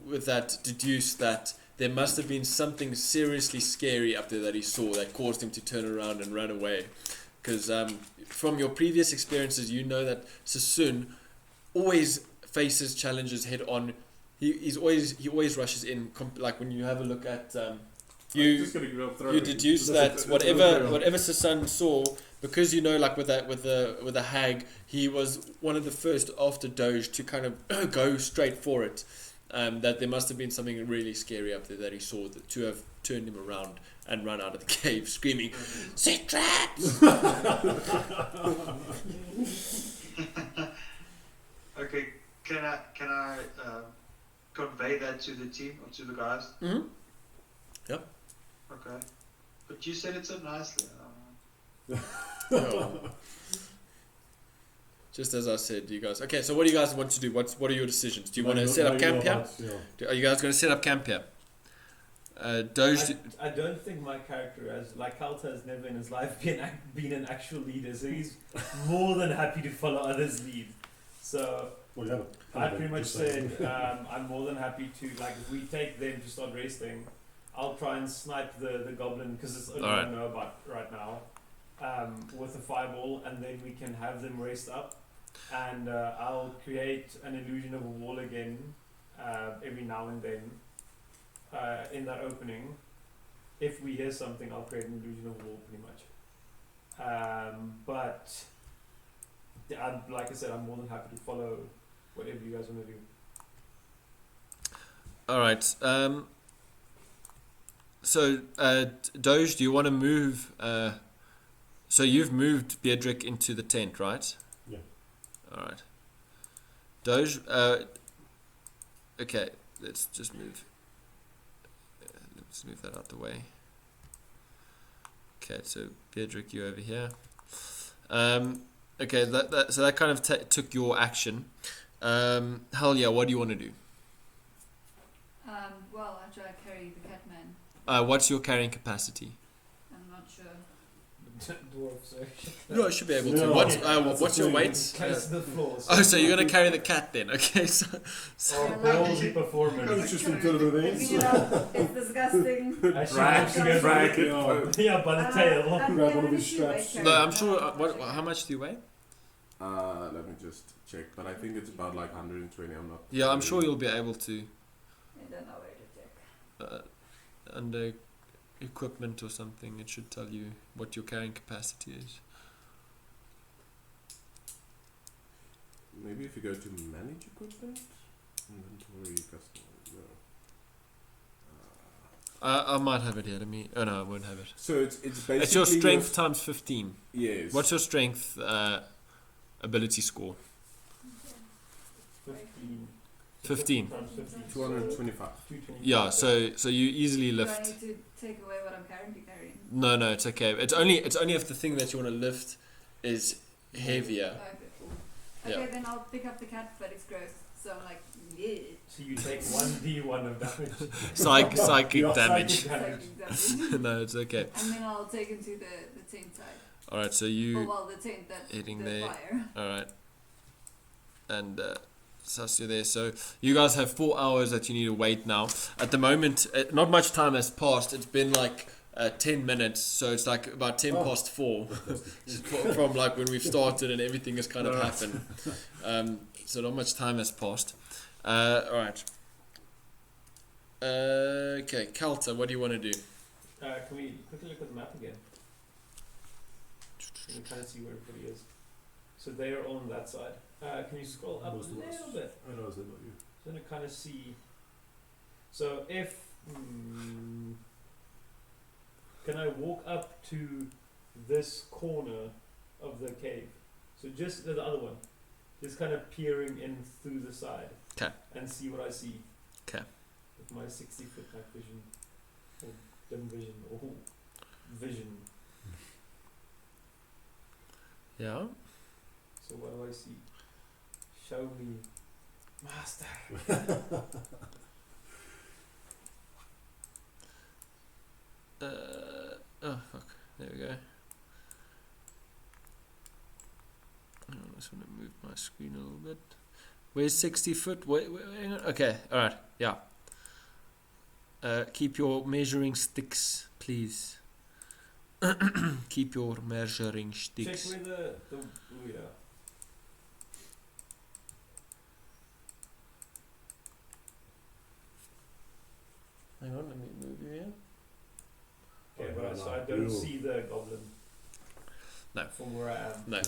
Speaker 1: with that, deduced that there must have been something seriously scary up there that he saw that caused him to turn around and run away. Because from your previous experiences, you know that Sassoon always faces challenges head on. He always rushes in. Like when you have a look at you deduce that whatever Sassoon saw, because you know, like with the hag, he was one of the first after Doge to kind of go straight for it. That there must have been something really scary up there that he saw to have turned him around and run out of the cave screaming, "Set traps!"
Speaker 7: Okay, can I convey that to the team or to the guys?
Speaker 1: Mm-hmm. Yep.
Speaker 7: Okay. But you said it so nicely.
Speaker 1: Oh. Just as I said, you guys. Okay, so what do you guys want to do? What are your decisions? Do you want to set up camp here? Are you guys going to set up camp here? Doge.
Speaker 3: I don't think my character, as like Kalta, has never in his life been an actual leader, so he's more than happy to follow others' lead. So
Speaker 2: Well, yeah,
Speaker 3: I pretty much said I'm more than happy to, like, if we take them to start resting, I'll try and snipe the goblin because it's only I know about right now with a fireball, and then we can have them rest up, and I'll create an illusion of a wall again every now and then. In that opening, if we hear something, I'll create an illusion of a wall pretty much. But like I said, I'm more than happy to follow whatever you guys want to do.
Speaker 1: All right. So, Doge, do you want to move? So you've moved Beatrick into the tent, right?
Speaker 2: Yeah.
Speaker 1: All right. Doge. Okay. Let's just move. Let's move that out the way. Okay, so Beatrick, you over here. Okay, so that kind of took your action. Hell yeah, what do you want to do?
Speaker 4: Well, I try to carry the Catman.
Speaker 1: What's your carrying capacity?
Speaker 4: I'm not sure.
Speaker 3: Dwarves.
Speaker 1: No, I should be able to.
Speaker 2: No,
Speaker 1: what's your weight?
Speaker 3: Close to the floor.
Speaker 1: Oh, so you're gonna carry the cat then? Okay, so
Speaker 3: Or ballsy
Speaker 2: That's
Speaker 3: performance.
Speaker 2: just internal
Speaker 4: Picking it up, it's disgusting.
Speaker 3: Actually, wants to go
Speaker 5: Drag it.
Speaker 3: yeah, by the tail.
Speaker 2: Grab one of his straps.
Speaker 1: no, I'm sure. How much do you weigh?
Speaker 5: Let me just check, but I think it's about like 120. I'm not.
Speaker 1: Yeah, I'm sure you'll be able to.
Speaker 4: I don't know where to check.
Speaker 1: Under equipment or something, it should tell you what your carrying capacity is.
Speaker 5: Maybe if you go to manage equipment, inventory, customer. No.
Speaker 1: I might have it here. Let me. Oh no, I won't have it.
Speaker 5: So it's basically.
Speaker 1: It's your strength times 15.
Speaker 5: Yes.
Speaker 1: What's your strength ability score?
Speaker 3: 15.
Speaker 1: 15.
Speaker 5: 225.
Speaker 1: Yeah. So you easily
Speaker 4: Do I
Speaker 1: lift.
Speaker 4: need to take away what I'm currently carrying?
Speaker 1: No, it's okay. It's only if the thing that you want to lift is heavier.
Speaker 4: Okay, cool.
Speaker 1: Yeah.
Speaker 4: Okay, then I'll pick up the cat, but it's gross. So I'm like, yeah.
Speaker 3: So you take 1d1 of damage.
Speaker 1: Psychic
Speaker 2: Yeah.
Speaker 1: damage.
Speaker 3: Psychic damage.
Speaker 4: Psychic damage.
Speaker 1: No, it's okay.
Speaker 4: And then I'll take him to the tent side.
Speaker 1: All right. So
Speaker 4: Oh,
Speaker 1: you.
Speaker 4: well, the tent that
Speaker 1: hitting
Speaker 4: the
Speaker 1: there.
Speaker 4: fire.
Speaker 1: All right. And Sus, you're there. So you guys have 4 hours that you need to wait now. At the moment, not much time has passed. It's been like 10 minutes. So it's like about 10 past 4 from like when we've started and everything has kind of happened. So not much time has passed. All right. Okay, Kalta, what do you want to do?
Speaker 3: Can we quickly look at the map again? And kind of see where everybody is. So they are on that side. Can you scroll up a
Speaker 2: Most of us.
Speaker 3: little bit?
Speaker 2: I know, I said about you.
Speaker 3: So to kind of see. So if can I walk up to this corner of the cave? So just the other one, just kind of peering in through the side.
Speaker 1: 'Kay.
Speaker 3: And see what I see.
Speaker 1: 'Kay.
Speaker 3: With my 60-foot night vision, or dim vision, or vision.
Speaker 1: Yeah.
Speaker 3: So what do I see? Show me, master.
Speaker 1: Oh fuck! There we go. I just want to move my screen a little bit. Where's 60 foot? Wait, hang on. Okay, all right, yeah. Keep your measuring sticks, please. Keep your measuring sticks.
Speaker 3: Check where the oh yeah.
Speaker 1: Hang on, let me move you here.
Speaker 3: Okay,
Speaker 2: Oh,
Speaker 3: but
Speaker 2: no,
Speaker 3: so I
Speaker 2: no.
Speaker 3: don't
Speaker 2: Ew.
Speaker 3: see the goblin.
Speaker 1: No.
Speaker 3: From where I am.
Speaker 1: No.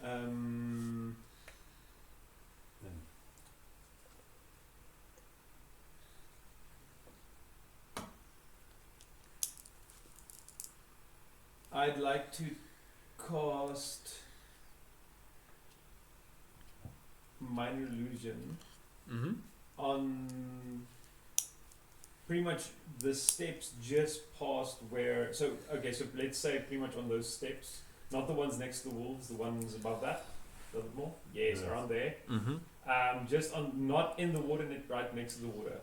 Speaker 3: Um. I'd like to cast minor illusion
Speaker 1: Mm-hmm.
Speaker 3: on pretty much the steps just past where. So let's say pretty much on those steps, not the ones next to the wolves, the ones above that, a little more. Yes,
Speaker 2: Yeah.
Speaker 3: around there.
Speaker 1: Mm-hmm.
Speaker 3: Just on, not in the water, right next to the water.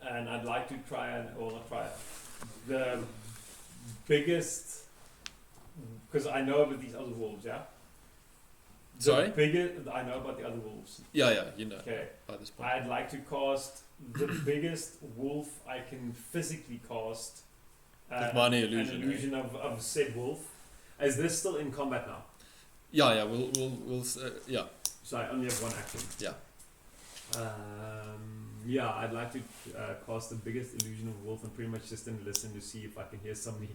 Speaker 3: And I'd like to try not try it. The biggest, because I know about these other wolves, yeah.
Speaker 1: Sorry?
Speaker 3: I know about the other wolves.
Speaker 1: Yeah, you know.
Speaker 3: Okay.
Speaker 1: By this point.
Speaker 3: I'd like to cast the biggest wolf I can physically cast.
Speaker 1: With minor illusion,
Speaker 3: An illusion of said wolf. Is this still in combat now?
Speaker 1: Yeah. We'll yeah.
Speaker 3: So I only have one action.
Speaker 1: Yeah.
Speaker 3: Yeah, I'd like to cast the biggest illusion of wolf and pretty much just then listen to see if I can hear somebody,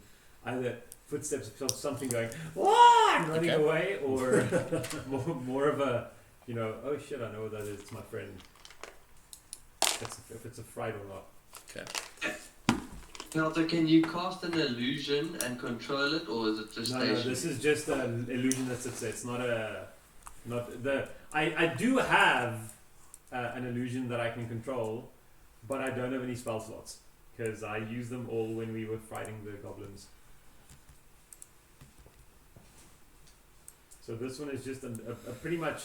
Speaker 3: either footsteps of something going, "Wah!" and running
Speaker 1: Okay.
Speaker 3: away, or more of a, oh shit, I know what that is, it's my friend. If it's a fright or not.
Speaker 1: Okay.
Speaker 6: Pelter, can you cast an illusion and control it, or is it just
Speaker 3: No,
Speaker 6: stationary?
Speaker 3: this is just an illusion that sits there. It's not I do have an illusion that I can control, but I don't have any spell slots because I used them all when we were fighting the goblins. So this one is just a pretty much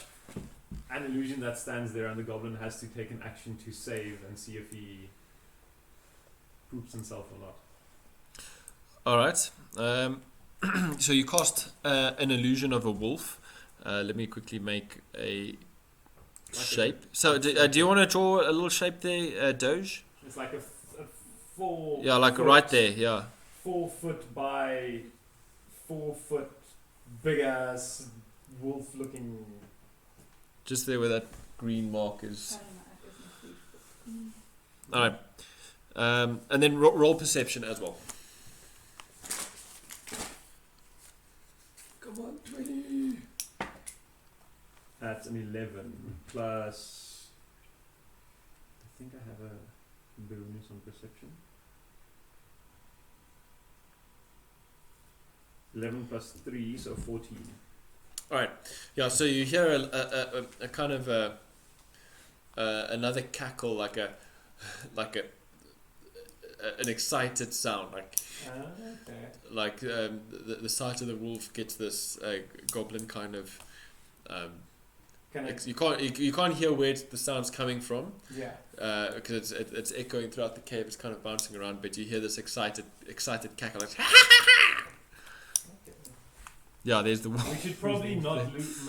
Speaker 3: an illusion that stands there, and the goblin has to take an action to save and see if he poops himself or not.
Speaker 1: All right. So you cast an illusion of a wolf. Let me quickly make a shape. So do you want to draw a little shape there, Doge?
Speaker 3: It's like a 4.
Speaker 1: Yeah, like
Speaker 3: foot,
Speaker 1: right there. Yeah.
Speaker 3: 4 foot by 4 foot, big ass wolf looking.
Speaker 1: Just there where that green mark is. All right. And then roll perception as well. Come on, 20.
Speaker 3: That's an 11 plus. I think I have a bonus on perception. 11 plus 3, so 14.
Speaker 1: All right. Yeah. So you hear a kind of another cackle, like an excited sound,
Speaker 3: Okay.
Speaker 1: like the sight of the wolf gets this goblin kind of. You can't hear where the sound's coming from.
Speaker 3: Yeah.
Speaker 1: Because it's echoing throughout the cave. It's kind of bouncing around, but you hear this excited cackle. Like, yeah, there's the wolf.
Speaker 3: We should probably not loosen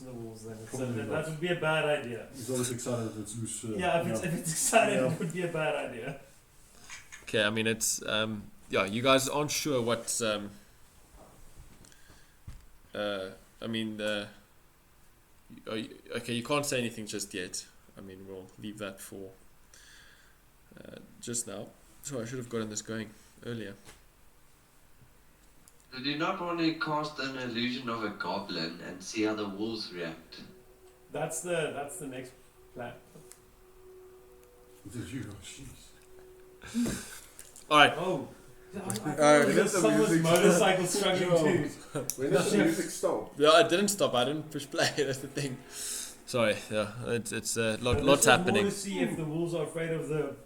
Speaker 3: the walls then.
Speaker 2: Probably
Speaker 3: That
Speaker 2: not.
Speaker 3: would be a bad idea.
Speaker 2: He's always excited if it's loose.
Speaker 3: If it's excited,
Speaker 2: Yeah.
Speaker 3: it would be a bad idea.
Speaker 1: Okay, I mean it's you guys aren't sure what okay, you can't say anything just yet. I mean, we'll leave that for just now. So I should have gotten this going earlier.
Speaker 6: Did you not want to cast an illusion of a goblin and see how the wolves react?
Speaker 3: That's the next plan.
Speaker 2: It is you. Jeez.
Speaker 1: All right.
Speaker 3: Oh.
Speaker 5: There's the
Speaker 3: Someone's
Speaker 5: music.
Speaker 3: motorcycle struggling too.
Speaker 5: When does the music stop?
Speaker 1: Yeah, I didn't stop. I didn't push play. That's the thing. Sorry. Yeah, it's lots
Speaker 3: This was
Speaker 1: happening.
Speaker 3: More to see if the wolves are afraid of the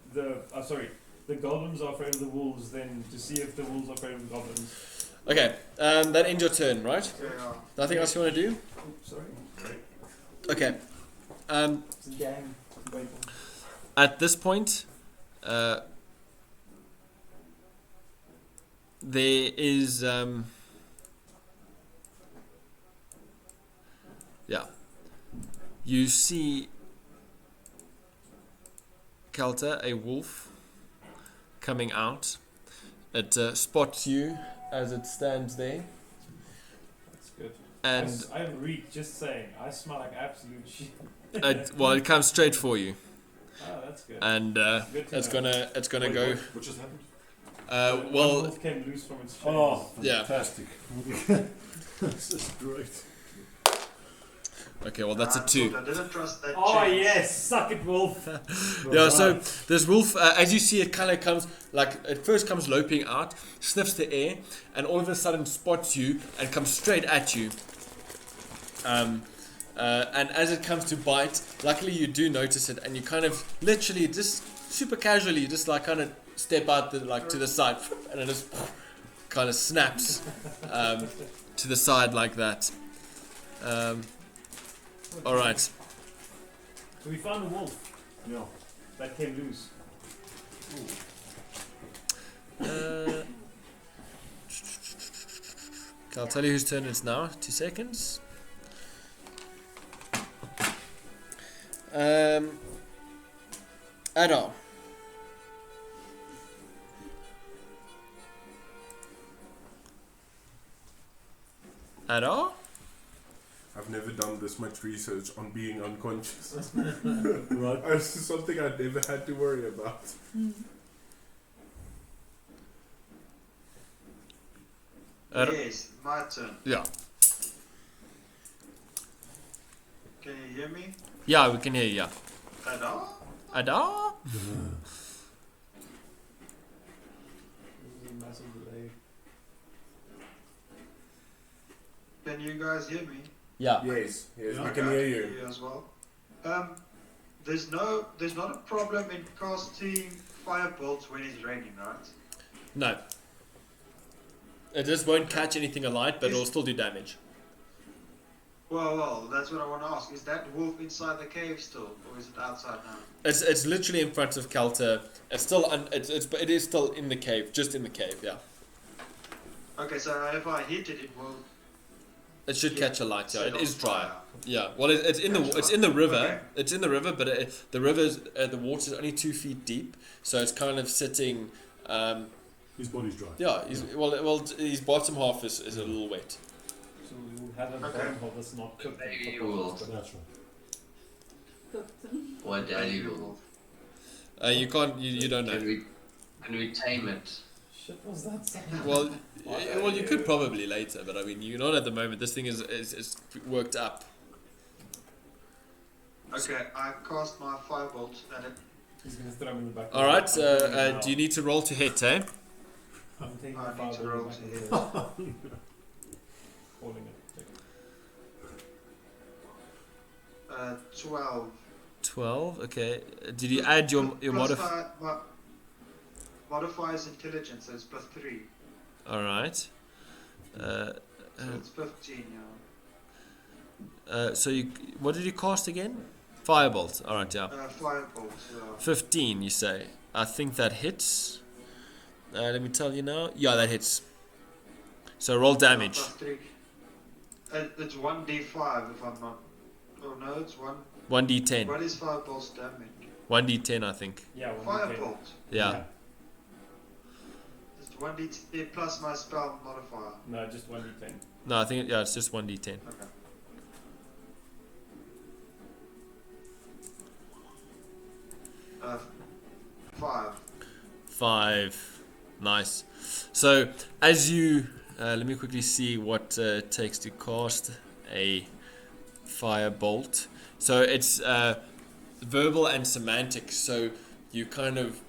Speaker 3: goblins are afraid of the wolves, than to see if the wolves are afraid of the goblins.
Speaker 1: Okay, that ends your turn, right? Nothing else you want to do?
Speaker 3: Oops, sorry.
Speaker 1: Okay.
Speaker 3: It's a gang. Wait.
Speaker 1: At this point, there is you see Kelter, a wolf, coming out. It spots you as it stands there,
Speaker 3: That's good.
Speaker 1: and
Speaker 3: I reek, just saying. I smell like absolute shit.
Speaker 1: it comes straight for you,
Speaker 3: Oh, that's good.
Speaker 1: and
Speaker 3: Good to
Speaker 1: it's
Speaker 3: know.
Speaker 1: gonna go.
Speaker 2: What just happened?
Speaker 3: One
Speaker 1: Well,
Speaker 3: wolf came loose from its chains.
Speaker 2: Oh,
Speaker 1: Yeah.
Speaker 2: fantastic. This is great.
Speaker 1: okay, well that's a
Speaker 7: I
Speaker 1: 2.
Speaker 7: thought I didn't trust that
Speaker 3: Oh
Speaker 7: chance.
Speaker 3: yes, suck it, wolf.
Speaker 1: Yeah, so this wolf, as you see, it kind of comes, like, it first comes loping out, sniffs the air, and all of a sudden spots you and comes straight at you. and as it comes to bite, luckily you do notice it, and you kind of literally just super casually just like kind of step out to the side, and it just kind of snaps to the side like that. All right.
Speaker 3: So we found a wolf
Speaker 2: Yeah.
Speaker 3: that came loose.
Speaker 1: Okay, I'll tell you whose turn it's now. 2 seconds. Adar. Adar?
Speaker 5: I've never done this much research on being unconscious.
Speaker 2: Right.
Speaker 5: It's something I never had to worry about.
Speaker 7: Yes, my turn.
Speaker 1: Yeah.
Speaker 7: Can you hear me?
Speaker 1: Yeah, we can hear you. Yeah.
Speaker 7: Hello?
Speaker 1: Adar?
Speaker 3: This is a massive delay.
Speaker 7: Can you guys hear me?
Speaker 1: Yeah.
Speaker 5: Yes, yes,
Speaker 2: Yeah.
Speaker 5: we can hear you.
Speaker 7: You as well. There's not a problem in casting firebolts when it's raining, right?
Speaker 1: No. It just won't catch anything alight, but it'll still do damage.
Speaker 7: Well, that's what I want to ask. Is that wolf inside the cave still, or is it outside now?
Speaker 1: It's literally in front of Kelter. It's still it is still in the cave, just in the cave. Yeah.
Speaker 7: Okay, so if I hit it, it will.
Speaker 1: It should catch a light. Yeah,
Speaker 7: set
Speaker 1: it
Speaker 7: on
Speaker 1: is dry.
Speaker 7: fire.
Speaker 1: Yeah. Well, it's in the river.
Speaker 7: Okay.
Speaker 1: It's in the river, but the river's the water's only 2 feet deep, so it's kind of sitting.
Speaker 2: His body's dry.
Speaker 1: Yeah. His bottom half is a little wet.
Speaker 3: So we will have a
Speaker 7: Okay.
Speaker 3: bottom of this not cooked.
Speaker 6: Maybe
Speaker 3: and
Speaker 6: you
Speaker 3: properly
Speaker 6: will.
Speaker 3: cooked.
Speaker 2: That's right.
Speaker 4: Cooked.
Speaker 6: Or daddy will.
Speaker 1: You can't. You don't know.
Speaker 6: Can we tame it?
Speaker 3: Shit was that sound?
Speaker 1: Well, you could probably later, but I mean, you're not at the moment. This thing is worked up.
Speaker 7: Okay, I cast my firebolt and it.
Speaker 3: He's gonna throw him in the back.
Speaker 1: All right.
Speaker 3: I'm throwing him
Speaker 1: Do
Speaker 3: out.
Speaker 1: you need to roll to hit, eh?
Speaker 3: I'm taking
Speaker 7: I
Speaker 3: the
Speaker 7: need to
Speaker 3: fireball
Speaker 7: roll
Speaker 3: back
Speaker 7: to
Speaker 3: and
Speaker 7: hit.
Speaker 3: calling it.
Speaker 7: 12.
Speaker 1: 12. Okay. Did you add your
Speaker 7: Plus
Speaker 1: modifier?
Speaker 7: my modifier is intelligence, so it's +3.
Speaker 1: All right.
Speaker 7: So it's 15, yeah.
Speaker 1: So what did you cast again? Firebolt. All right. Yeah.
Speaker 7: Firebolt,
Speaker 1: 15. You say. I think that hits. Let me tell you now. Yeah, that hits. So roll damage.
Speaker 7: +3. It's 1d5 if I'm not. Oh no, it's
Speaker 1: 1d10.
Speaker 7: What is firebolt's damage?
Speaker 1: 1d10, I think.
Speaker 3: Yeah, one d10.
Speaker 7: Firebolt.
Speaker 1: Yeah.
Speaker 7: It's 1d10 plus my spell modifier.
Speaker 3: No, just 1d10.
Speaker 1: No, I think it's just 1d10.
Speaker 7: Okay. Uh, 5.
Speaker 1: 5. Nice. So as you let me quickly see what it takes to cast a firebolt. So it's verbal and semantic. So you kind of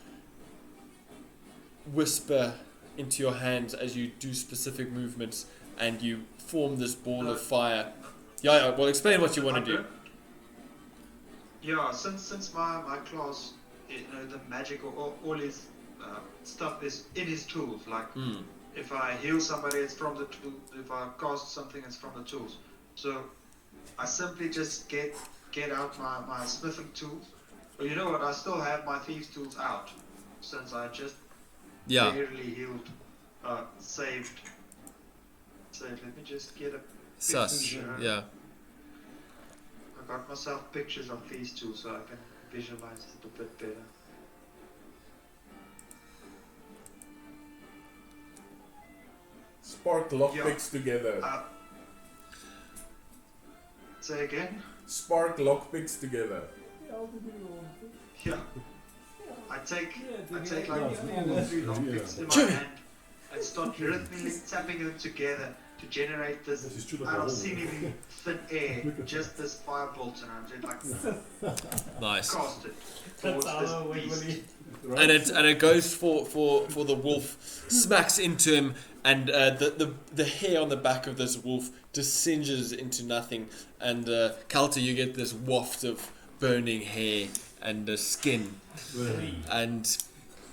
Speaker 1: whisper into your hands as you do specific movements, and you form this ball of fire. Yeah. Well, explain what you want to do.
Speaker 7: Yeah, since my class, the magic or all his stuff is in his tools. Like if I heal somebody, it's from the tool. If I cast something, it's from the tools. So I simply just get out my smithing tools. Well, you know what? I still have my thieves' tools out since I just barely healed, saved. Let me just get a
Speaker 1: Sus.
Speaker 7: picture.
Speaker 1: Yeah.
Speaker 7: I got myself pictures of these two so I can visualize it a bit better.
Speaker 5: Spark lockpicks together.
Speaker 7: Say again?
Speaker 5: Spark lockpicks together.
Speaker 7: Yeah. I take like 2 or 3 lockpicks in my
Speaker 2: Jimmy.
Speaker 7: hand and start rhythmically tapping them together to generate this
Speaker 2: This is true, like
Speaker 7: out
Speaker 2: a
Speaker 7: of
Speaker 2: whole-
Speaker 7: seemingly thin air, just this firebolt, and I'm just like
Speaker 1: Nice.
Speaker 7: cast it
Speaker 3: That's
Speaker 7: towards
Speaker 3: our
Speaker 7: this
Speaker 3: way,
Speaker 7: beast.
Speaker 1: and it goes for the wolf, smacks into him, and the hair on the back of this wolf just singes into nothing, and Kalta, you get this waft of burning hair and skin, and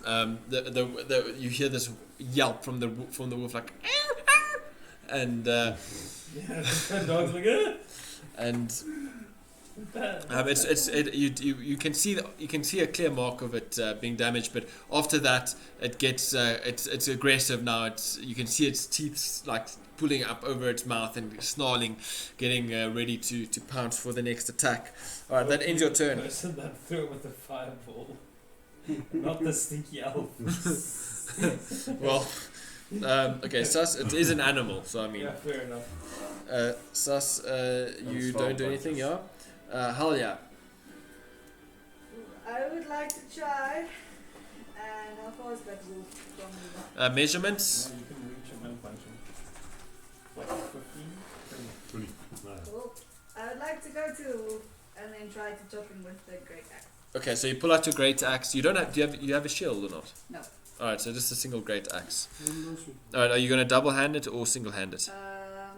Speaker 1: you hear this yelp from the wolf like, and
Speaker 3: Dog's like, "Ah!"
Speaker 1: and you can see a clear mark of it being damaged, but after that it gets it's aggressive now. You can see its teeth like pulling up over its mouth and snarling, getting ready to pounce for the next attack. All right, that ends your turn.
Speaker 3: The person that threw it with the fireball, not the stinky elf.
Speaker 1: Well, okay, Sus, it is an animal, so I mean,
Speaker 3: Yeah, fair enough.
Speaker 1: Sus, you don't do anything, yeah? Halya.
Speaker 4: I would like to try, and how far is that wolf from me?
Speaker 1: Measurements.
Speaker 3: You can reach him and punch him. Like 15?
Speaker 2: 20. No.
Speaker 4: Cool. I would like to go to the wolf and then try to chop him with the great axe.
Speaker 1: Okay, so you pull out your great axe. You don't have. Do you have a shield or not?
Speaker 4: No.
Speaker 1: All right, so just a single great axe. All right, are you going to double hand it or single hand it?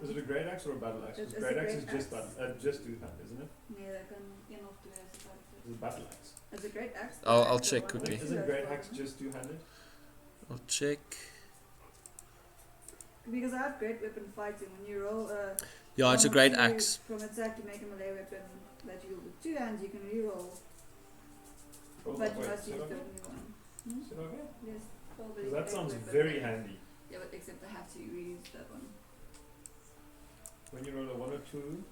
Speaker 3: Is it a great axe or a battle axe?
Speaker 4: It's
Speaker 3: Because
Speaker 4: a
Speaker 3: great axe is
Speaker 4: great
Speaker 3: just
Speaker 4: axe.
Speaker 3: just two-hand, isn't it?
Speaker 4: Nee, dat kan een of twee as
Speaker 3: It's a battle axe.
Speaker 4: It's a great axe.
Speaker 1: I'll check quickly.
Speaker 3: Isn't great axe just two-handed?
Speaker 1: I'll check.
Speaker 4: Because I have great weapon fighting. When you roll
Speaker 1: Yeah, it's a
Speaker 4: from
Speaker 1: great
Speaker 4: two-
Speaker 1: axe.
Speaker 4: From attack, you make a melee weapon that you with two hands. You can reroll,
Speaker 3: Oh,
Speaker 4: but you
Speaker 3: wait,
Speaker 4: must use
Speaker 3: sit
Speaker 4: the
Speaker 3: okay?
Speaker 4: only one. Hmm?
Speaker 3: Sit okay?
Speaker 4: Yes. Probably
Speaker 3: 'Cause that
Speaker 4: great
Speaker 3: sounds
Speaker 4: weapon.
Speaker 3: very handy.
Speaker 4: Yeah, but except I have to reuse that one.
Speaker 3: When you roll a 1 or 2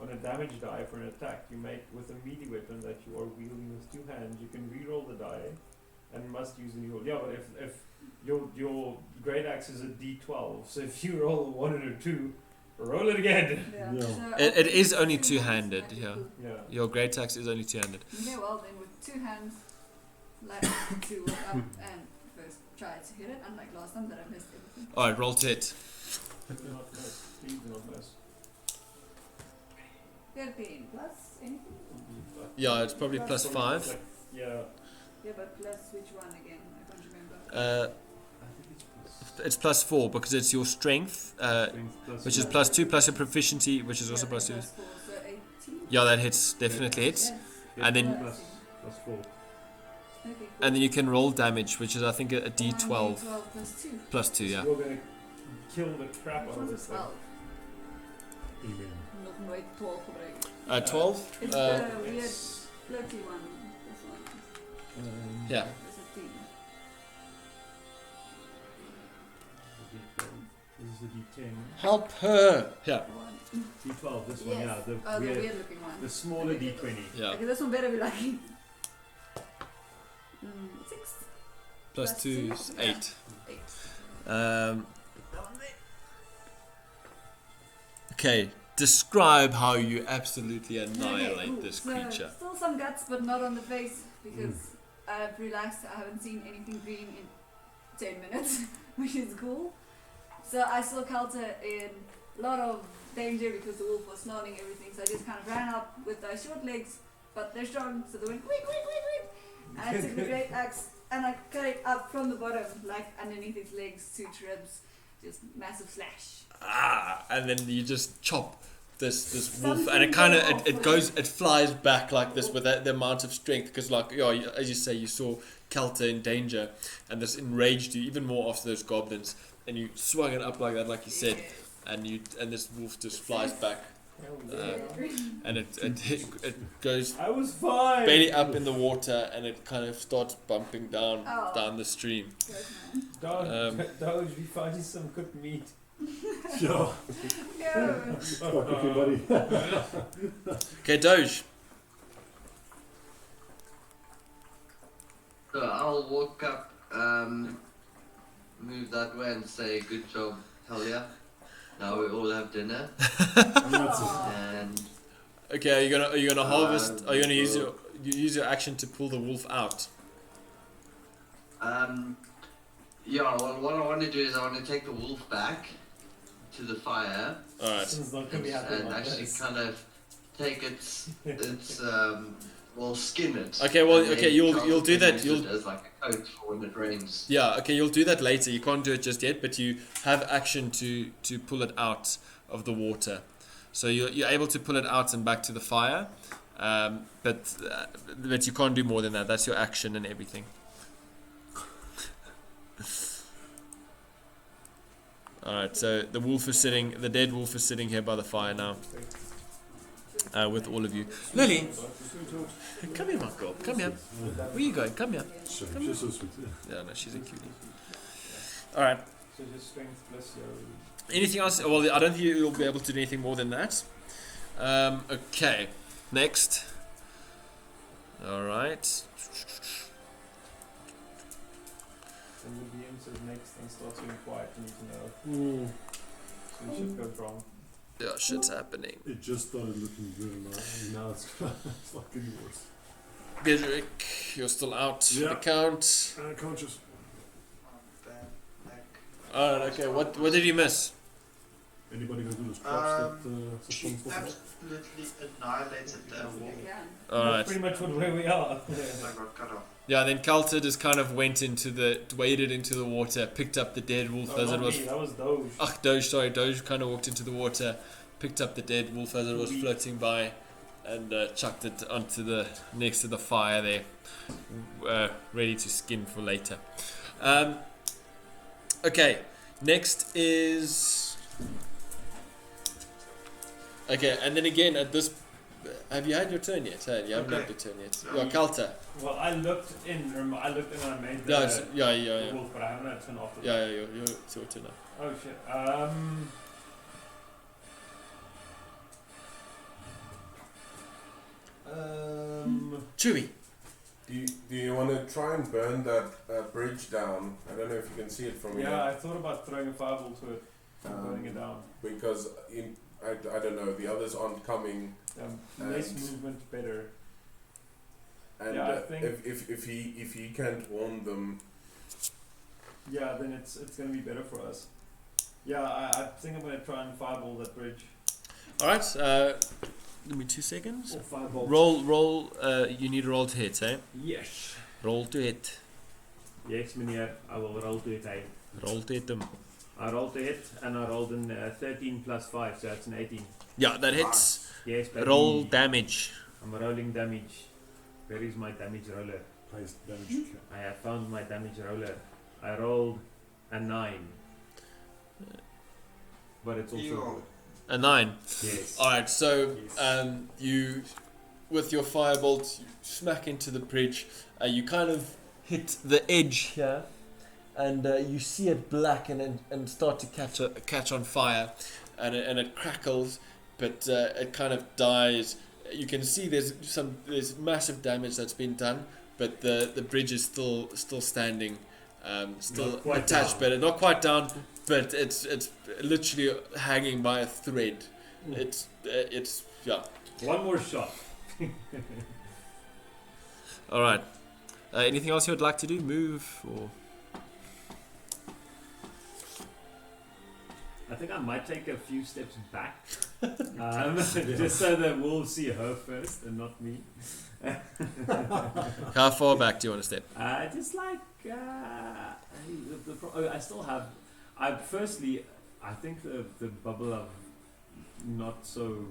Speaker 3: on a damage die for an attack, you make with a melee weapon that you are wielding with two hands, you can re-roll the die and must use a new roll. Yeah, but if your great axe is a D12, so if you roll a 1 and a 2, roll it again.
Speaker 4: Yeah.
Speaker 2: Yeah.
Speaker 4: So
Speaker 1: It is
Speaker 4: I'll
Speaker 1: only
Speaker 4: put two hands,
Speaker 1: two-handed,
Speaker 4: that'd be
Speaker 1: yeah.
Speaker 4: cool.
Speaker 3: Yeah.
Speaker 1: Your great axe is only two-handed.
Speaker 4: Okay, well then with two hands, like to walk up and first try to hit it, unlike last time that I missed everything.
Speaker 1: All right, roll to hit.
Speaker 3: Do not miss. Please do not miss.
Speaker 4: 13 plus anything?
Speaker 1: Yeah, it's probably
Speaker 4: Plus
Speaker 1: plus 5.
Speaker 3: Like, yeah.
Speaker 4: Yeah, but plus which one again? I can't remember.
Speaker 1: Uh, it's plus 4 because it's your strength, which is plus 2 plus your proficiency, which is also
Speaker 4: Yeah,
Speaker 1: plus 2.
Speaker 4: 4, so 18.
Speaker 1: Yeah, that hits, definitely hits.
Speaker 4: Yes.
Speaker 1: And then
Speaker 2: plus 4.
Speaker 4: Okay, cool.
Speaker 1: and then you can roll damage, which is I think a D12
Speaker 4: D12 plus 2.
Speaker 1: plus 2. Yeah.
Speaker 3: You're gonna kill the crap out
Speaker 4: Which
Speaker 3: of
Speaker 4: one's
Speaker 3: this
Speaker 4: a
Speaker 3: thing.
Speaker 4: 12?
Speaker 2: Amen.
Speaker 4: Nog nooit 12 gebruikt.
Speaker 1: 12.
Speaker 4: It's the weird flirty one. This one.
Speaker 1: Yeah.
Speaker 4: This is 10.
Speaker 3: This is the D10.
Speaker 1: Help her. Yeah.
Speaker 4: One.
Speaker 3: D12, this one,
Speaker 4: Yes.
Speaker 3: yeah. The
Speaker 4: Oh, the
Speaker 3: weird,
Speaker 4: weird looking one.
Speaker 3: the smaller D20.
Speaker 1: Yeah.
Speaker 4: Okay, this one better be lucky. 6.
Speaker 1: Plus 2 is 8.
Speaker 4: 8.
Speaker 1: Okay. Describe how you absolutely annihilate
Speaker 4: Okay, cool.
Speaker 1: this
Speaker 4: So,
Speaker 1: creature.
Speaker 4: still some guts, but not on the face because I've relaxed. I haven't seen anything green in 10 minutes, which is cool. So I saw Kalta in a lot of danger because the wolf was snarling everything. So I just kind of ran up with those short legs, but they're strong, so they went quick, quick, quick, quick. And I took the great axe and I cut it up from the bottom, like underneath its legs, 2 ribs, just massive slash.
Speaker 1: And then you just chop this wolf,
Speaker 4: Something
Speaker 1: and it kind of
Speaker 4: off
Speaker 1: it
Speaker 4: with
Speaker 1: goes, it flies back like this with the amount of strength, because like as you say, you saw Kalta in danger, and this enraged you even more after those goblins, and you swung it up like that, like you said, and this wolf just flies back, and it goes
Speaker 3: I was fine!
Speaker 1: belly up in the water, and it kind of starts bumping down the stream.
Speaker 3: Doge, we found you some good meat.
Speaker 2: Sure.
Speaker 4: No.
Speaker 2: Start cooking, buddy.
Speaker 1: Okay, Doge.
Speaker 6: So I'll walk up, move that way and say, good job, hell yeah. Now we all have dinner. And
Speaker 1: Okay, are you gonna harvest? Are you gonna use your action to pull the wolf out?
Speaker 6: yeah, well, what I want to do is I want to take the wolf back to the fire.
Speaker 1: All right.
Speaker 3: It's not gonna be happening
Speaker 6: And
Speaker 3: like
Speaker 6: actually
Speaker 3: this.
Speaker 6: kind of take its We'll skin it.
Speaker 1: Okay, well,
Speaker 6: and then
Speaker 1: okay, you'll
Speaker 6: Carlton
Speaker 1: do that.
Speaker 6: use
Speaker 1: You'll
Speaker 6: it as like a coat for when it rains.
Speaker 1: yeah, okay, you'll do that later. You can't do it just yet, but you have action to pull it out of the water. So you're able to pull it out and back to the fire, but you can't do more than that. That's your action and everything. All right, so the dead wolf is sitting here by the fire now, with all of you. Lily, come here, my girl. Come here. Where are you going? Come here.
Speaker 2: She's
Speaker 1: Come
Speaker 2: so sweet.
Speaker 1: Yeah, no, she's a cutie. All right.
Speaker 3: So just strength plus your.
Speaker 1: Anything else? Well, I don't think you'll be able to do anything more than that. Okay, next. All right.
Speaker 3: Then the DM says next and starts getting quiet. You need to know. So shit goes wrong.
Speaker 1: Yeah, shit's happening.
Speaker 2: It just started looking good and now it's, it's like getting worse.
Speaker 1: Bedrick, you're still out.
Speaker 2: Yeah.
Speaker 1: The count.
Speaker 2: Conscious.
Speaker 1: All right. Okay. What did you miss?
Speaker 2: Anybody gonna do the scraps that
Speaker 7: She
Speaker 2: Session4
Speaker 7: absolutely annihilated the wolf.
Speaker 1: All
Speaker 3: That's
Speaker 1: right.
Speaker 3: pretty much where we are.
Speaker 7: I got cut off.
Speaker 1: Yeah. Then Calta just kind of waded into the water, picked up the dead wolf as it was.
Speaker 3: That was Doge.
Speaker 1: Doge. Sorry, Doge kind of walked into the water, picked up the dead wolf as it was floating by, and chucked it onto the next to the fire there, ready to skin for later. Okay, next is okay, and then again at this, have you had your turn yet? Hey, you haven't had your turn yet. Yeah, Calta.
Speaker 3: Well, I looked in and I made the
Speaker 1: Yeah.
Speaker 3: wolf, but I haven't had a turn after that.
Speaker 1: Yeah, it's your turn now.
Speaker 3: Oh shit.
Speaker 1: Chewy.
Speaker 5: Do you want to try and burn that bridge down? I don't know if you can see it from here.
Speaker 3: Yeah, I thought about throwing a fireball to it and burning it down.
Speaker 5: Because I don't know, the others aren't coming.
Speaker 3: Less
Speaker 5: And-
Speaker 3: movement, better.
Speaker 5: And
Speaker 3: Yeah, I think-
Speaker 5: if he can't warn them,
Speaker 3: Yeah, then it's gonna be better for us. Yeah, I think I'm gonna try and fireball that bridge.
Speaker 1: All right. Give me 2 seconds.
Speaker 3: Or fireball.
Speaker 1: Roll. You need a roll to hit, eh?
Speaker 3: Yes.
Speaker 1: Roll to hit.
Speaker 3: Yes, meneer. I will roll to hit.
Speaker 1: Roll to hit them.
Speaker 3: I rolled to hit and I rolled in 13 plus 5, so that's an 18.
Speaker 1: Yeah, that hits.
Speaker 3: Yes, baby.
Speaker 1: Roll damage.
Speaker 3: I'm rolling damage. Where is my damage roller?
Speaker 2: Place damage.
Speaker 3: I have found my damage roller. I rolled a 9. But it's also good.
Speaker 1: A 9.
Speaker 3: Yes.
Speaker 1: All right. So
Speaker 3: Yes.
Speaker 1: you, with your firebolt, you smack into the bridge. You kind of hit the edge here, and you see it blacken and start to catch on fire, and it crackles, but it kind of dies. You can see there's massive damage that's been done, but the bridge is still standing, still
Speaker 3: Not quite
Speaker 1: attached,
Speaker 3: down.
Speaker 1: but not quite down, but it's literally hanging by a thread. It's yeah.
Speaker 3: One more shot.
Speaker 1: All right. Anything else you would like to do? Move or?
Speaker 3: I think I might take a few steps back. Just so that we'll see her first and not me.
Speaker 1: How far back do you want to step?
Speaker 3: Just like I still have. Firstly, I think the bubble of not so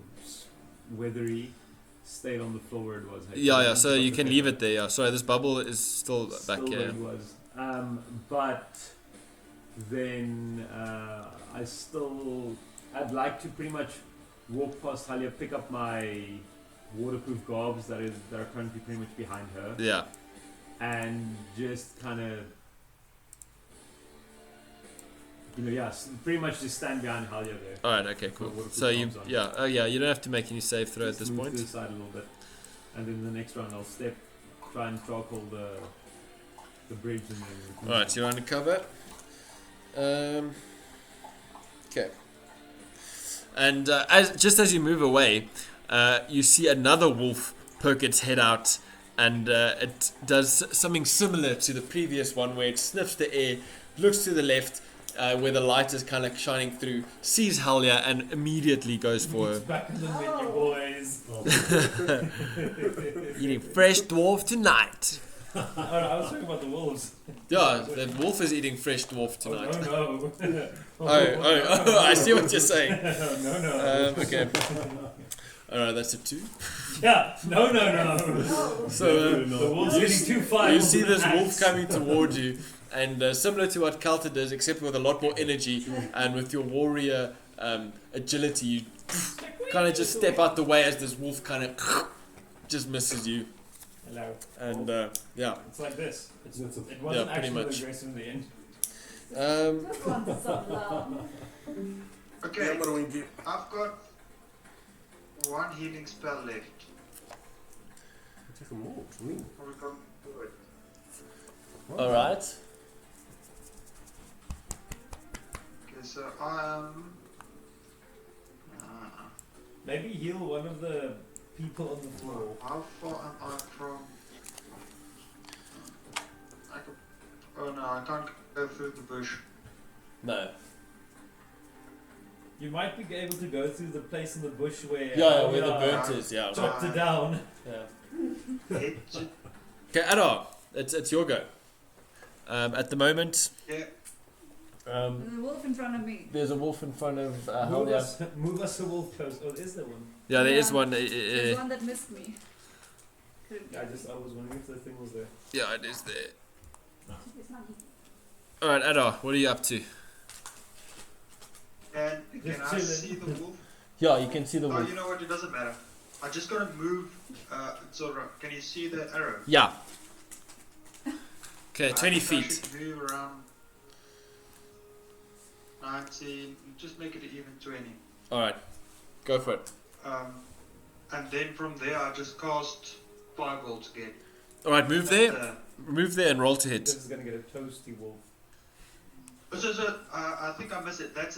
Speaker 3: weathery stayed on the floor where it was.
Speaker 1: Yeah. So you can leave it there. Yeah. Sorry, this bubble is still back
Speaker 3: Still
Speaker 1: here.
Speaker 3: where it was. But then I'd like to pretty much walk past Halia, pick up my waterproof garbs that are currently pretty much behind her,
Speaker 1: Yeah.
Speaker 3: and just kind of, pretty much just stand behind Halia there.
Speaker 1: All right. Okay. Cool. So you you don't have to make any save throw at
Speaker 3: Just
Speaker 1: this
Speaker 3: move
Speaker 1: point.
Speaker 3: to the side a little bit, and then the next round I'll try and charcoal the bridge, and then.
Speaker 1: All right. So you're under cover. Okay. And as you move away, you see another wolf poke its head out, and it does something similar to the previous one, where it sniffs the air, looks to the left, where the light is kind of shining through, sees Halia, and immediately goes for her.
Speaker 3: Back in the menu, boys. is.
Speaker 2: Oh,
Speaker 1: Eating fresh dwarf tonight.
Speaker 3: Oh, no, I was talking about the wolves.
Speaker 1: Yeah, the wolf is eating fresh dwarf tonight.
Speaker 3: Oh, no.
Speaker 1: Oh, I see what you're saying.
Speaker 3: No.
Speaker 1: Okay. Alright, that's a 2.
Speaker 3: Yeah, no.
Speaker 1: So,
Speaker 3: The wolf's
Speaker 1: you
Speaker 3: getting
Speaker 1: s-
Speaker 3: too far.
Speaker 1: you see this wolf coming towards you, and similar to what Kalta does, except with a lot more energy, and with your warrior agility, you kind of just step out the way as this wolf kind of just misses you.
Speaker 3: Hello.
Speaker 1: And yeah.
Speaker 3: It's like this.
Speaker 2: That's a-
Speaker 3: It wasn't
Speaker 1: pretty
Speaker 3: actually
Speaker 1: much.
Speaker 3: aggressive in the end.
Speaker 4: Just want some love.
Speaker 7: Okay,
Speaker 5: I'm gonna win you.
Speaker 7: I've got one healing spell left.
Speaker 2: Take them all. Me.
Speaker 7: Are we going to do it?
Speaker 1: Alright.
Speaker 7: Okay, so
Speaker 3: Maybe heal one of the people on the floor.
Speaker 7: how far am I from? Oh no, I can't go through the bush.
Speaker 1: No.
Speaker 3: You might be able to go through the place in the bush where
Speaker 1: Yeah, where the burnt is, yeah.
Speaker 3: chopped it down.
Speaker 1: Yeah.
Speaker 7: Head to-
Speaker 1: Okay, Adar, it's your go. At the moment,
Speaker 7: yeah.
Speaker 4: There's a wolf in front of me.
Speaker 1: there's a wolf in front of
Speaker 3: Move us a wolf close. Oh, is there one?
Speaker 1: Yeah, there is
Speaker 4: Yeah.
Speaker 1: one.
Speaker 4: There's one that missed me. Couldn't
Speaker 3: I
Speaker 4: get
Speaker 3: was wondering if the thing was there.
Speaker 1: Yeah, it is there.
Speaker 4: It's not here.
Speaker 1: Alright, Adar, what are you up to?
Speaker 7: And can
Speaker 3: Just
Speaker 7: I
Speaker 3: chilling.
Speaker 7: see the wolf?
Speaker 1: Yeah, you can see the
Speaker 7: Oh,
Speaker 1: wolf.
Speaker 7: you know what? It doesn't matter. I just gotta move. Sort of. Can you see the arrow?
Speaker 1: Yeah. Okay,
Speaker 7: I
Speaker 1: 20
Speaker 7: think I
Speaker 1: feet.
Speaker 7: should move around 19. Just make it an even 20.
Speaker 1: Alright, go for it.
Speaker 7: And then from there, I just cast firebolts again.
Speaker 1: Alright, move there.
Speaker 7: Uh,
Speaker 1: Move there and roll to hit.
Speaker 3: This is gonna get a toasty wolf.
Speaker 7: I think I missed it. That's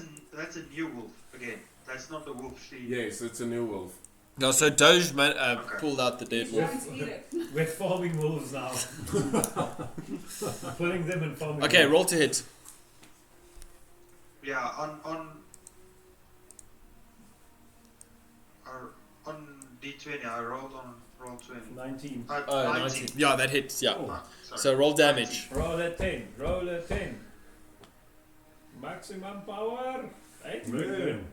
Speaker 7: a new wolf again. That's not the wolf she.
Speaker 5: Yes, it's a new wolf.
Speaker 1: No, so Doge
Speaker 7: Okay.
Speaker 1: pulled out the dead
Speaker 4: He's
Speaker 1: wolf.
Speaker 4: trying to eat it.
Speaker 3: We're farming wolves now. Putting them in farming.
Speaker 1: Okay,
Speaker 3: wolves.
Speaker 1: roll to hit.
Speaker 7: Yeah, on D20, I rolled on roll 20.
Speaker 3: 19.
Speaker 1: 19. Yeah, that hits, yeah.
Speaker 7: Ah, sorry.
Speaker 1: So roll damage.
Speaker 3: Roll a 10. Roll a 10. Maximum power. 8.
Speaker 2: Man.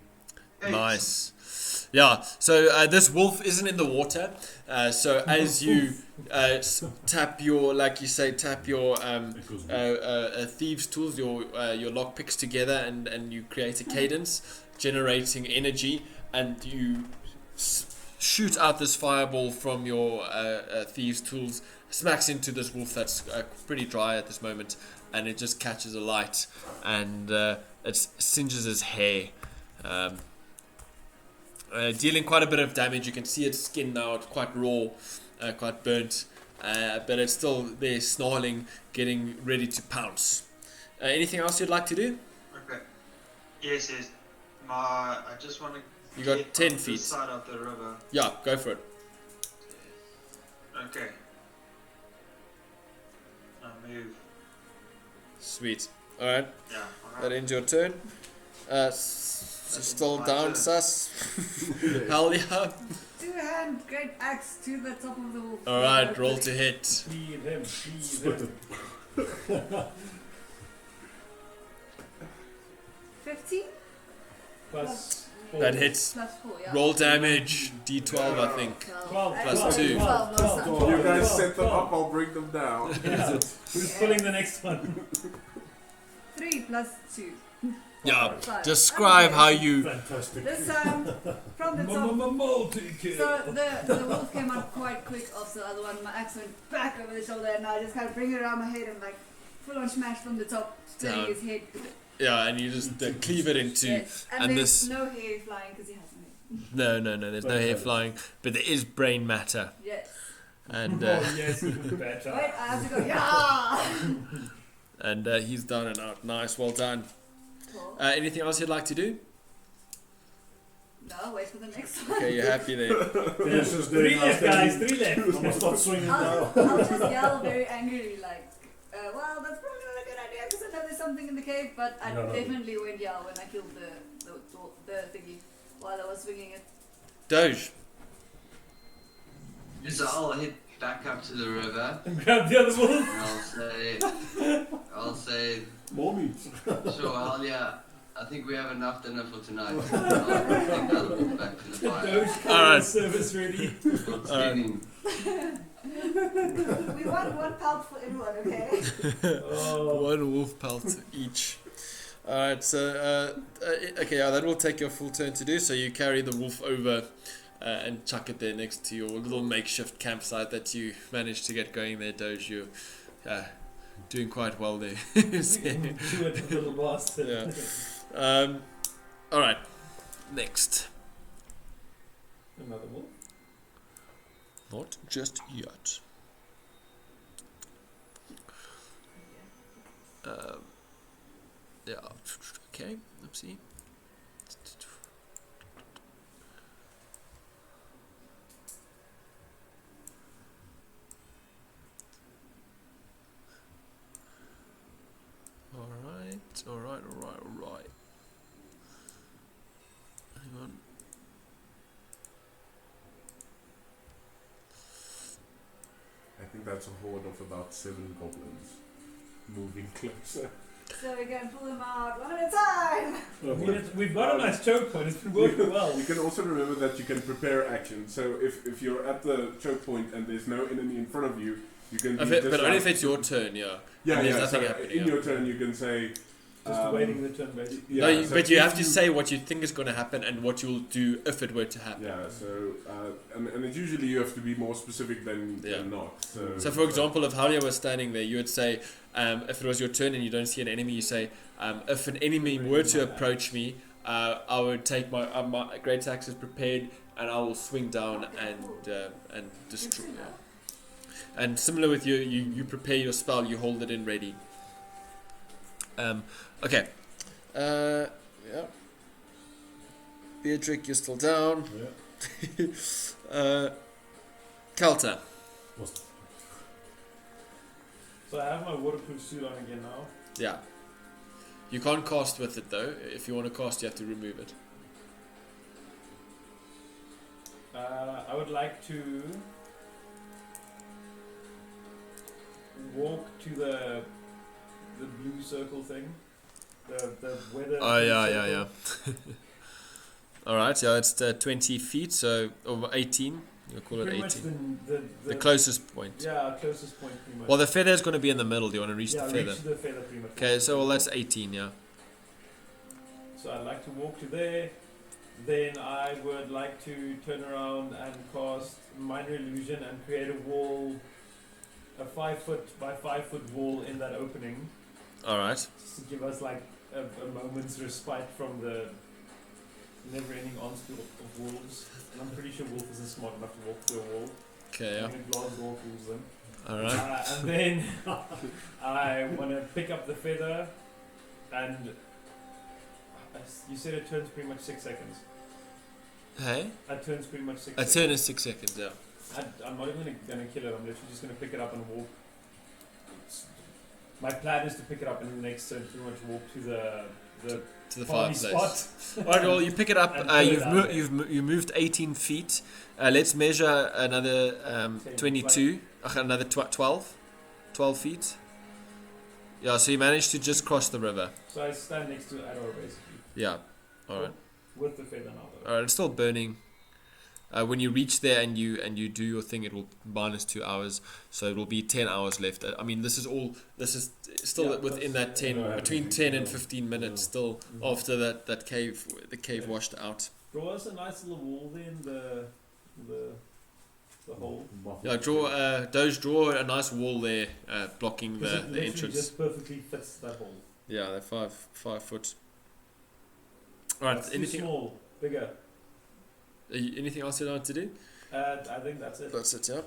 Speaker 7: Eight.
Speaker 1: Nice. Yeah, so this wolf isn't in the water. So as you tap your, like you say, tap your
Speaker 2: It goes
Speaker 1: thieves' tools, your lock picks together, and you create a cadence, generating energy, and you shoot out this fireball from your thieves' tools, smacks into this wolf that's pretty dry at this moment, and it just catches a light, and it singes his hair. Dealing quite a bit of damage. You can see its skin now, it's quite raw, quite burnt, but it's still there snarling, getting ready to pounce. Anything else you'd like to do?
Speaker 7: Okay. Yes. I just want to.
Speaker 1: You got 10
Speaker 7: on
Speaker 1: feet.
Speaker 7: This side of the river.
Speaker 1: Yeah, go for it.
Speaker 7: Okay. I move.
Speaker 1: Sweet. Alright,
Speaker 7: Yeah.
Speaker 1: that ends your turn. Still
Speaker 7: my
Speaker 1: down,
Speaker 7: turn.
Speaker 1: sus. Hell yeah.
Speaker 4: 2-hand great axe to the top of the wolf.
Speaker 1: Alright, roll to hit.
Speaker 3: Feed him.
Speaker 2: Split it.
Speaker 4: 15
Speaker 3: Plus 4.
Speaker 1: That hits.
Speaker 4: plus 4, yeah.
Speaker 1: Roll damage. D12, I think.
Speaker 3: 12
Speaker 4: I
Speaker 1: plus
Speaker 4: rolled
Speaker 1: 2.
Speaker 4: 12 last time.
Speaker 5: You guys set them up, I'll bring them down.
Speaker 3: Who's pulling the next one?
Speaker 4: 3 plus 2.
Speaker 1: Yeah.
Speaker 4: 5.
Speaker 1: Describe
Speaker 4: Okay.
Speaker 1: how you.
Speaker 2: Fantastic.
Speaker 4: This time, from the top.
Speaker 3: Multi-kill.
Speaker 4: So the wolf came out quite quick off the other one. My axe went back over the shoulder, and I just kind of bring it around my head and like full on smash from the top, splitting
Speaker 1: Down.
Speaker 4: his head.
Speaker 1: Yeah, and you just cleave it into.
Speaker 4: Yes. And,
Speaker 1: and
Speaker 4: there's
Speaker 1: this-
Speaker 4: no hair flying because he has no hair.
Speaker 1: No, there's no hair flying, but there is brain matter.
Speaker 4: Yes.
Speaker 1: And
Speaker 3: Oh, yes, even better.
Speaker 4: Wait, I have to go. Yeah.
Speaker 1: and he's done and out. Nice, well done.
Speaker 4: Cool.
Speaker 1: Anything else you'd like to do?
Speaker 4: No, wait for the next one.
Speaker 1: Okay, you're happy there.
Speaker 2: Finish this day.
Speaker 3: 3 left, guys. 3 left.
Speaker 2: I'm gonna start swinging now.
Speaker 4: I'll just yell very angrily, like, well, that's probably not a good idea because I know there's something in the cave, but I
Speaker 2: No.
Speaker 4: definitely went yell when I killed the thingy while I was swinging it.
Speaker 1: Doge.
Speaker 6: So I'll head back up to the river
Speaker 3: And grab the other wolf.
Speaker 6: and I'll say,
Speaker 2: More meat.
Speaker 6: sure, Halia, I think we have enough dinner for tonight. I'll take the other wolf back to the fire.
Speaker 3: Doge
Speaker 1: All right.
Speaker 3: service ready.
Speaker 6: It's getting
Speaker 4: We want one pelt for everyone, okay?
Speaker 3: Oh.
Speaker 1: One wolf pelt each. Alright, so, okay, yeah, that will take your full turn to do. So you carry the wolf over and chuck it there next to your little makeshift campsite that you managed to get going there, Doge. You're doing quite well there.
Speaker 3: Chew it, little bastard.
Speaker 1: Yeah. Alright, next.
Speaker 3: Another wolf.
Speaker 1: Not just yet. Yeah, okay, let's see. Alright. Hang on.
Speaker 5: I think that's a horde of about 7 goblins moving closer.
Speaker 4: So we're going to pull them out one at a time.
Speaker 3: I mean, we've got a nice choke point. It's been working well.
Speaker 5: You can also remember that you can prepare action. So if you're at the choke point and there's no enemy in front of you, you can.
Speaker 1: But only if it's your turn, yeah.
Speaker 5: Yeah,
Speaker 1: There's
Speaker 5: yeah.
Speaker 1: nothing
Speaker 5: So
Speaker 1: happening,
Speaker 5: in
Speaker 1: yeah.
Speaker 5: your turn, you can say.
Speaker 3: Just waiting the turn, basically.
Speaker 1: No,
Speaker 5: Yeah, so
Speaker 1: but you
Speaker 5: if
Speaker 1: have to say what you think is going to happen and what you'll do if it were to happen.
Speaker 5: Yeah. So and it's usually you have to be more specific than not.
Speaker 1: So for example, if Halia was standing there, you would say, if it was your turn and you don't see an enemy, you say, if an enemy were to approach me, I would take my great axe is prepared and I will swing down and destroy. And similar with you prepare your spell, you hold it in ready. Okay. Yeah. Beatrix, you're still down.
Speaker 2: Yeah.
Speaker 1: Kalta.
Speaker 3: So I have my waterproof suit on again now.
Speaker 1: Yeah. You can't cast with it though. If you want to cast, you have to remove it.
Speaker 3: I would like to walk to the blue circle thing. The weather.
Speaker 1: Oh yeah. All right, yeah, that's 20 feet, so over 18. You'll call it
Speaker 3: Pretty
Speaker 1: 18.
Speaker 3: much
Speaker 1: The closest point.
Speaker 3: Yeah, closest point pretty much.
Speaker 1: Well, the feather is going to be in the middle. Do you want to reach the feather?
Speaker 3: Reach the feather pretty much.
Speaker 1: Okay, so well, that's 18, yeah.
Speaker 3: So I'd like to walk to there. Then I would like to turn around and cast minor illusion and create a wall, a 5 foot by 5 foot wall in that opening.
Speaker 1: All right.
Speaker 3: Just to give us like a moment's respite from the never-ending onslaught of wolves. And I'm pretty sure wolf isn't smart enough to walk through a wall.
Speaker 1: Okay, yeah.
Speaker 3: I'm gonna glass wall fools them.
Speaker 1: All right.
Speaker 3: And then I want to pick up the feather, and you said it turns pretty much 6 seconds.
Speaker 1: Hey?
Speaker 3: It turns pretty much 6
Speaker 1: A
Speaker 3: seconds.
Speaker 1: turn is 6 seconds, yeah.
Speaker 3: I'm not even gonna kill it. I'm literally just gonna pick it up and walk. My plan is to pick it up and in the next turn pretty much walk to the party
Speaker 1: fireplace.
Speaker 3: spot.
Speaker 1: All right, well, you pick it up.
Speaker 3: And put it down there.
Speaker 1: You've moved 18 feet. Let's measure another 22. Another 12 feet. Yeah, so you managed to just cross the river.
Speaker 3: So I stand next to Ador basically.
Speaker 1: Yeah. All right.
Speaker 3: With the feather now though.
Speaker 1: All right. It's still burning. When you reach there and you do your thing, it will minus 2 hours, so it will be 10 hours left. I mean, this is still within that 10 between 10 and 15 minutes. Still after the cave washed out.
Speaker 3: Draw us a nice little wall then, the hole.
Speaker 1: Yeah, draw a nice wall there, blocking the entrance.
Speaker 3: Just perfectly fits that hole.
Speaker 1: Yeah, they're 5 foot. All right.
Speaker 3: It's too
Speaker 1: Anything?
Speaker 3: small, bigger.
Speaker 1: Anything else you want to do?
Speaker 3: I think that's it.
Speaker 1: That's it. Yeah.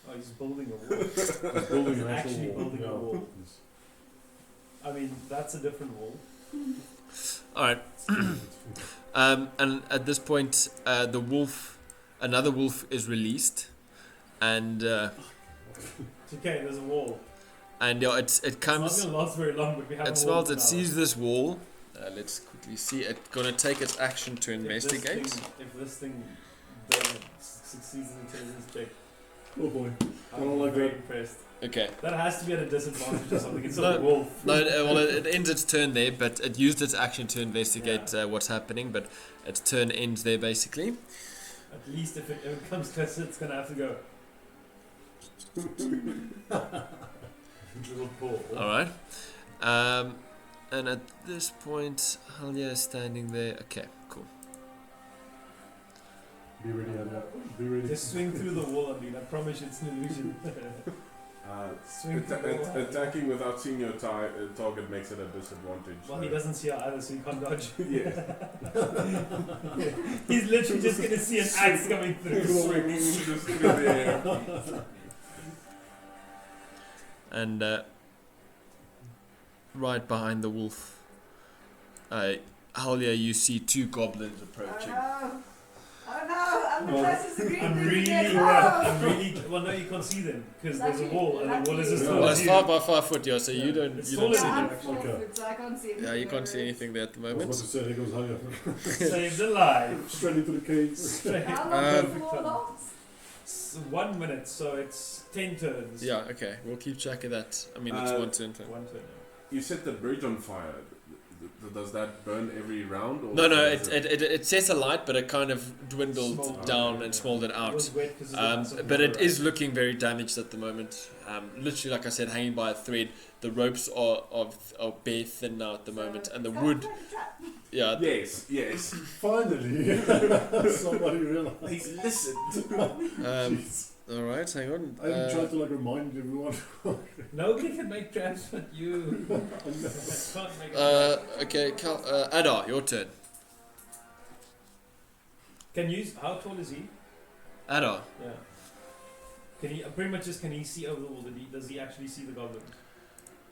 Speaker 3: Oh, he's building a wall.
Speaker 2: He's building an actual
Speaker 3: Actually
Speaker 2: wall.
Speaker 3: building a wall. I mean, that's a different wall.
Speaker 1: All right. And at this point, another wolf is released, and
Speaker 3: It's okay, there's a wall.
Speaker 1: yeah, it
Speaker 3: It's not
Speaker 1: comes.
Speaker 3: going to last very long, but we have a
Speaker 1: It
Speaker 3: wall
Speaker 1: smells.
Speaker 3: now.
Speaker 1: It sees this wall. Let's quickly see. It's gonna take its action to investigate.
Speaker 3: If this thing doesn't succeeds in intelligence check,
Speaker 2: Oh boy. I
Speaker 3: I'm
Speaker 2: don't like
Speaker 3: very
Speaker 2: that.
Speaker 3: impressed.
Speaker 1: Okay.
Speaker 3: That has to be at a disadvantage or something. It's
Speaker 1: No,
Speaker 3: not a wolf.
Speaker 1: No, well, it ends its turn there, but it used its action to investigate what's happening, but its turn ends there basically.
Speaker 3: At least if it comes closer, it's gonna have to go.
Speaker 2: Little ball.
Speaker 1: Alright. And at this point, Halia is standing there. Okay, cool.
Speaker 2: Be ready, Anna. Be ready.
Speaker 3: Just swing through the wall, I mean, I promise you it's an illusion. Swing through the wall.
Speaker 5: Attacking without seeing your target makes it a disadvantage.
Speaker 3: Well, he doesn't see our either, so he can't dodge.
Speaker 5: Yeah.
Speaker 3: He's literally just gonna see an axe coming through.
Speaker 5: Swinging just through the air.
Speaker 1: And right behind the wolf, Halia, you see two goblins approaching.
Speaker 4: Oh no, I'm the
Speaker 2: Well,
Speaker 4: closest to green
Speaker 3: I'm
Speaker 4: thing
Speaker 3: really,
Speaker 4: yet.
Speaker 3: I'm really. Well, no, you can't see them because there's a wall, and the wall is as tall
Speaker 1: Well,
Speaker 3: as
Speaker 1: it's
Speaker 3: you.
Speaker 1: 5 by 5 foot, yeah, so
Speaker 3: Yeah.
Speaker 1: you don't
Speaker 3: It's
Speaker 1: see them.
Speaker 3: taller
Speaker 4: I'm
Speaker 3: than
Speaker 4: 4
Speaker 2: Okay.
Speaker 4: foot, so I can't see anything.
Speaker 1: Yeah, you can't see anything there at the
Speaker 2: I was about
Speaker 1: moment.
Speaker 2: to say, there goes Haya.
Speaker 3: Saved alive.
Speaker 2: Straight into the cage.
Speaker 3: Straight.
Speaker 4: How long
Speaker 1: Um,
Speaker 4: does the wall last?
Speaker 3: It's 1 minute, so it's 10 turns.
Speaker 1: Yeah, okay, we'll keep track of that. I mean, it's one turn.
Speaker 3: 1 turn.
Speaker 5: You set the bridge on fire. Does that burn every round? Or
Speaker 1: No,
Speaker 5: is
Speaker 1: it sets a light, but it kind of dwindled
Speaker 3: Smoldered.
Speaker 1: down and smoldered
Speaker 3: It
Speaker 1: out.
Speaker 3: was wet 'cause of the massive
Speaker 1: But it
Speaker 3: water,
Speaker 1: is
Speaker 3: right?
Speaker 1: looking very damaged at the moment. Literally, like I said, hanging by a thread. The ropes are bare thin now at the moment, and the wood, yeah,
Speaker 5: Yes.
Speaker 2: Finally, somebody realized.
Speaker 5: He's listened.
Speaker 2: Jeez.
Speaker 1: all right, hang on.
Speaker 2: I even tried to like remind everyone.
Speaker 3: Nobody can make traps but you. I can't make a trap.
Speaker 1: Okay, Adar, your turn.
Speaker 3: Can you? How tall is he?
Speaker 1: Adar,
Speaker 3: Yeah. Can he? Pretty much just can he see over the wall? Does he actually see the goblins?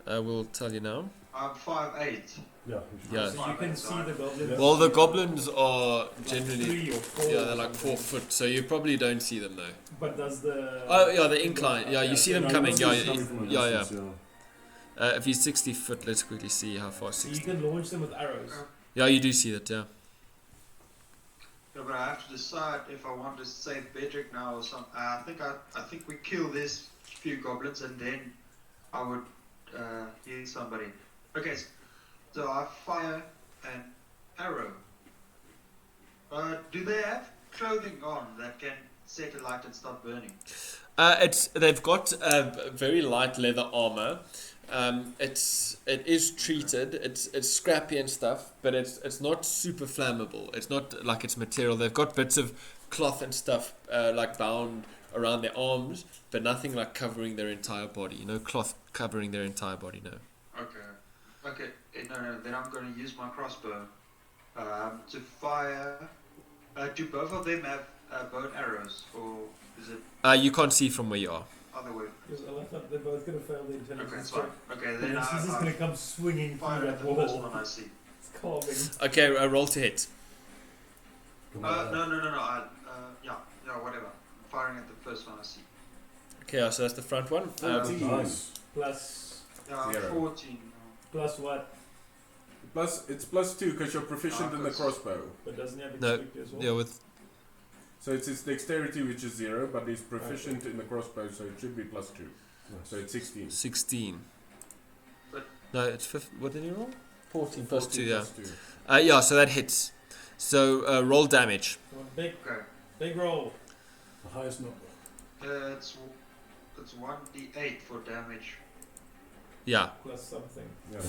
Speaker 1: we'll tell you now.
Speaker 6: I'm 5'8".
Speaker 2: Yeah.
Speaker 1: Yeah.
Speaker 3: So you can see the goblins.
Speaker 2: Yeah.
Speaker 1: Well, the goblins are
Speaker 3: like
Speaker 1: generally,
Speaker 3: 3 or 4.
Speaker 1: yeah,
Speaker 3: or
Speaker 1: they're like
Speaker 3: something.
Speaker 1: 4 foot, so you probably don't see them though.
Speaker 3: But does the?
Speaker 1: Oh, yeah, the incline. Yeah, you see them
Speaker 2: No,
Speaker 1: coming.
Speaker 2: it's
Speaker 1: Yeah,
Speaker 2: coming from a
Speaker 1: yeah.
Speaker 2: distance, yeah.
Speaker 1: If he's 60 foot, let's quickly see how far
Speaker 3: So you
Speaker 1: 60.
Speaker 3: can launch them with arrows.
Speaker 1: Yeah, you do see that, yeah.
Speaker 6: Yeah, but I have to decide if I want to save Bedrick now or something. I think we kill these few goblins and then I would heal somebody. Okay, so I fire an arrow. Do they have clothing on that can set a light and start burning?
Speaker 1: They've got very light leather armor. It is treated. It's scrappy and stuff, but it's not super flammable. It's not like it's material. They've got bits of cloth and stuff like bound around their arms, but nothing like covering their entire body. You know, cloth covering their entire body. No.
Speaker 6: Okay. No. Then I'm going to use my crossbow to fire. Do both of them have bow and arrows, or is it
Speaker 1: You can't see from where you are.
Speaker 6: other way?
Speaker 3: Because I thought they're both going to fail the
Speaker 6: Okay,
Speaker 3: intelligence
Speaker 6: it's fine.
Speaker 3: check.
Speaker 6: Okay,
Speaker 3: And
Speaker 6: then
Speaker 3: then she's just
Speaker 6: I
Speaker 3: going to come swinging through
Speaker 6: fire at
Speaker 3: that
Speaker 6: the first
Speaker 3: wall.
Speaker 6: one I see.
Speaker 3: It's carving.
Speaker 1: Okay, roll to hit.
Speaker 2: Come on,
Speaker 6: No. Yeah, whatever. I'm firing at the first one I see.
Speaker 1: Okay, so that's the front one.
Speaker 2: Nice.
Speaker 3: Plus,
Speaker 6: Yeah,
Speaker 5: Zero.
Speaker 6: 14.
Speaker 3: plus what?
Speaker 5: It's +2 because you're proficient in the crossbow.
Speaker 3: But doesn't he have
Speaker 1: No,
Speaker 3: expect as well?
Speaker 1: yeah, with
Speaker 5: So it's his dexterity, which is 0, but he's proficient in the crossbow, so it should be +2. So it's 16.
Speaker 1: 16.
Speaker 6: But-
Speaker 1: No, it's 15. What did you roll? 14 plus 2,
Speaker 5: 14
Speaker 1: yeah.
Speaker 5: plus 2.
Speaker 1: Yeah, so that hits. So roll damage.
Speaker 3: Come on, big,
Speaker 6: Okay.
Speaker 3: big roll.
Speaker 2: The highest number.
Speaker 6: It's 1d8 for damage.
Speaker 1: Yeah,
Speaker 3: Plus something.
Speaker 5: Yeah,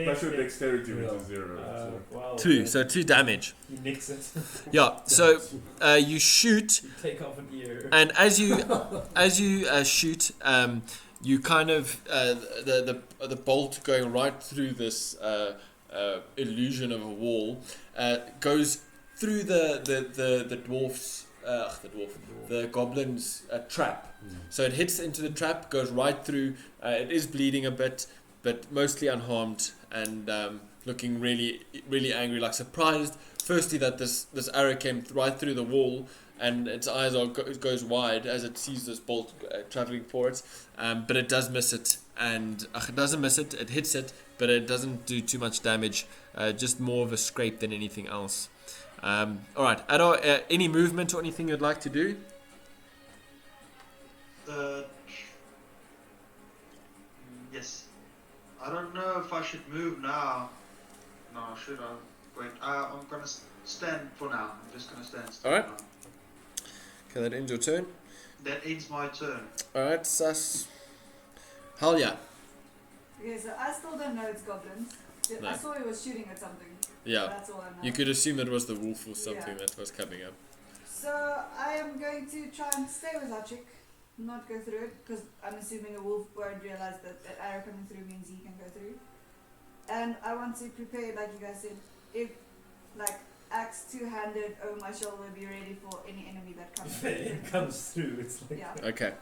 Speaker 5: plus your dexterity, which is 0. So.
Speaker 3: Wow.
Speaker 1: 2. So 2 damage.
Speaker 3: You nix it.
Speaker 1: Yeah, so you shoot,
Speaker 3: You take off an ear.
Speaker 1: and as you shoot, you kind of the bolt going right through this illusion of a wall goes through the dwarf's the goblin's trap. So it hits into the trap, goes right through. It is bleeding a bit, but mostly unharmed and looking really, really angry, like surprised. Firstly, that this arrow came right through the wall, and its eyes goes wide as it sees this bolt traveling for it. But it does miss it, and it doesn't miss it. It hits it, but it doesn't do too much damage. Just more of a scrape than anything else. All right, Adar, any movement or anything you'd like to do?
Speaker 7: The yes. I don't know if I should move now. No, should I? Wait. I'm gonna stand for now. I'm just gonna stand.
Speaker 1: Alright.
Speaker 7: now.
Speaker 1: Okay, that ends your turn.
Speaker 7: That ends my turn.
Speaker 1: Alright, Sus. Hell yeah.
Speaker 4: Okay, so I still don't know it's goblins.
Speaker 1: No.
Speaker 4: I saw he was shooting at something.
Speaker 1: Yeah.
Speaker 4: That's all I know.
Speaker 1: You could assume it was the wolf or something
Speaker 4: Yeah.
Speaker 1: that was coming up.
Speaker 4: So I am going to try and stay with our chick, not go through it, because I'm assuming a wolf won't realize that that arrow coming through means he can go through. And I want to prepare, like you guys said, if like axe two-handed over my shoulder, be ready for any enemy that comes through.
Speaker 3: It comes through. It's like
Speaker 4: Yeah.
Speaker 1: Okay.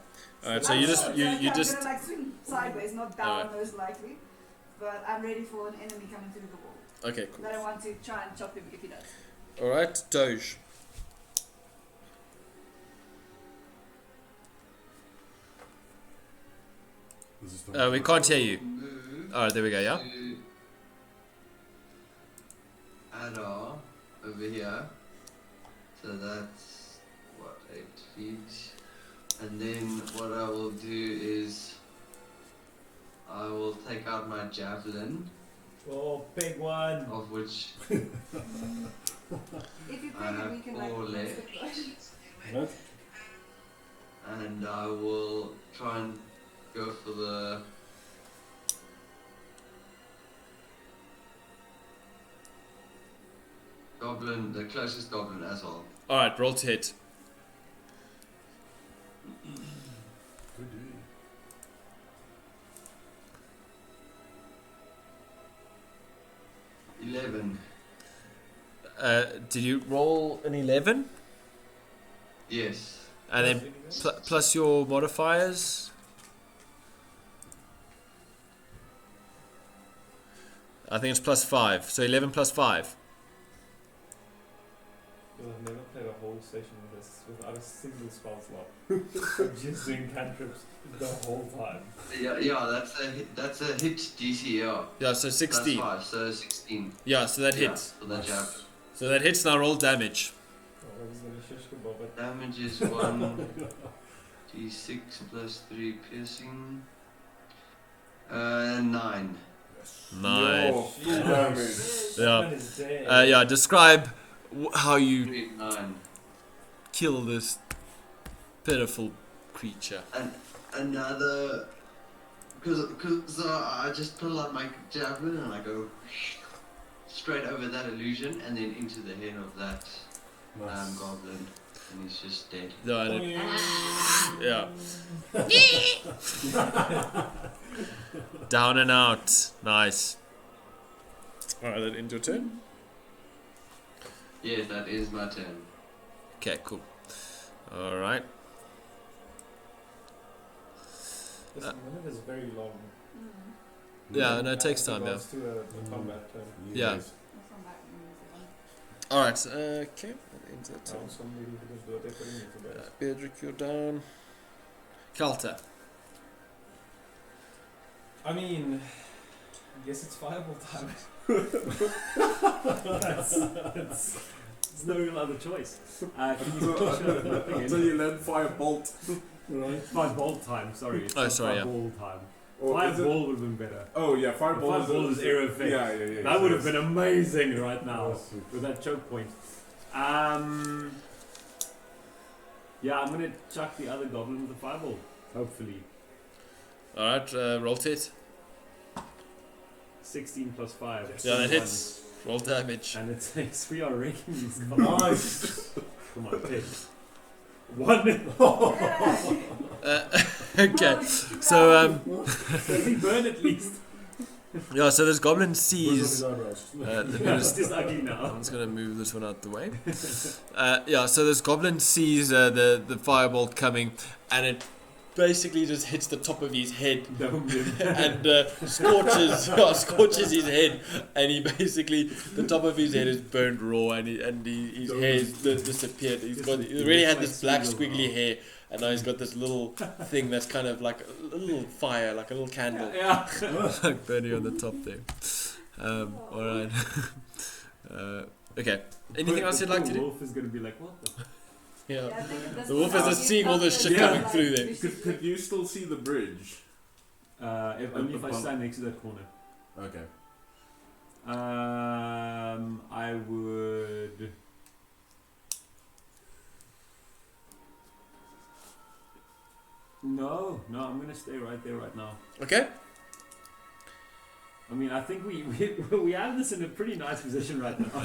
Speaker 1: Alright, so you just
Speaker 4: I'm
Speaker 1: just
Speaker 4: gonna like swing sideways, not down
Speaker 1: Alright.
Speaker 4: most likely, but I'm ready for an enemy coming through the wall.
Speaker 1: okay, cool.
Speaker 4: That I want to try and chop him if he does.
Speaker 1: Alright, Doge.
Speaker 2: This is the
Speaker 1: We can't hear you.
Speaker 6: Move
Speaker 1: Alright, there we go, yeah?
Speaker 6: to Adar over here. So that's what, 8 feet. And then what I will do is I will take out my javelin,
Speaker 3: oh, big one.
Speaker 6: of which
Speaker 4: If you
Speaker 6: I
Speaker 4: think
Speaker 6: have
Speaker 4: we can like
Speaker 6: 4 left.
Speaker 2: Right?
Speaker 6: And I will try and go for the goblin, the closest goblin as well.
Speaker 1: Alright, roll to hit.
Speaker 2: Good day.
Speaker 1: Did you roll an 11?
Speaker 6: Yes.
Speaker 1: And then plus your modifiers? I think it's plus 5. So 11 plus 5.
Speaker 3: Because I've never played a whole session with this without a single spell slot. I'm just doing cantrips the whole time.
Speaker 6: Yeah, that's a hit DC, yeah.
Speaker 1: Yeah, so 16.
Speaker 6: Plus 5, so 16.
Speaker 1: Yeah, so that
Speaker 6: Yeah,
Speaker 1: hits.
Speaker 6: for the jab.
Speaker 1: So that hits, now roll damage.
Speaker 3: Oh, I was gonna shish kebab it.
Speaker 6: Damage is 1 d6 plus 3 piercing. 9.
Speaker 1: Nice.
Speaker 5: Oh, full damage.
Speaker 1: Yeah.
Speaker 3: That is dead.
Speaker 1: Yeah, describe how you
Speaker 6: 3, 9.
Speaker 1: kill this pitiful creature.
Speaker 6: And another, because I just pull out my javelin and I go straight over that illusion and then into the head of that
Speaker 2: Nice.
Speaker 6: goblin, and he's just dead.
Speaker 1: Yeah, and yeah. Down and out. Nice. Alright, that ends your turn.
Speaker 6: Yeah, that is my turn.
Speaker 1: Okay, cool. Alright.
Speaker 3: This minute is very long.
Speaker 1: Yeah, no, it takes time, yeah.
Speaker 3: Regards to a combat turn.
Speaker 1: Yeah.
Speaker 4: That's not back in the
Speaker 1: Alright, okay. That ends that turn.
Speaker 3: Now somebody who does do it differently for that.
Speaker 1: Beardrick, you're down. Kalta.
Speaker 3: I mean, I guess it's fireball time. There's no real other choice. Can you
Speaker 5: Until you land firebolt.
Speaker 2: Right.
Speaker 9: Fireball time, sorry. It's
Speaker 1: Oh,
Speaker 9: not
Speaker 1: sorry, yeah.
Speaker 9: Fireball time.
Speaker 5: Or is it-
Speaker 9: Fireball would have been better.
Speaker 5: Oh yeah, fireball.
Speaker 9: Fireball is arrow effect.
Speaker 5: Yeah.
Speaker 9: That would have been amazing right now
Speaker 2: Yes.
Speaker 9: with that choke point. Yeah, I'm gonna chuck the other goblin with the fireball. Hopefully.
Speaker 1: Alright, roll to hit.
Speaker 9: 16 plus 5.
Speaker 1: Yeah, that
Speaker 9: 21.
Speaker 1: hits. Roll damage.
Speaker 9: And it says we are raking these goblins.
Speaker 2: Nice.
Speaker 9: Come on, pick. 1.
Speaker 1: Okay, so
Speaker 9: Does he burn at least?
Speaker 1: yeah, so this goblin
Speaker 2: Burns off
Speaker 1: sees.
Speaker 2: his eyebrows.
Speaker 9: It's just ugly now.
Speaker 1: I'm just gonna move this one out the way. Yeah, so this goblin sees the firebolt coming, and it basically just hits the top of his head
Speaker 9: Domed him.
Speaker 1: and scorches his head, and he basically the top of his head is burned raw, and his hair is disappeared. He already had this black squiggly hair, and now he's got this little thing that's kind of like a little fire, like a little candle,
Speaker 9: Yeah.
Speaker 1: like burning on the top there. All right. Okay. Anything else you'd like to do?
Speaker 9: Wolf is gonna be like, what the?
Speaker 1: Yeah.
Speaker 4: I think it
Speaker 1: The wolf is
Speaker 4: doesn't
Speaker 1: just seeing all this shit
Speaker 5: Yeah.
Speaker 1: coming through there.
Speaker 5: Could you still see the bridge?
Speaker 9: Only if I stand next to that corner.
Speaker 5: Okay.
Speaker 9: I would. No, I'm gonna stay right there right now.
Speaker 1: Okay.
Speaker 9: I mean, I think we have this in a pretty nice position right now.
Speaker 1: Yeah.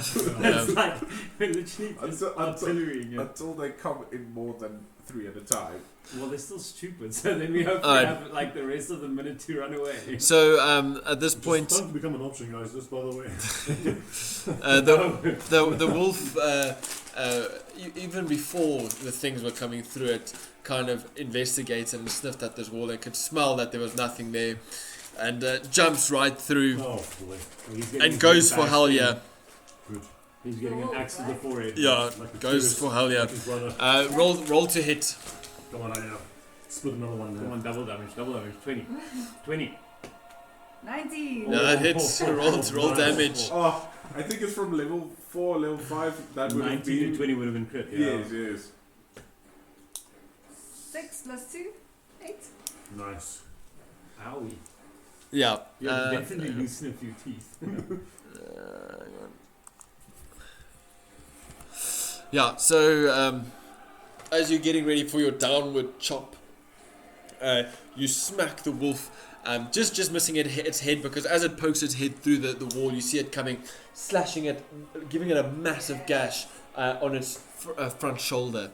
Speaker 9: It's like we're literally just artillery.
Speaker 5: Until they come in more than 3 at a time.
Speaker 9: Well, they're still stupid, so then we hopefully
Speaker 1: Alright.
Speaker 9: have like the rest of the minute to run away.
Speaker 1: So at this
Speaker 2: Just
Speaker 1: point,
Speaker 2: time to become an option, guys. Just by the way.
Speaker 1: the wolf, even before the things were coming through it, kind of investigated and sniffed at this wall and could smell that there was nothing there, and jumps right through
Speaker 2: Oh boy.
Speaker 9: He's getting
Speaker 1: and goes for
Speaker 9: back
Speaker 1: hell
Speaker 9: in.
Speaker 1: yeah.
Speaker 2: Good.
Speaker 9: He's getting an axe to the forehead.
Speaker 1: Yeah,
Speaker 2: Like a
Speaker 1: goes
Speaker 2: curious-
Speaker 1: for hell yeah.
Speaker 2: like his brother.
Speaker 1: Roll to hit.
Speaker 2: Come on, Aya. Split another one
Speaker 9: Come
Speaker 2: there.
Speaker 9: on, double damage. 20.
Speaker 4: 19.
Speaker 1: No, that hits. Roll damage.
Speaker 5: Oh, I think it's from level 4, level 5. That would have
Speaker 9: 19
Speaker 5: been.
Speaker 9: to 20 would have been crit. Yeah.
Speaker 5: Yes.
Speaker 4: 6 plus 2, 8.
Speaker 2: Nice.
Speaker 9: Owie.
Speaker 1: Yeah.
Speaker 9: You definitely loosen a few teeth.
Speaker 1: hang on. Yeah. So as you're getting ready for your downward chop, you smack the wolf. Just missing its head, because as it pokes its head through the wall, you see it coming, slashing it, giving it a massive gash on its front shoulder,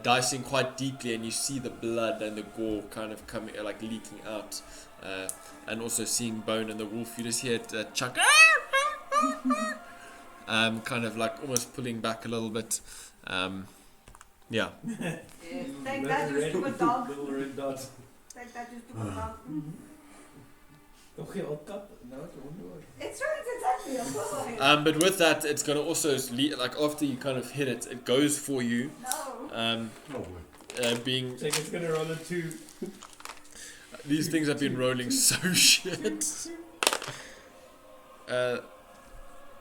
Speaker 1: dicing quite deeply, and you see the blood and the gore kind of coming, like leaking out, and also seeing bone in the wolf. You just hear it chuck, kind of like almost pulling back a little bit. Yeah.
Speaker 4: Take that, you stupid dog.
Speaker 3: Little red dot.
Speaker 4: Take that, you stupid dog.
Speaker 3: Okay, I'll cut. No, don't do it.
Speaker 4: It's right, exactly. Of course I
Speaker 1: But with that, it's gonna also like after you kind of hit it, it goes for you.
Speaker 4: No.
Speaker 2: Oh boy.
Speaker 1: Being
Speaker 3: Check, it's gonna roll a 2.
Speaker 1: these things have been rolling so shit.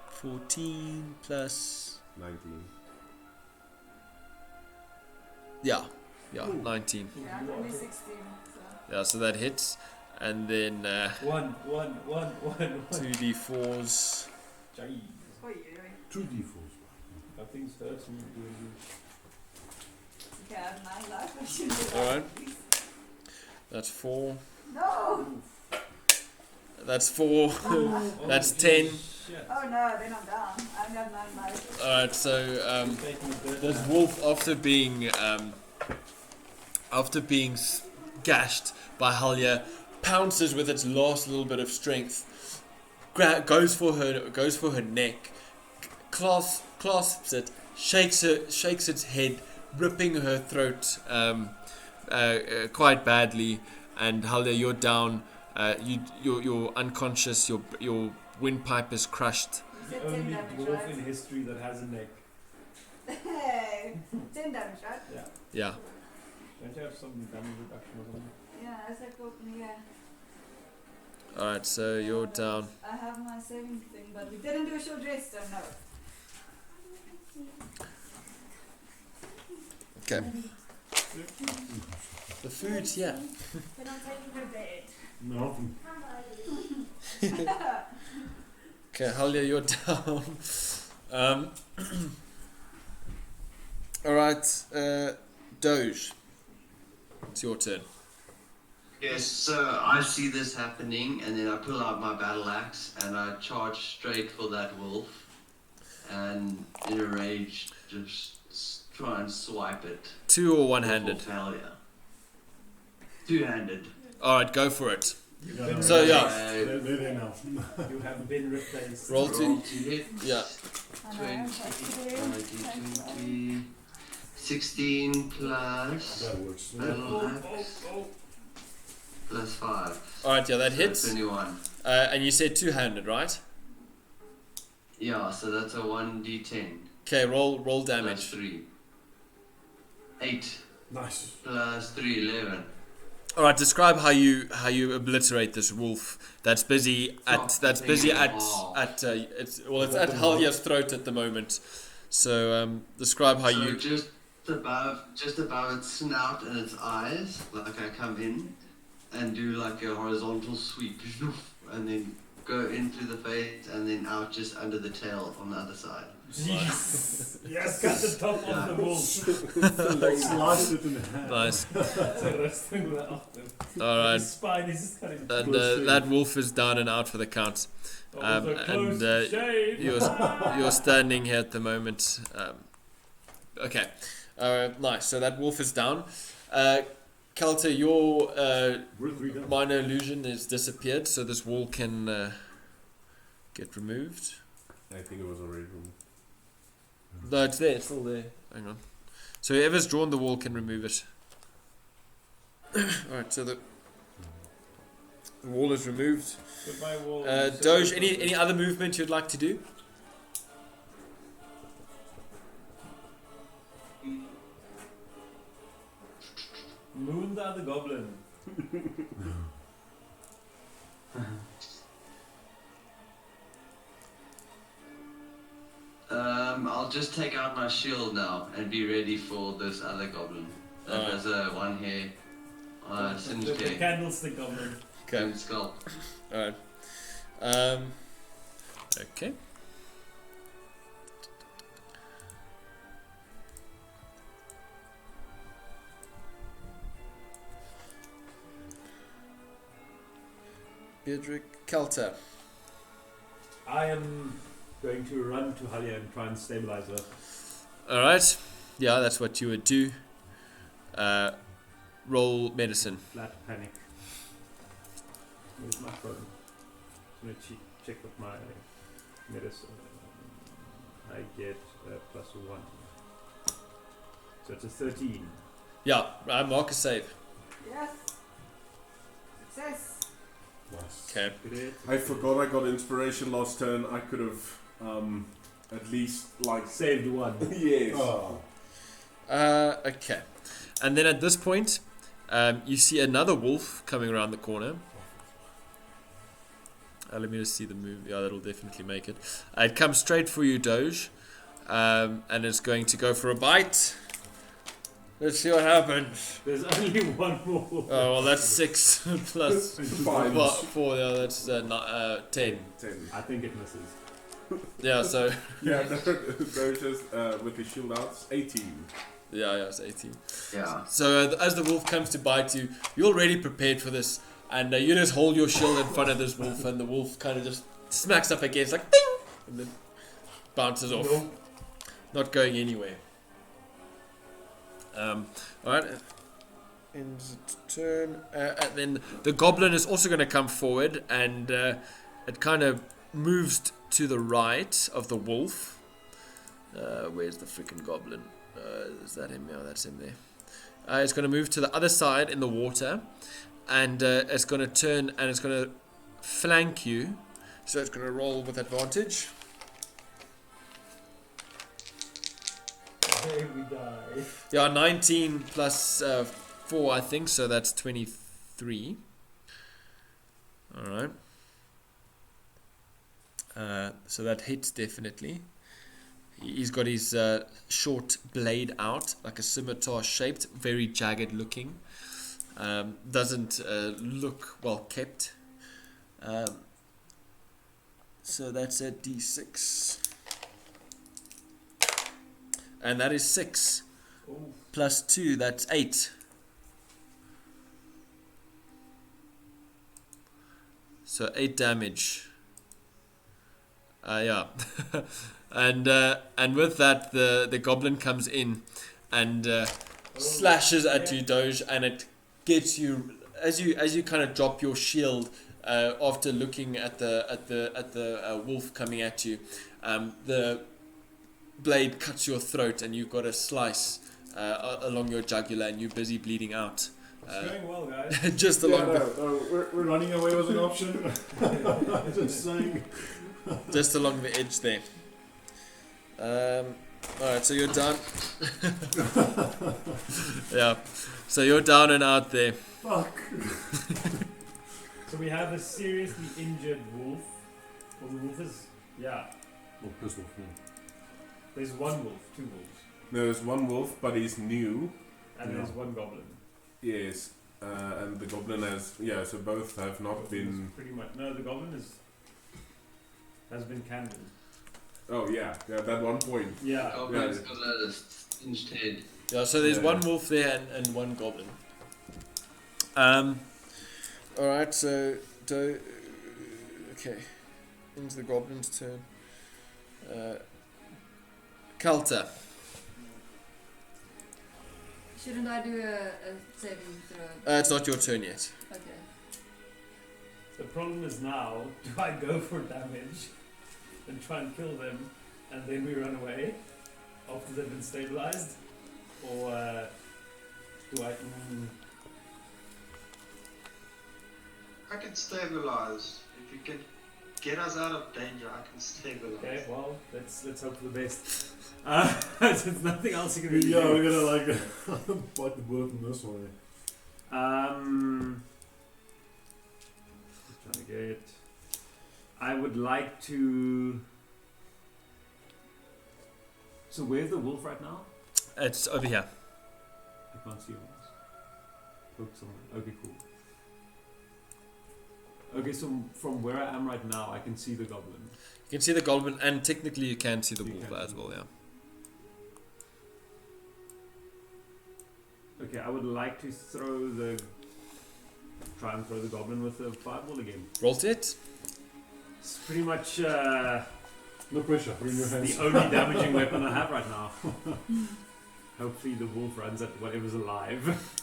Speaker 1: 14 plus
Speaker 5: 19.
Speaker 1: yeah,
Speaker 2: Ooh.
Speaker 1: 19.
Speaker 4: Yeah, I'm only 16. So.
Speaker 1: Yeah, so that hits, and then
Speaker 3: 1.
Speaker 1: 2d4s.
Speaker 3: Jeez.
Speaker 4: Oy, oy, oy.
Speaker 2: 2 d4s.
Speaker 3: That thing's hurting me doing
Speaker 4: Okay, I have 9 life. I should do that.
Speaker 1: Alright.
Speaker 4: Please.
Speaker 1: That's 4.
Speaker 4: No!
Speaker 1: That's 4.
Speaker 3: this.
Speaker 1: That's 10.
Speaker 3: Shit.
Speaker 4: Oh no, then I'm down. I only have 9 life.
Speaker 1: Alright, so
Speaker 3: Taking a bit
Speaker 1: this
Speaker 3: now.
Speaker 1: wolf, after being gashed by Halia, pounces with its last little bit of strength, goes for her neck, clasps it, shakes its head, ripping her throat quite badly. And Halia, you're down. You're unconscious. Your windpipe is crushed.
Speaker 4: You
Speaker 3: The
Speaker 4: said 10
Speaker 3: only
Speaker 4: damage,
Speaker 3: dwarf
Speaker 4: right?
Speaker 3: in history that has a neck.
Speaker 4: Hey! 10 damage, right?
Speaker 1: Yeah.
Speaker 3: Don't you have some damage reduction or something?
Speaker 4: Yeah, I said go from here.
Speaker 1: All right. So you're down.
Speaker 4: I have my saving thing, but we didn't do a short rest, so no.
Speaker 1: Okay. The food's here.
Speaker 8: Then I'm taking her bed.
Speaker 2: No.
Speaker 1: Okay, Halia, you're down. All right, Doge. It's your turn.
Speaker 6: Yes, so I see this happening, and then I pull out my battle axe and I charge straight for that wolf, and in a rage, just try and swipe it.
Speaker 1: 2 or one-handed.
Speaker 6: Hell yeah. Two-handed.
Speaker 1: All right, go for it.
Speaker 3: You've
Speaker 2: Yeah,
Speaker 3: been
Speaker 2: no,
Speaker 1: So,
Speaker 3: replaced.
Speaker 1: yeah.
Speaker 2: They're there now.
Speaker 3: You have been replaced.
Speaker 1: Roll to
Speaker 6: hit.
Speaker 1: yeah.
Speaker 4: I know, that's good.
Speaker 6: 20, 16 plus
Speaker 2: That works.
Speaker 6: battle axe plus 5.
Speaker 1: All right, yeah, that
Speaker 6: So
Speaker 1: hits.
Speaker 6: 21.
Speaker 1: And you said two-handed, right?
Speaker 6: Yeah, so that's a 1d10.
Speaker 1: Okay, roll
Speaker 6: Plus
Speaker 1: damage.
Speaker 6: 3. 8
Speaker 2: Nice.
Speaker 6: plus 3, 11.
Speaker 1: All right, describe how you obliterate this wolf that's busy at
Speaker 6: Chop
Speaker 1: that's
Speaker 6: the
Speaker 1: busy
Speaker 6: thing
Speaker 1: at
Speaker 6: off.
Speaker 1: it's at Halia's throat at the moment. So describe how
Speaker 6: So
Speaker 1: you
Speaker 6: just just above its snout and its eyes, like I come in and do like a horizontal sweep, and then go in through the face and then out just under the tail on the other side.
Speaker 3: Jeez. Yes, cut the top off the wolf.
Speaker 2: Slice it in half.
Speaker 1: Nice.
Speaker 3: The rest of the after.
Speaker 1: Alright.
Speaker 3: His spine is just cutting.
Speaker 1: And that wolf is down and out for the count. And you're standing here at the moment. Okay. Nice. So that wolf is down. Kelter, your minor illusion is disappeared, so this wall can get removed.
Speaker 5: I think it was already removed.
Speaker 1: No, it's there. It's still there. Hang on. So whoever's drawn the wall can remove it. Alright, so the wall is removed.
Speaker 3: Goodbye, wall.
Speaker 1: Doge, any other movement you'd like to do?
Speaker 3: Moon the other goblin.
Speaker 6: I'll just take out my shield now and be ready for this other goblin. That has a one hair, singed
Speaker 3: The
Speaker 6: hair,
Speaker 3: candlestick goblin.
Speaker 1: Okay.
Speaker 6: and skull.
Speaker 1: Alright. Okay. Beardrick Kelter.
Speaker 9: I am going to run to Halia and try and stabilize her.
Speaker 1: Alright. Yeah, that's what you would do. Roll medicine.
Speaker 9: Flat panic. Where's my phone? I'm going to check with my medicine. I get +1. So it's a 13.
Speaker 1: Yeah, mark a save.
Speaker 4: Yes. Success.
Speaker 2: Nice.
Speaker 1: Okay.
Speaker 9: Great.
Speaker 5: I forgot I got inspiration last turn. I could have at least like
Speaker 9: Saved 1.
Speaker 5: yes.
Speaker 2: Oh.
Speaker 1: Okay. And then at this point, you see another wolf coming around the corner. Let me just see the move. Yeah, that'll definitely make it. It comes straight for you, Doge. And it's going to go for a bite. Let's see what happens.
Speaker 9: There's only one more.
Speaker 1: Oh, well, that's 6 plus
Speaker 5: 5.
Speaker 1: 4. Yeah, that's 10.
Speaker 5: 10.
Speaker 9: I think it misses.
Speaker 1: Yeah, so.
Speaker 5: Yeah, those just with the shield out, 18.
Speaker 1: Yeah, it's 18.
Speaker 6: Yeah.
Speaker 1: So as the wolf comes to bite you, you're already prepared for this. And you just hold your shield in front of this wolf, and the wolf kind of just smacks up against, like, ding! And then bounces off.
Speaker 3: No.
Speaker 1: Not going anywhere. Alright. Ends its turn. And then the goblin is also going to come forward, and it kind of moves to the right of the wolf. Where's the freaking goblin? Is that him? Yeah, that's him there. It's going to move to the other side in the water, and it's going to turn and it's going to flank you. So it's going to roll with advantage.
Speaker 3: There we die.
Speaker 1: Yeah, 19 plus 4, I think, so that's 23. Alright. So that hits definitely. He's got his short blade out, like a scimitar shaped, very jagged looking. Doesn't look well kept. So that's a d6. And that is 6.
Speaker 3: Ooh.
Speaker 1: Plus 2, that's 8. So 8 damage. Yeah. and with that, the goblin comes in and slashes at you, Doge, and it gets you as you kind of drop your shield after looking at the wolf coming at you. The blade cuts your throat, and you've got a slice along your jugular, and you're busy bleeding out.
Speaker 3: It's going well, guys.
Speaker 1: Just along
Speaker 2: We're running away was an option. Just saying.
Speaker 1: just along the edge there. Alright, so you're done. Yeah. So you're down and out there.
Speaker 2: Fuck.
Speaker 3: So we have a seriously injured wolf. Well, the wolf is... Yeah.
Speaker 2: Oh, pissed off me.
Speaker 3: There's one wolf, two wolves.
Speaker 5: There's one wolf, but he's new.
Speaker 3: And there's one goblin.
Speaker 5: Yes. And the goblin has... Yeah, so both have not been...
Speaker 3: Pretty much. No, the goblin has been canned.
Speaker 5: Oh, yeah. Yeah, at that one point.
Speaker 3: Yeah.
Speaker 6: Goblin's got a singed head.
Speaker 1: Yeah, so there's one wolf there and one goblin. Alright, so... okay. Into the goblin's turn. Kalta.
Speaker 4: Shouldn't I do a saving throw?
Speaker 1: It's not your turn yet.
Speaker 4: Okay.
Speaker 3: The problem is now, do I go for damage and try and kill them and then we run away after they've been stabilized? Or do I...
Speaker 7: I can stabilize. If you can get us out of danger, I can stabilize.
Speaker 3: Okay, well, let's hope for the best. There's nothing else you can really
Speaker 2: Yeah,
Speaker 3: do.
Speaker 2: we're gonna like bite the bullet in this way.
Speaker 3: Trying to get... I would like to... So where's the wolf right now?
Speaker 1: It's over here.
Speaker 3: I can't see wolves. Focus on it. Okay, cool. Okay, so from where I am right now, I can see the goblin.
Speaker 1: You can see the goblin, and technically you can see the
Speaker 3: You
Speaker 1: wolf
Speaker 3: can
Speaker 1: as
Speaker 3: see
Speaker 1: well,
Speaker 3: the
Speaker 1: yeah.
Speaker 3: Okay, I would like to try and throw the goblin with a fireball again.
Speaker 1: Roll to it.
Speaker 3: It's pretty much
Speaker 2: No pressure, put it in your hands.
Speaker 3: the only damaging weapon I have right now. Hopefully the wolf runs at whatever's alive.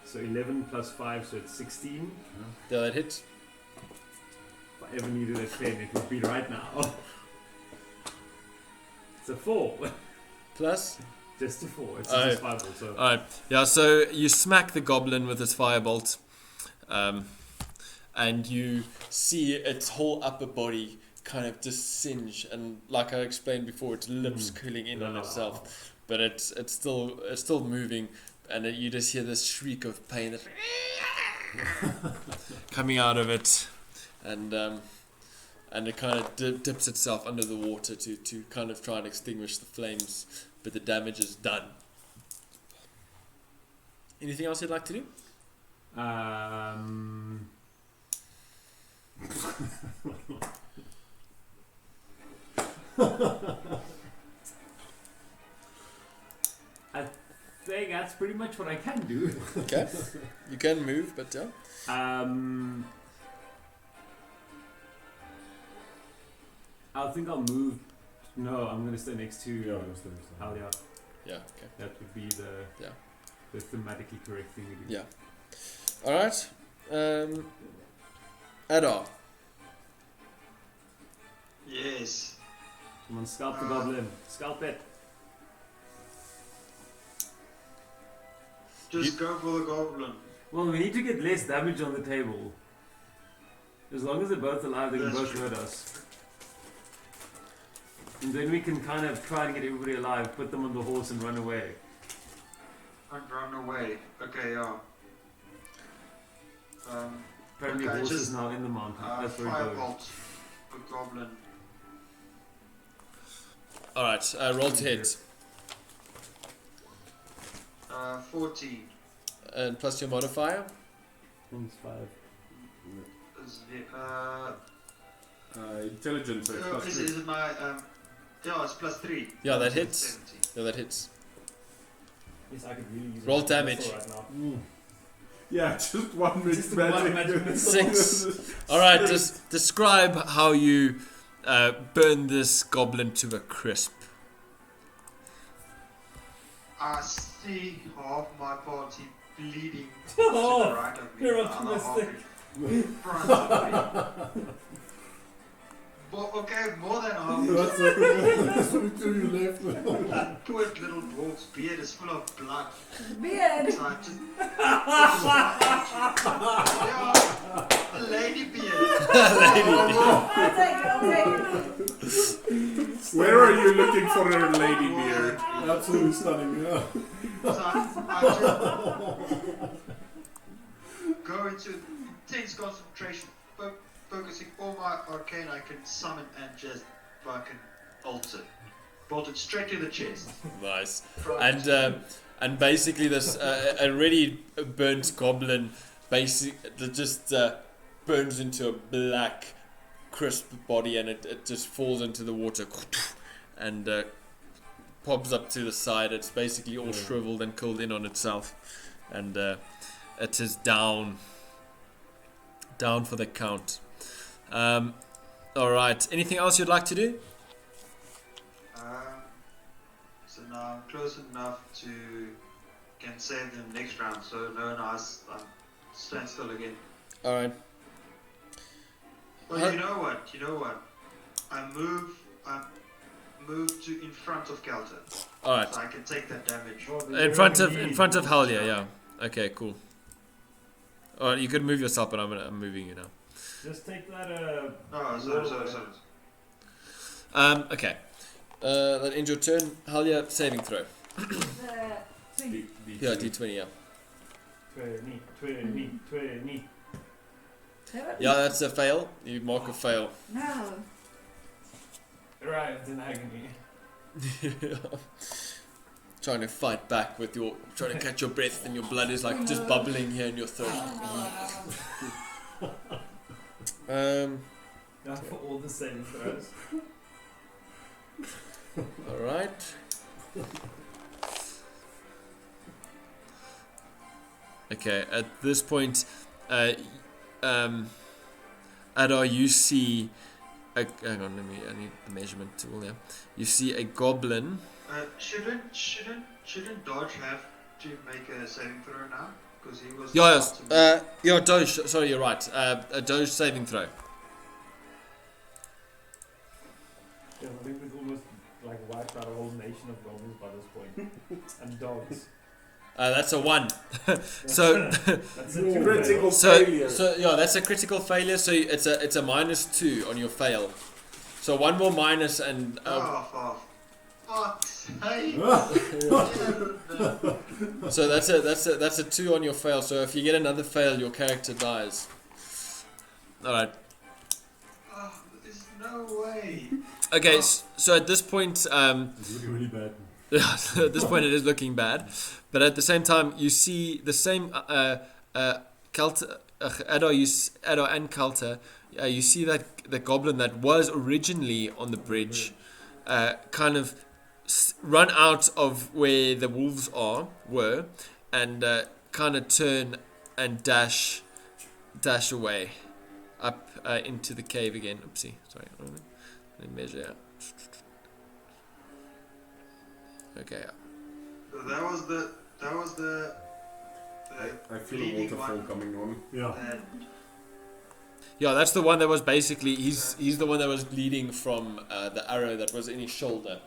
Speaker 3: So 11 plus 5, so it's 16.
Speaker 1: Yeah, that hits.
Speaker 3: If I ever needed a 10, it would be right now. It's a 4.
Speaker 1: Plus?
Speaker 3: Just a 4. It's
Speaker 1: Oh.
Speaker 3: just fireball, so...
Speaker 1: Alright, yeah, so you smack the goblin with his firebolt, and you see its whole upper body kind of just singe, and like I explained before, its lips curling in on itself, but it's still moving, and you just hear this shriek of pain that coming out of it, and it kind of dips itself under the water to kind of try and extinguish the flames, but the damage is done. Anything else you'd like to do? I think that's pretty much what I can do. Okay. You can move, but yeah.
Speaker 3: I think I'll move. No, I'm gonna stay next to
Speaker 2: Yeah, that's the next one.
Speaker 3: Halia.
Speaker 1: Yeah, okay.
Speaker 3: That would be the thematically correct thing to do.
Speaker 1: Yeah. Alright. Adar.
Speaker 7: Yes.
Speaker 3: Come on, scalp the goblin. Scalp it.
Speaker 7: Just go for the goblin.
Speaker 3: Well, we need to get less damage on the table. As long as they're both alive, they can
Speaker 7: That's
Speaker 3: both
Speaker 7: true.
Speaker 3: hurt us. And then we can kind of try and get everybody alive, put them on the horse and run away.
Speaker 7: And run away. Okay, yeah.
Speaker 3: Apparently
Speaker 7: Okay,
Speaker 3: horse
Speaker 7: just,
Speaker 3: is now in the mountain. That's where he goes.
Speaker 7: firebolt the goblin.
Speaker 1: Alright, roll to hit.
Speaker 7: 14.
Speaker 1: And plus your modifier.
Speaker 3: Things 5.
Speaker 7: Is
Speaker 5: Intelligence. So plus
Speaker 7: is,
Speaker 5: three.
Speaker 7: is it my yeah, it's plus 3.
Speaker 1: Yeah, that hits.
Speaker 7: 17.
Speaker 1: Yeah, that hits.
Speaker 3: Yes, I could really use
Speaker 1: Roll
Speaker 3: a
Speaker 1: damage.
Speaker 3: missile right now.
Speaker 5: Yeah, just one mixed
Speaker 3: Just one
Speaker 5: magic.
Speaker 3: magic missile.
Speaker 1: 6. Alright, just describe how you burn this goblin to a crisp.
Speaker 7: I see half my party bleeding to
Speaker 3: Oh,
Speaker 7: the right of me.
Speaker 3: you're
Speaker 7: the other half
Speaker 3: optimistic.
Speaker 7: in front of me. But okay, more than half.
Speaker 2: That's what we do, you left.
Speaker 7: That poor little dwarf's beard is full of blood.
Speaker 4: Beard!
Speaker 7: So I just... yeah, a lady beard.
Speaker 4: I'll take it.
Speaker 5: Where are you looking for a lady beard?
Speaker 2: Absolutely stunning, yeah.
Speaker 7: So I just go into intense concentration, focusing all my arcane I can summon and just fucking alter. bolted straight to the chest.
Speaker 1: Nice.
Speaker 7: Right.
Speaker 1: And basically this already burnt goblin just burns into a black crisp body, and it just falls into the water and pops up to the side. It's basically all shriveled and curled in on itself, and it is down for the count. Alright, anything else you'd like to do?
Speaker 7: So now I'm close enough to can save them next round. So no, I'm stand still again.
Speaker 1: Alright.
Speaker 7: Well, you know what? I move to in front of Kelter.
Speaker 1: Alright.
Speaker 7: So I can take that damage.
Speaker 1: In front of Halia, yeah. Okay, cool. Alright, you could move yourself, but I'm moving you now.
Speaker 3: Just take that.
Speaker 7: Oh, sorry.
Speaker 1: Okay. That ends your turn. Halia, saving throw. Yeah, D20, yeah.
Speaker 3: 20.
Speaker 1: Yeah, that's a fail. You mark a fail.
Speaker 4: No.
Speaker 3: Arrived in agony.
Speaker 1: Trying to fight back with trying to catch your breath, and your blood is like just bubbling here in your throat.
Speaker 3: Now for all the saving throws.
Speaker 1: Alright. Okay, at this point, Adar, you see hang on, I need the measurement tool here. You see a goblin.
Speaker 7: Shouldn't Dodge have to make a saving throw now? Because he was.
Speaker 1: Yeah, Doge. Sorry, you're right. A Doge saving throw.
Speaker 3: Yeah, I think we've almost like wiped out a whole nation of goblins by this point, and dogs.
Speaker 1: That's a 1. So
Speaker 3: That's a
Speaker 5: Critical failure.
Speaker 1: So yeah, that's a critical failure. So it's a -2 on your fail. So one more minus and. So that's a 2 on your fail. So if you get another fail, your character dies. All right.
Speaker 7: Oh, there's no way.
Speaker 1: Okay, so at this point,
Speaker 2: It's looking really bad.
Speaker 1: at this point it is looking bad, but at the same time you see the same Kalter, Adar and Kalter. You see that the goblin that was originally on the bridge, kind of run out of where the wolves were, and kind of turn and dash away up into the cave again. Oopsie, sorry. Let me measure out. Okay.
Speaker 7: So that was the
Speaker 5: I feel a
Speaker 7: bleeding
Speaker 5: waterfall
Speaker 7: one.
Speaker 5: coming on.
Speaker 2: Yeah.
Speaker 7: And
Speaker 1: Yeah, that's the one that was basically he's the one that was bleeding from the arrow that was in his shoulder.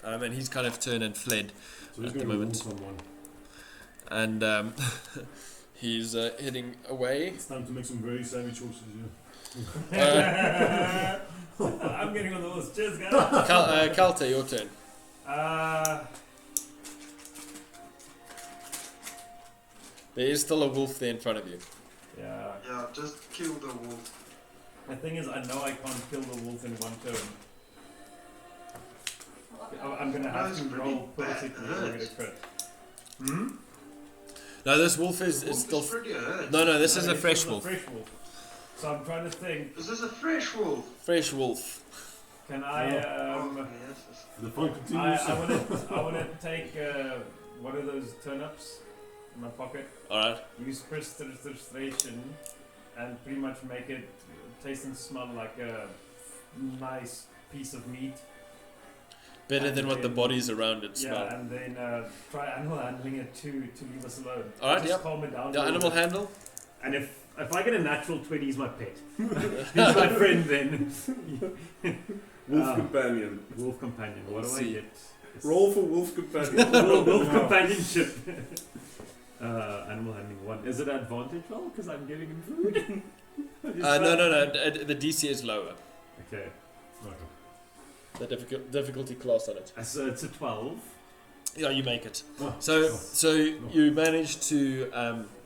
Speaker 1: And he's kind of turned and fled
Speaker 2: So he's
Speaker 1: at the
Speaker 2: going to
Speaker 1: moment.
Speaker 2: roll someone.
Speaker 1: And he's heading away.
Speaker 2: It's time to make some very savvy choices here.
Speaker 3: I'm getting on the horse. Cheers, guys.
Speaker 1: Kalter, your turn. There is still a wolf there in front of you.
Speaker 3: Yeah.
Speaker 7: just kill the wolf.
Speaker 3: The thing is, I know I can't kill the wolf in one turn. I'm gonna have to roll perfectly to get a crit.
Speaker 1: No, this wolf is
Speaker 7: Wolf
Speaker 1: still.
Speaker 7: is pretty hurt.
Speaker 1: No, this is a
Speaker 3: it's
Speaker 1: fresh
Speaker 3: still
Speaker 1: wolf.
Speaker 3: fresh wolf. So I'm trying to think.
Speaker 7: This is a fresh wolf.
Speaker 1: Fresh wolf.
Speaker 3: Can I?
Speaker 7: Yes.
Speaker 2: The fun continues.
Speaker 3: I want to take one of those turnips in my pocket.
Speaker 1: All right.
Speaker 3: Use prestidigitation and pretty much make it taste and smell like a nice piece of meat.
Speaker 1: Better than what the bodies around it smell.
Speaker 3: Yeah, and then try animal handling it to leave us alone.
Speaker 1: All right.
Speaker 3: Just
Speaker 1: Yep.
Speaker 3: calm it down.
Speaker 1: The animal handle.
Speaker 9: And if I get a natural 20, he's my pet. He's my friend then.
Speaker 5: Wolf companion.
Speaker 9: Wolf companion. What do I
Speaker 1: See.
Speaker 9: get?
Speaker 5: Roll for wolf companion.
Speaker 9: Wolf companionship. Animal handling 1. Is it advantage roll? Because I'm giving him food?
Speaker 1: No. The DC is lower.
Speaker 9: Okay.
Speaker 2: Okay.
Speaker 1: The difficulty class on it.
Speaker 9: So it's a 12.
Speaker 1: Yeah, you make it.
Speaker 2: Oh,
Speaker 1: So you managed to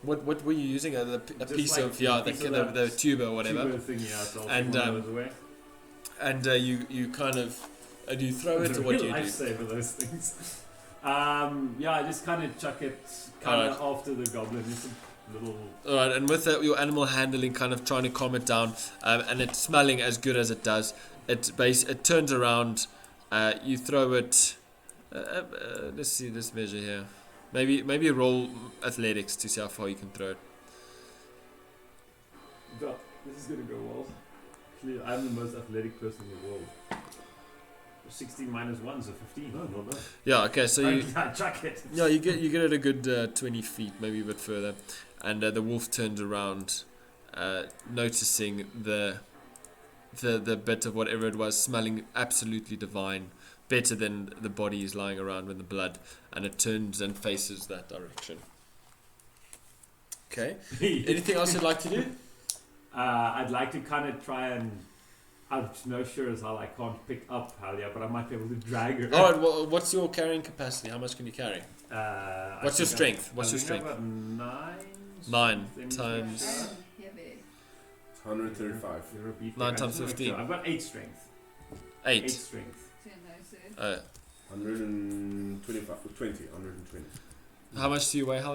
Speaker 1: what were you using? A
Speaker 9: Just
Speaker 1: piece
Speaker 9: like
Speaker 1: of
Speaker 9: a piece of that
Speaker 1: the tube or whatever.
Speaker 9: Tuber thing, yeah, so I'll
Speaker 1: And,
Speaker 9: take one of those away.
Speaker 1: And you kind of And you throw it,
Speaker 9: It's a
Speaker 1: or what do
Speaker 9: real
Speaker 1: you do?
Speaker 9: lifesaver, those things. Yeah, I just kind of chuck it kind of after the goblin. It's a little.
Speaker 1: Alright, and with your animal handling, kind of trying to calm it down, and it's smelling as good as it does, it turns around, you throw it, let's see this measure here. Maybe roll athletics to see how far you can throw it.
Speaker 9: God, this is gonna go well. Actually, I'm the most athletic person in the world. 16 minus 1, so 15.
Speaker 2: No, not bad.
Speaker 1: Yeah, okay, so you...
Speaker 9: chuck it.
Speaker 1: Yeah, you get it a good 20 feet, maybe a bit further, and the wolf turns around, noticing the bit of whatever it was, smelling absolutely divine, better than the body is lying around with the blood, and it turns and faces that direction. Okay. Anything else you'd like to do?
Speaker 9: I'd like to kind of try and. I'm no sure as how I can't pick up Halia, but I might be able to drag her.
Speaker 1: Alright, well, what's your carrying capacity? How much can you carry? What's your strength?
Speaker 9: I think
Speaker 1: strength?
Speaker 9: I've got 9.
Speaker 1: 9
Speaker 9: something.
Speaker 1: times...
Speaker 4: Heavy.
Speaker 5: 135.
Speaker 9: You're a beefcake.
Speaker 1: 9
Speaker 9: I
Speaker 1: times
Speaker 9: just wanna make
Speaker 1: 15.
Speaker 9: sure. I've got 8 strength.
Speaker 1: 8.
Speaker 9: Strength.
Speaker 5: 125, 120.
Speaker 1: How much do you weigh, Halia?
Speaker 4: I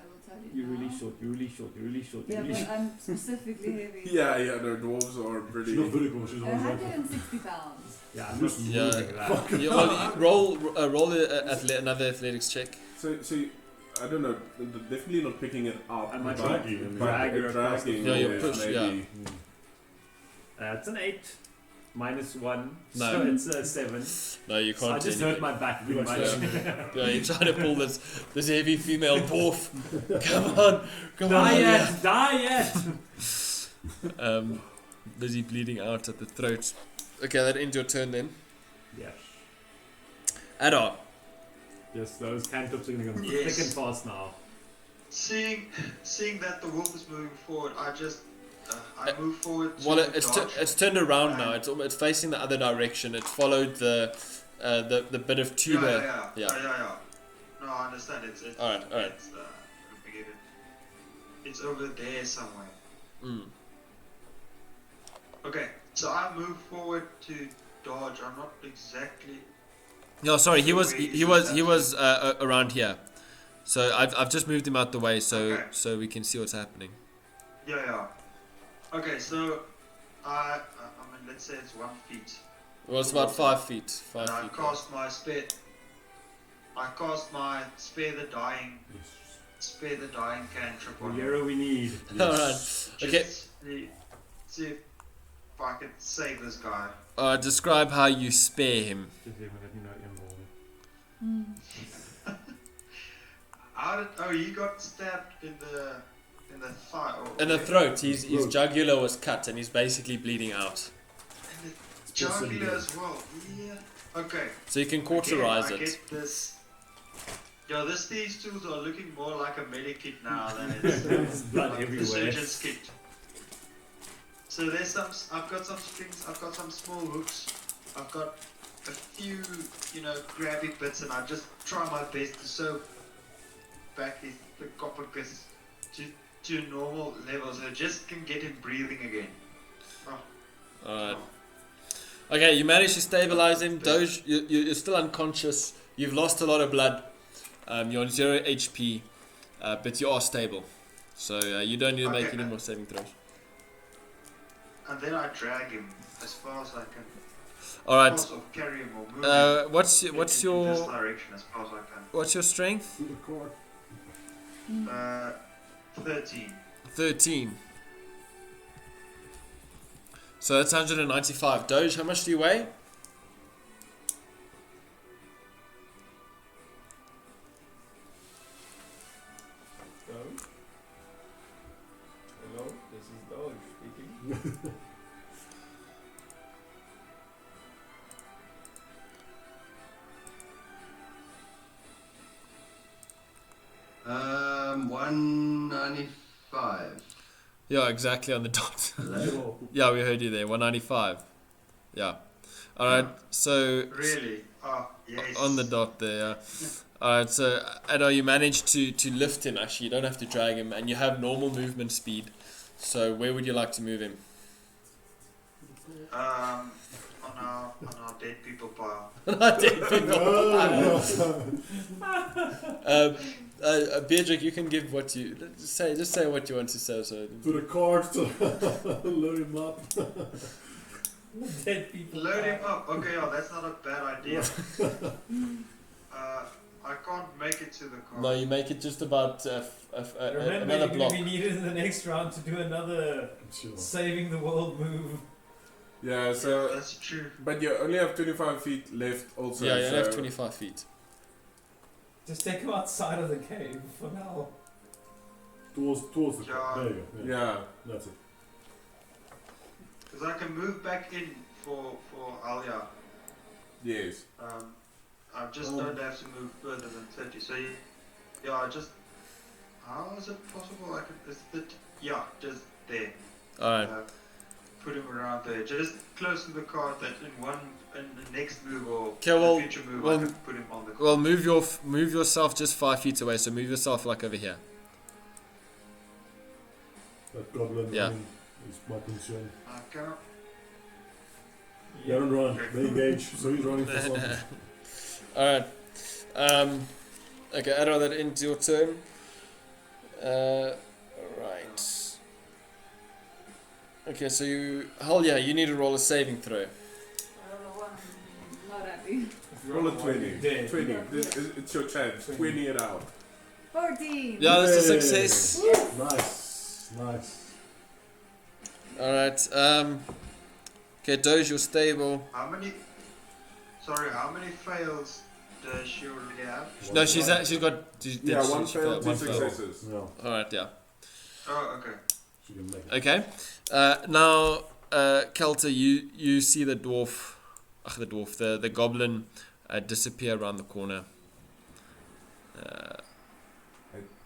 Speaker 4: will tell you
Speaker 9: You're
Speaker 4: now.
Speaker 9: really short. You're really short. You're really short.
Speaker 4: Yeah,
Speaker 9: You're really
Speaker 4: but I'm specifically heavy.
Speaker 5: Yeah, the dwarves are pretty.
Speaker 2: She's not vertical, she's always like
Speaker 4: 160 pounds.
Speaker 9: Yeah, I'm not
Speaker 1: Yeah.
Speaker 9: moving that.
Speaker 1: Yeah, well, roll another athletics check.
Speaker 5: So I don't know. Definitely not picking it up.
Speaker 9: I might
Speaker 5: but-
Speaker 2: dragging.
Speaker 5: but
Speaker 9: Drag her across the
Speaker 5: dragging.
Speaker 1: Yeah, you
Speaker 5: is
Speaker 1: push,
Speaker 5: maybe-
Speaker 9: It's an 8 minus 1,
Speaker 1: No.
Speaker 9: so it's a 7.
Speaker 1: No, you
Speaker 9: So I
Speaker 1: can't do
Speaker 9: just
Speaker 1: anything.
Speaker 9: hurt my back pretty
Speaker 2: You
Speaker 9: much.
Speaker 1: Yeah, you're trying to pull this heavy female dwarf. Come on.
Speaker 9: Die
Speaker 1: Halia.
Speaker 9: yet!
Speaker 1: Busy bleeding out at the throat. Okay, that ends your turn then.
Speaker 9: Yeah.
Speaker 1: Adar.
Speaker 9: Yes, those cantrips are going to go
Speaker 6: Yes.
Speaker 9: thick and fast now.
Speaker 6: Seeing that the wolf is moving forward, I move forward. To
Speaker 1: Well, it's
Speaker 6: dodge.
Speaker 1: it's turned around now. It's facing the other direction. It followed the bit of tuber.
Speaker 6: Yeah. No, I understand. It's
Speaker 1: Alright.
Speaker 6: It's, forget it. It's over there somewhere.
Speaker 1: Mm.
Speaker 6: Okay, so I move forward to dodge. I'm not exactly.
Speaker 1: No, sorry. He was around here. So I've just moved him out the way
Speaker 6: Okay.
Speaker 1: so we can see what's happening.
Speaker 6: Yeah. Okay, so I mean, let's say it's 1 feet.
Speaker 1: Well, it's about 5 feet. 5
Speaker 6: And I
Speaker 1: feet.
Speaker 6: cast my spare the dying cantrip
Speaker 9: The
Speaker 6: on him.
Speaker 9: hero we need.
Speaker 1: All right.
Speaker 6: Just
Speaker 1: Okay.
Speaker 6: see if I can save this guy.
Speaker 1: Describe how you spare him.
Speaker 9: Just even let me know you're more.
Speaker 6: He got stabbed in the thigh.
Speaker 1: In the throat, his jugular was cut and he's basically bleeding out.
Speaker 6: And the jugular as well. Yeah. Okay.
Speaker 1: So you can
Speaker 6: Again,
Speaker 1: cauterize
Speaker 6: I
Speaker 1: it.
Speaker 6: get this. Yeah, these tools are looking more like a medikit now than it's
Speaker 9: There's blood
Speaker 6: like the
Speaker 9: everywhere.
Speaker 6: surgeon's kit. So I've got some strings, I've got some small hooks, I've got a few, grabby bits, and I just try my best to sew back the coppercus to normal levels, so it just can get him breathing again.
Speaker 1: Alright. Okay, you managed to stabilize him. Doge, you're still unconscious. You've lost a lot of blood. You're on 0 HP, but you are stable. So you don't need to make any more saving throws.
Speaker 6: And then I drag him as far as I can.
Speaker 1: Alright.
Speaker 6: Or carry him or move him
Speaker 1: What's
Speaker 6: in this
Speaker 1: your
Speaker 6: direction as far as I can.
Speaker 1: what's your strength?
Speaker 6: 13.
Speaker 1: 13. So that's 195. Doge, how much do you weigh?
Speaker 3: Hello, this is Doge speaking.
Speaker 6: Um, 195.
Speaker 1: Yeah, exactly on the dot.
Speaker 6: Hello.
Speaker 1: Yeah, we heard you there. 195. Yeah. Alright, so
Speaker 6: Really? Oh, yes.
Speaker 1: on the dot there, yeah. Alright, so Adar, you managed to lift him actually. You don't have to drag him, and you have normal movement speed. So where would you like to move him?
Speaker 7: On our dead people pile.
Speaker 1: Dead people.
Speaker 2: No.
Speaker 1: Beatrick, you can give what you say. Just say what you want to say. So.
Speaker 2: To the cart to load him up.
Speaker 3: Dead people.
Speaker 7: Load him up. Okay, yeah, that's not a bad idea. I can't make it to the car.
Speaker 1: No, you make it just about
Speaker 3: Remember,
Speaker 1: another
Speaker 3: you're
Speaker 1: block.
Speaker 3: going to be needed in the next round to do another
Speaker 2: Sure.
Speaker 3: saving the world move.
Speaker 5: Yeah, so
Speaker 7: That's true.
Speaker 5: but you only have 25 feet left also.
Speaker 1: Yeah, you only have
Speaker 5: so
Speaker 1: 25 feet.
Speaker 3: Just take him outside of the cave for now.
Speaker 2: Towards the
Speaker 7: Yeah.
Speaker 2: car. There you go.
Speaker 5: Yeah.
Speaker 2: That's it.
Speaker 7: Because I can move back in for Alia.
Speaker 5: Yes.
Speaker 7: I just don't have to move further than 30. So yeah, I just. How is it possible? I could. Just there.
Speaker 1: All right.
Speaker 7: Put him around there, just close to the car. That in the next move or
Speaker 1: Okay, well-
Speaker 7: the future move,
Speaker 1: well-
Speaker 7: I can put him on the car.
Speaker 1: Well, move yourself just 5 feet away. So move yourself like over here.
Speaker 2: That goblin
Speaker 1: Yeah.
Speaker 2: running is my concern.
Speaker 7: Okay.
Speaker 2: They don't run. They engage. So he's running for something.
Speaker 1: All right. Okay, add all that into your turn. Right. Okay, so you need to roll a saving throw.
Speaker 4: I don't know what. I'm not happy.
Speaker 5: Roll a 20.
Speaker 3: Dead.
Speaker 5: 20. It's your chance. 20 it out.
Speaker 4: 14.
Speaker 1: Yeah, that's a
Speaker 2: Yay.
Speaker 1: success.
Speaker 2: Nice.
Speaker 1: All right. Okay, Doge, you're stable.
Speaker 7: How many fails does she already have?
Speaker 1: No, she's got. She
Speaker 5: Yeah, one
Speaker 1: she
Speaker 5: failed, two
Speaker 1: one fail.
Speaker 5: successes.
Speaker 2: Yeah,
Speaker 1: All right, yeah.
Speaker 7: Oh, okay.
Speaker 2: she can make it.
Speaker 1: Okay. Now, Kelter, you see the goblin disappear around the corner.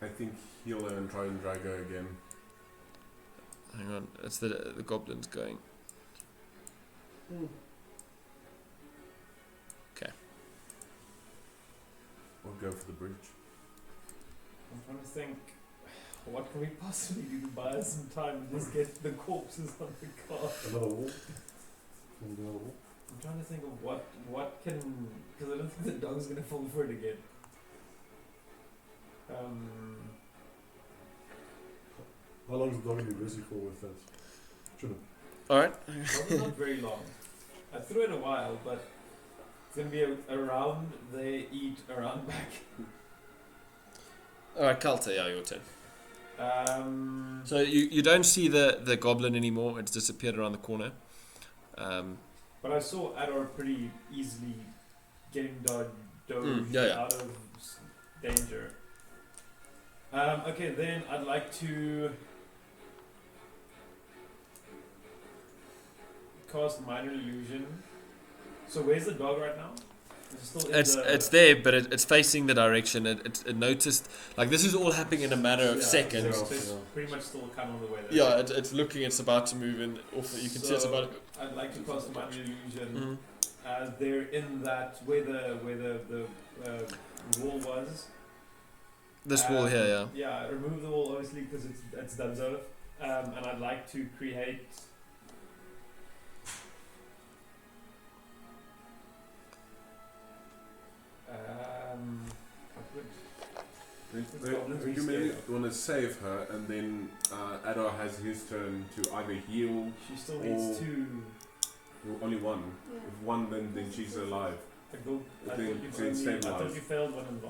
Speaker 5: I think heal her and try and drag her again.
Speaker 1: Hang on, it's the goblin's going.
Speaker 5: Or go for the bridge.
Speaker 3: I'm trying to think, what can we possibly do to buy us some time and just get the corpses on the car?
Speaker 2: Another wall. Another wall.
Speaker 3: I'm trying to think of what can, because I don't think the dog's gonna fall for it again.
Speaker 2: How long is the dog gonna be busy for with that? Shouldn't.
Speaker 1: All right.
Speaker 3: Probably not very long. I threw it a while, but it's gonna be around they eat, around back.
Speaker 1: All right, Kelter, yeah, your turn.
Speaker 3: Um,
Speaker 1: So you don't see the goblin anymore. It's disappeared around the corner.
Speaker 3: but I saw Ador pretty easily getting dodged
Speaker 1: yeah.
Speaker 3: out of danger. Okay, then I'd like to cast minor illusion. So where's the dog right now? Is it still in
Speaker 1: It's there, but it's facing the direction. It noticed, like, this is all happening in a matter of seconds.
Speaker 3: So it's pretty much still kind of on the way there.
Speaker 1: Yeah, it's looking. It's about to move in. Off. You can see it's about.
Speaker 3: I'd like to cast a minor illusion.
Speaker 1: Mhm.
Speaker 3: They're in that where the wall was.
Speaker 1: This wall here, yeah.
Speaker 3: Yeah, remove the wall obviously because it's done so. And I'd like to create.
Speaker 5: You may want to save her, and then Adar has his turn to either heal.
Speaker 3: She still needs two.
Speaker 5: Only one. If one, then she's alive.
Speaker 3: I
Speaker 5: Then
Speaker 3: thought
Speaker 5: it's
Speaker 3: I thought
Speaker 5: stabilized.
Speaker 3: you failed one and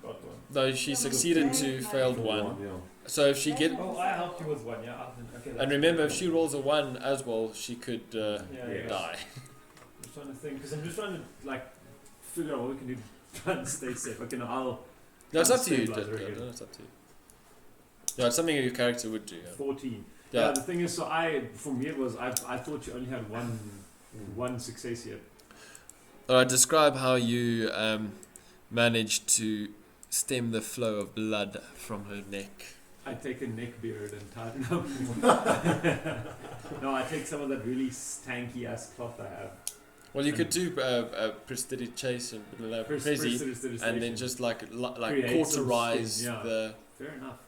Speaker 3: got one.
Speaker 1: No, she succeeded to failed one.
Speaker 2: Yeah.
Speaker 1: So if she get,
Speaker 3: Oh, I helped you with one, yeah. Okay.
Speaker 1: and remember, if she rolls a 1 as well, she could
Speaker 3: yeah.
Speaker 1: die.
Speaker 3: I'm just trying to think because I'm just trying to like figure out what we can do to try and stay safe. Okay, no, I'll.
Speaker 1: No, it's up to you.
Speaker 3: Stabilize her again.
Speaker 1: No, it's up to you. Yeah, it's something your character would do. Yeah.
Speaker 3: 14.
Speaker 1: Yeah.
Speaker 3: Yeah. The thing is, so for me it was I thought you only had one success yet.
Speaker 1: Alright, describe how you managed to stem the flow of blood from her neck.
Speaker 3: I take a neck beard and tie it up. No, I take some of that really stanky ass cloth I have.
Speaker 1: Well, you could do prestidigitation, and then just like
Speaker 3: Create some
Speaker 1: cauterize
Speaker 3: skin, yeah.
Speaker 1: the.
Speaker 3: Fair enough.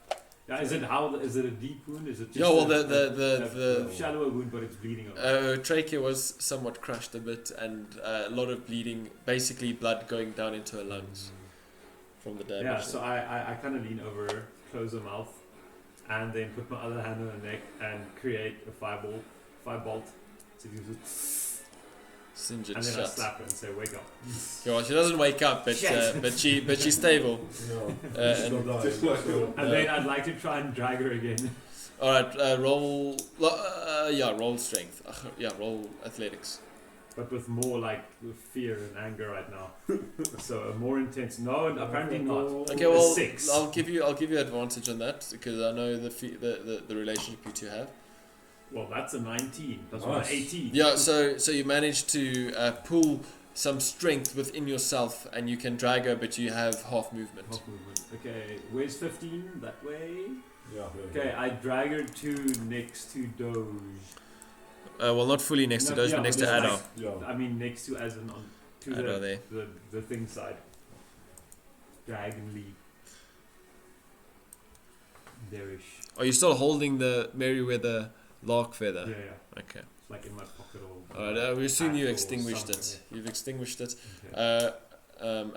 Speaker 9: Yeah, is it a deep wound? Is it just
Speaker 1: Yeah, well,
Speaker 9: a shallower wound, but it's bleeding a lot?
Speaker 1: trachea was somewhat crushed a bit, and a lot of bleeding, basically blood going down into her lungs from the damage.
Speaker 9: Yeah, so I kind of lean over, close her mouth, and then put my other hand on her neck and create a 5-bolt to use it.
Speaker 1: Singe it
Speaker 9: And then I
Speaker 1: shut.
Speaker 9: slap her and say, "Wake up."
Speaker 1: Yeah, well, she doesn't wake up, but she's stable.
Speaker 2: No, she's
Speaker 1: And-
Speaker 2: not dying.
Speaker 9: And then I'd like to try and drag her again.
Speaker 1: All right, roll. Roll strength. Roll athletics.
Speaker 9: But with more with fear and anger right now. So a more intense. No, apparently not.
Speaker 1: Okay, well,
Speaker 9: 6.
Speaker 1: I'll give you advantage on that because I know the relationship you two have.
Speaker 9: Well, that's a 19. That's
Speaker 2: Nice.
Speaker 9: 18.
Speaker 1: Yeah, so you manage to pull some strength within yourself, and you can drag her, but you have half movement.
Speaker 9: Half movement. Okay, where's 15? That way.
Speaker 2: Yeah.
Speaker 9: Okay, I drag her to next to Doge.
Speaker 1: Well, not fully next to those, but next to
Speaker 9: but
Speaker 1: Adar.
Speaker 2: Yeah.
Speaker 9: I mean, next to as in on to
Speaker 1: Adar there.
Speaker 9: the thing side. Diagonally. There-ish.
Speaker 1: Are you still holding the Merryweather lark feather?
Speaker 9: Yeah, yeah.
Speaker 1: Okay.
Speaker 9: It's like in my pocket or.
Speaker 1: Alright, we assume you
Speaker 9: pack or
Speaker 1: extinguished it.
Speaker 9: something.
Speaker 1: You've extinguished it.
Speaker 9: Okay.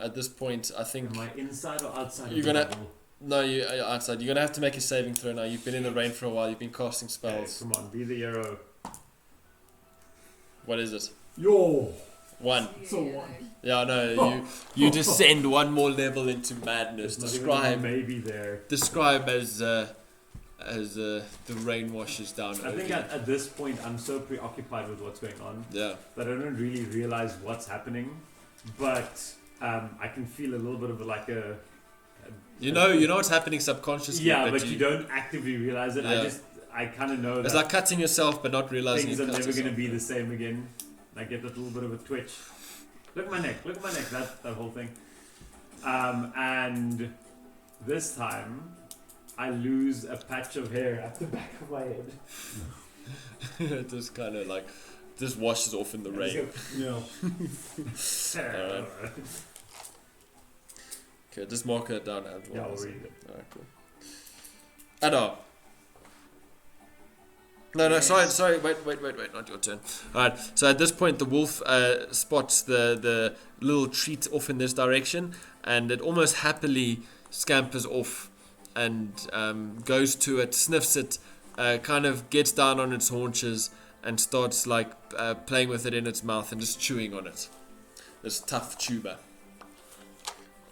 Speaker 1: At this point, I think
Speaker 9: Am I inside or outside?
Speaker 1: You're
Speaker 9: of the
Speaker 1: gonna-
Speaker 9: bubble?
Speaker 1: no, you're outside. You're gonna have to make a saving throw now. You've been in the rain for a while. You've been casting
Speaker 9: Okay,
Speaker 1: spells.
Speaker 9: come on, be the hero.
Speaker 1: What is it?
Speaker 2: Yo.
Speaker 1: 1.
Speaker 2: So one.
Speaker 1: Yeah, no. You descend one more level into madness.
Speaker 9: There's not even a
Speaker 1: Describe
Speaker 9: maybe there.
Speaker 1: as the rain washes down.
Speaker 9: I
Speaker 1: over
Speaker 9: think
Speaker 1: you.
Speaker 9: at this point I'm so preoccupied with what's going on
Speaker 1: Yeah.
Speaker 9: that I don't really realize what's happening, but I can feel a little bit of
Speaker 1: You know what's happening subconsciously.
Speaker 9: yeah, but you don't actively realize it.
Speaker 1: Yeah.
Speaker 9: I kind of know
Speaker 1: It's
Speaker 9: that
Speaker 1: like cutting yourself, but not realizing
Speaker 9: things
Speaker 1: you
Speaker 9: are
Speaker 1: cut
Speaker 9: never going to
Speaker 1: yourself.
Speaker 9: be the same again. I get that little bit of a twitch. Look at my neck, that whole thing. And this time I lose a patch of hair at the back of my head.
Speaker 1: It just kind of just washes off in the rain.
Speaker 2: Yeah.
Speaker 1: Alright. Okay, just mark it down as well.
Speaker 9: Yeah, I'll read it.
Speaker 1: Alright, cool. Adar. No, sorry, wait, not your turn. Alright, so at this point the wolf spots the little treat off in this direction, and it almost happily scampers off and goes to it, sniffs it, kind of gets down on its haunches and starts playing with it in its mouth and just chewing on it. This tough tuber.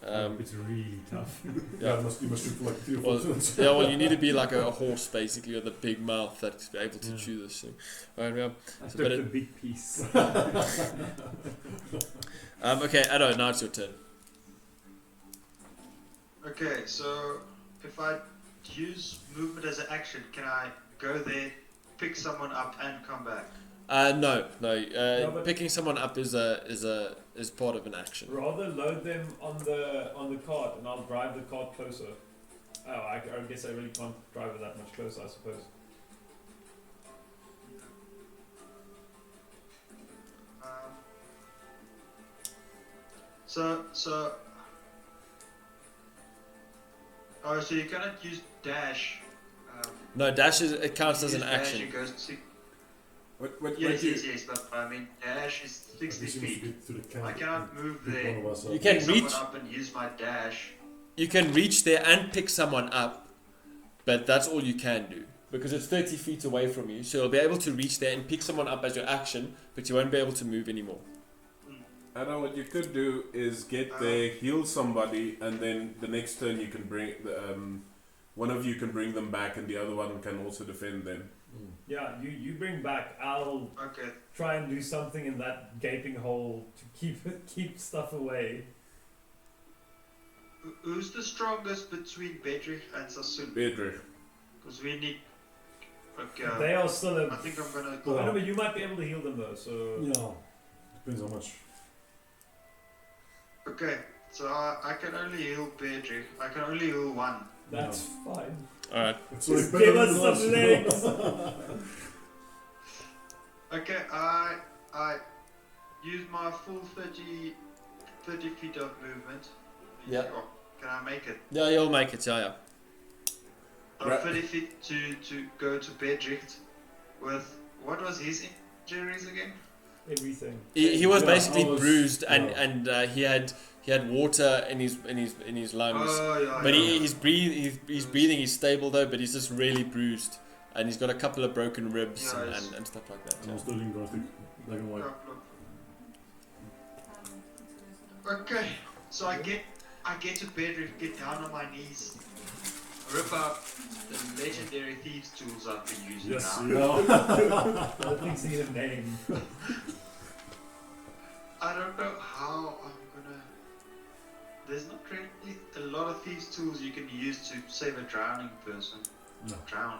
Speaker 9: It's really tough.
Speaker 2: Yeah. You must shoot for like 3 or 4
Speaker 1: Well,
Speaker 2: turns.
Speaker 1: yeah, well, you need to be like a horse basically with a big mouth that's able to
Speaker 9: Yeah.
Speaker 1: chew this thing. Alright, yeah.
Speaker 9: I
Speaker 1: So,
Speaker 9: took
Speaker 1: but
Speaker 9: the
Speaker 1: it-
Speaker 9: big piece.
Speaker 1: Okay, Adar, now it's your turn.
Speaker 7: Okay, so if I use movement as an action, can I go there, pick someone up, and come back?
Speaker 1: No.
Speaker 3: No, but-
Speaker 1: Picking someone up is part of an action.
Speaker 3: Rather load them on the cart, and I'll drive the cart closer. Oh, I guess I really can't drive it that much closer, I suppose.
Speaker 7: So. Oh, so you cannot use dash.
Speaker 1: No, dash it counts as an
Speaker 7: use dash,
Speaker 1: action.
Speaker 7: it goes to,
Speaker 5: What
Speaker 7: yes,
Speaker 5: you,
Speaker 7: yes, but I mean dash is 60 feet.
Speaker 2: To the camp.
Speaker 7: I cannot move
Speaker 2: Pick
Speaker 7: there.
Speaker 2: one of us up.
Speaker 1: You can
Speaker 7: Pick someone
Speaker 1: reach.
Speaker 7: up and use my dash.
Speaker 1: You can reach there and pick someone up, but that's all you can do because it's 30 feet away from you. So you'll be able to reach there and pick someone up as your action, but you won't be able to move anymore.
Speaker 5: I know what you could do is get there, heal somebody, and then the next turn you can bring one of you can bring them back, and the other one can also defend them.
Speaker 2: Mm.
Speaker 3: Yeah, you bring back. I'll
Speaker 7: Okay.
Speaker 3: try and do something in that gaping hole to keep stuff away.
Speaker 7: Who's the strongest between Bedrick and Sassoon?
Speaker 5: Bedrick.
Speaker 7: Because we need. Okay.
Speaker 3: They are still
Speaker 7: I
Speaker 3: a.
Speaker 7: think I'm gonna.
Speaker 3: I know, but you might be able to heal them though. So
Speaker 2: Yeah. Depends how much.
Speaker 7: Okay, so I can only heal Bedrick. I can only heal one.
Speaker 3: that's fine.
Speaker 1: All right.
Speaker 2: It's
Speaker 3: Just
Speaker 2: like
Speaker 3: give
Speaker 2: better
Speaker 3: us
Speaker 2: than
Speaker 3: some
Speaker 2: last.
Speaker 3: legs.
Speaker 7: Okay, I use my full 30 feet of movement.
Speaker 1: Yeah.
Speaker 7: Oh, can I make it?
Speaker 1: Yeah, you'll make it. Yeah.
Speaker 7: 50 feet to go to Bedricht with, what was his injuries again?
Speaker 3: Everything.
Speaker 1: He was basically
Speaker 2: I was-
Speaker 1: bruised and
Speaker 2: yeah.
Speaker 1: he had water in his lungs.
Speaker 7: Oh, yeah.
Speaker 1: But
Speaker 7: yeah.
Speaker 1: he's breathing, he's stable though, but he's just really bruised. And he's got a couple of broken ribs
Speaker 7: Yeah, yes.
Speaker 1: and stuff like that.
Speaker 2: I was studying graphic, black and white.
Speaker 7: Okay, so I get to Bedrift, get down on my knees, rip out the legendary thieves tools I've been using
Speaker 2: Yes,
Speaker 7: now.
Speaker 2: yeah.
Speaker 3: I think they need a name.
Speaker 7: I don't know how I'm gonna. There's not really a lot of thieves tools you can use to save a drowning person.
Speaker 2: No.
Speaker 7: Drown.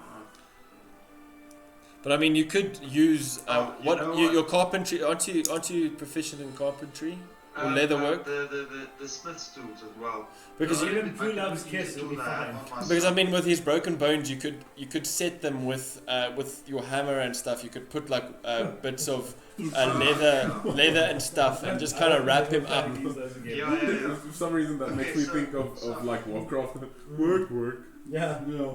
Speaker 1: But I mean, you could use
Speaker 7: You know what?
Speaker 1: your carpentry. Aren't you proficient in carpentry or leather work?
Speaker 7: The smith's tools as well.
Speaker 1: Because
Speaker 3: you
Speaker 1: you,
Speaker 3: can pull out his kiss, it'll be fine.
Speaker 1: because I mean, with his broken bones, you could set them with your hammer and stuff. You could put like bits of leather and stuff, and just kind of wrap him up.
Speaker 7: Yeah.
Speaker 5: For some reason that
Speaker 7: Okay,
Speaker 5: makes me
Speaker 7: so-
Speaker 5: think of like Warcraft. Work.
Speaker 3: Yeah.
Speaker 2: Yeah.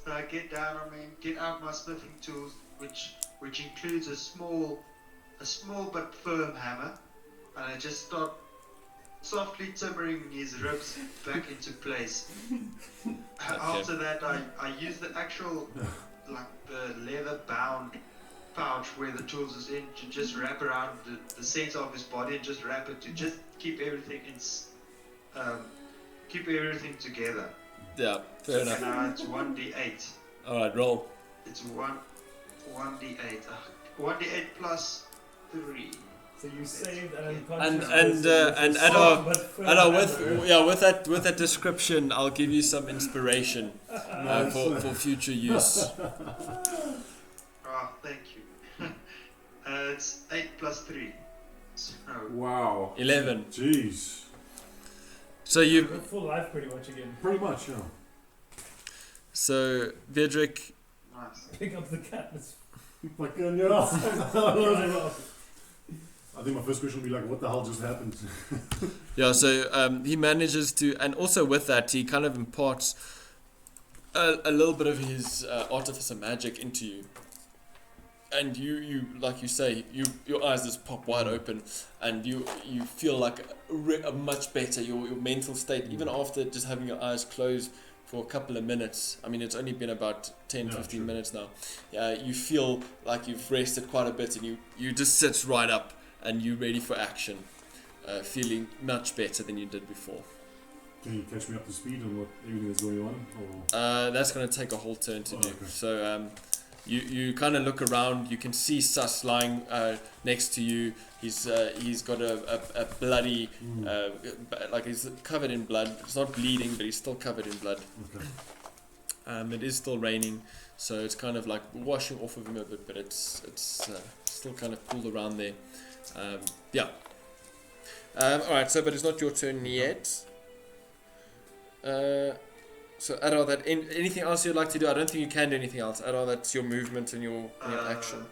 Speaker 7: So I get down on me, get out my smithing tools, which includes a small but firm hammer, and I just start softly timbering his ribs back into place. After that, I use the actual, like the leather bound pouch where the tools is in to just wrap around the center of his body and just wrap it to just keep everything together.
Speaker 1: Yeah, fair enough.
Speaker 7: Now it's 1d8.
Speaker 1: All right, roll.
Speaker 7: It's 1d8. 1d8 plus 3.
Speaker 3: So you saved an
Speaker 1: And
Speaker 3: unconscious
Speaker 1: and
Speaker 3: person
Speaker 1: Adar,
Speaker 3: with firm
Speaker 1: Adar,
Speaker 3: hammer.
Speaker 1: with that description, I'll give you some inspiration for future use.
Speaker 7: Oh, thank you. It's 8 plus 3. So,
Speaker 5: Wow.
Speaker 1: 11.
Speaker 2: Jeez.
Speaker 1: So you,
Speaker 3: Got full life pretty much again.
Speaker 2: Pretty much, yeah.
Speaker 1: so Vedrick,
Speaker 7: nice.
Speaker 3: Pick up the cat. Let's
Speaker 2: Fucking
Speaker 3: drive
Speaker 2: yeah.
Speaker 3: off.
Speaker 2: I think my first question will be like, what the hell just happened?
Speaker 1: yeah. So he manages to, and also with that, he kind of imparts a little bit of his artificer magic into you. And you like you say, your eyes just pop wide open, and you feel like a much better. Your mental state, even after just having your eyes closed for a couple of minutes. I mean, it's only been about 10, 15 minutes now. You feel like you've rested quite a bit, and you just sit right up, and you're ready for action, feeling much better than you did before.
Speaker 2: Can you catch me up to speed on what everything that's going on? Or?
Speaker 1: That's going to take a whole turn to do.
Speaker 2: Okay.
Speaker 1: So you kind of look around. You can see Sus lying next to you. He's got a bloody like he's covered in blood. It's not bleeding, but he's still covered in blood.
Speaker 2: Okay.
Speaker 1: It is still raining, so it's kind of like washing off of him a bit, but it's still kind of cool around there. Yeah. All right. So, but it's not your turn yet. So Adar, that anything else you'd like to do? I don't think you can do anything else. Adar, that's your movement and your action.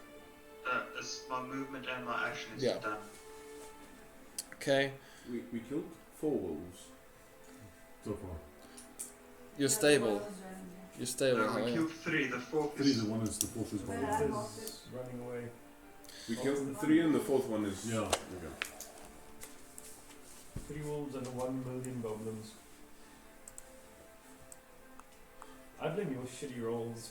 Speaker 7: It's my movement and my action is
Speaker 1: Yeah.
Speaker 7: done.
Speaker 1: Okay.
Speaker 5: We killed 4 wolves.
Speaker 2: So far.
Speaker 1: You're stable. You're stable.
Speaker 7: No,
Speaker 1: how
Speaker 7: we
Speaker 1: are you?
Speaker 7: killed 3. The 4th
Speaker 2: 3 is
Speaker 7: is
Speaker 2: the one, the 4th is gone.
Speaker 3: Is running away.
Speaker 5: We killed the 3 and the 4th one is...
Speaker 2: Yeah.
Speaker 5: Okay.
Speaker 3: 3 wolves and 1 million goblins. I blame your shitty rolls.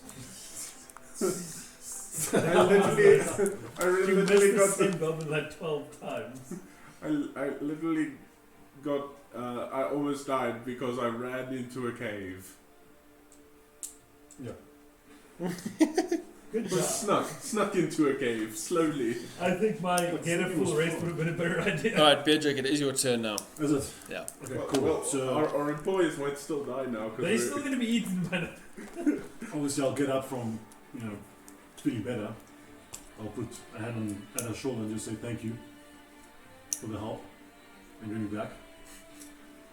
Speaker 5: I literally
Speaker 3: got
Speaker 5: got...
Speaker 3: the same goblin like 12 times.
Speaker 5: I literally got... I almost died because I ran into a cave.
Speaker 3: Good
Speaker 5: But
Speaker 3: job.
Speaker 5: snuck into a cave, slowly.
Speaker 3: I think my get a full rest would have been a better idea.
Speaker 1: All right, Bedrick, it is your turn now.
Speaker 2: Is it?
Speaker 1: Yeah.
Speaker 2: Okay,
Speaker 5: Well,
Speaker 2: cool.
Speaker 5: well,
Speaker 2: So
Speaker 5: our employees might still die now.
Speaker 3: They're still going to be eaten by the...
Speaker 2: obviously I'll get up from, feeling better. I'll put a hand on her shoulder and just say thank you for the help and bring me back.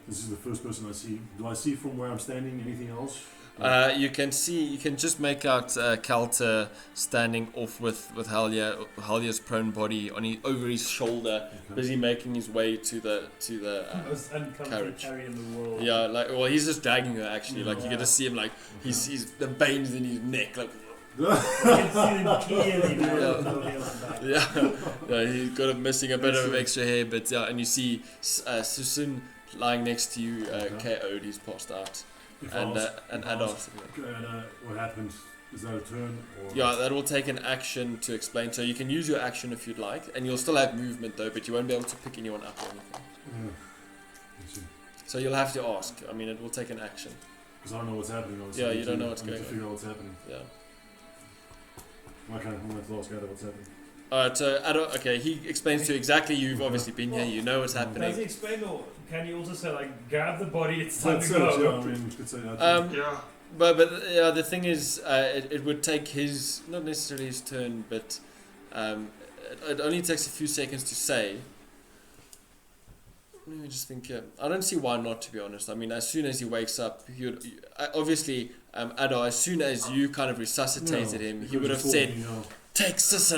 Speaker 2: This is the first person I see. Do I see from where I'm standing anything else?
Speaker 1: You can see, you can just make out Kalter standing off with Halya's prone body over his shoulder, busy making his way to the
Speaker 3: Most uncomfortable
Speaker 1: carriage.
Speaker 3: carry in the world.
Speaker 1: Yeah, he's just dragging her actually. Like you get to see him like he's the veins in his neck like.
Speaker 3: You can see them clearly now.
Speaker 1: Yeah.
Speaker 3: with nobody else back.
Speaker 1: Yeah, he's got missing a bit of extra hair, but yeah, and you see Susun lying next to you, KO'd, he's passed out, and Adolf.
Speaker 2: What happened? Is that a turn? Or
Speaker 1: Yeah, that will take an action to explain. So you can use your action if you'd like, and you'll still have movement though, but you won't be able to pick anyone up or anything.
Speaker 2: I see.
Speaker 1: So you'll have to ask. I mean, it will take an action.
Speaker 2: Because I don't know what's happening. Obviously.
Speaker 1: Yeah,
Speaker 2: I
Speaker 1: you
Speaker 2: need
Speaker 1: don't
Speaker 2: to-
Speaker 1: know what's
Speaker 2: I need
Speaker 1: going
Speaker 2: to
Speaker 1: on.
Speaker 2: figure out what's happening.
Speaker 1: Yeah.
Speaker 2: I can't. I'm going to ask Adam what's happening.
Speaker 1: Alright, so okay, he explains to you exactly. You've obviously been here. You know what's
Speaker 3: Does
Speaker 1: happening.
Speaker 3: he explain, or can you also say like, grab the body, it's time
Speaker 2: That's
Speaker 3: to
Speaker 2: it.
Speaker 3: go?
Speaker 2: Yeah, I mean, you could say that.
Speaker 6: Yeah.
Speaker 1: But yeah, the thing is, it would take his, not necessarily his turn, but it only takes a few seconds to say. Let me just think. I don't see why not, to be honest. I mean, as soon as he wakes up, obviously, Ado, as soon as you kind of resuscitated him, he would have said, take sus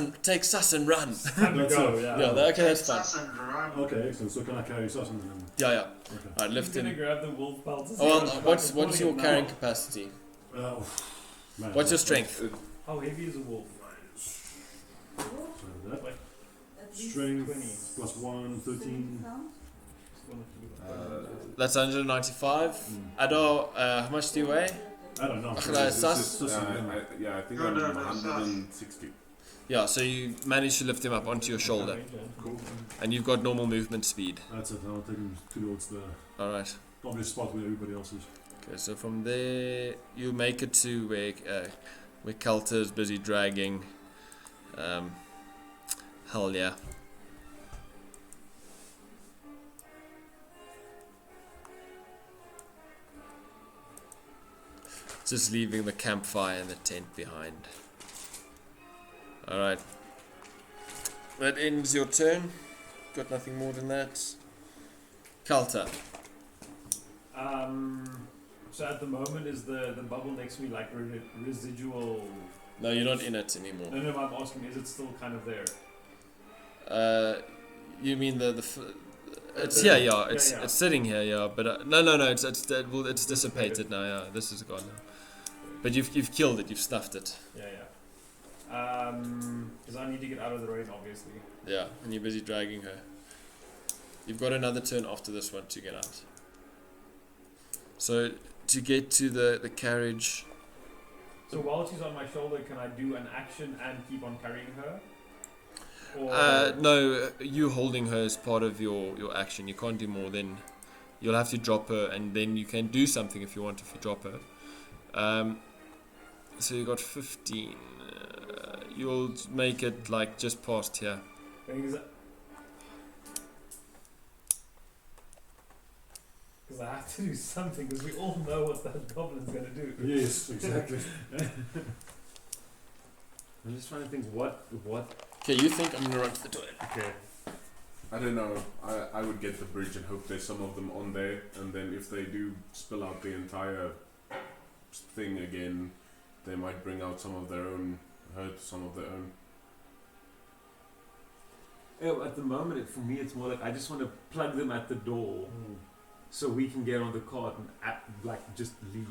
Speaker 1: and run.
Speaker 3: Time to
Speaker 2: That's
Speaker 3: go,
Speaker 2: it.
Speaker 3: yeah.
Speaker 1: Yeah, okay, that's fine.
Speaker 6: Sus and run.
Speaker 2: Okay, excellent. So can I carry Susan then?
Speaker 1: Yeah.
Speaker 2: Okay.
Speaker 1: Alright, lift
Speaker 3: He's gonna
Speaker 1: him.
Speaker 3: grab the wolf pelt.
Speaker 1: Oh, well, what's your carrying capacity?
Speaker 2: Man,
Speaker 1: What's your strength?
Speaker 3: How heavy is a wolf?
Speaker 2: So that.
Speaker 3: Like,
Speaker 2: Strength plus 1, 13.
Speaker 1: That's 195. Ado, how much do you weigh?
Speaker 2: I don't know.
Speaker 1: Sus?
Speaker 5: I think
Speaker 6: No,
Speaker 5: I'm
Speaker 6: no, no,
Speaker 5: 160.
Speaker 1: Yeah, so you managed to lift him up onto your shoulder,
Speaker 2: Cool.
Speaker 1: and you've got normal movement speed.
Speaker 2: That's it. I'll take him towards the
Speaker 1: Alright.
Speaker 2: obvious spot where everybody else is.
Speaker 1: Okay, so from there you make it to where Kalter is busy dragging Halya. Just leaving the campfire and the tent behind. Alright. That ends your turn. Got nothing more than that. Kalter.
Speaker 3: So at the moment, is the bubble next to me like residual?
Speaker 1: No, you're not in it anymore.
Speaker 3: No, I'm asking, is it still kind of there?
Speaker 1: You mean it's
Speaker 3: Yeah.
Speaker 1: it's sitting here, yeah. But no, it's dissipated now. Yeah, this is gone now. But you've killed it. You've snuffed it.
Speaker 3: Yeah. Because I need to get out of the rain, obviously.
Speaker 1: Yeah, and you're busy dragging her. You've got another turn after this one to get out. So to get to the carriage.
Speaker 3: So while she's on my shoulder, can I do an action and keep on carrying her? Or
Speaker 1: No, you holding her is part of your action. You can't do more. Then you'll have to drop her, and then you can do something if you want. If you drop her, so you got 15. You'll make it like just past here.
Speaker 3: Because I have to do something, because we all know what that goblin's going to do.
Speaker 2: Yes, exactly.
Speaker 9: I'm just trying to think what.
Speaker 1: Okay, you think I'm gonna run to the toilet?
Speaker 9: Okay.
Speaker 5: I don't know. I would get the bridge and hope there's some of them on there, and then if they do spill out the entire thing again, they might bring out some of their own, hurt some of their own.
Speaker 9: At the moment, for me, it's more like I just want to plug them at the door so we can get on the cart and just leave.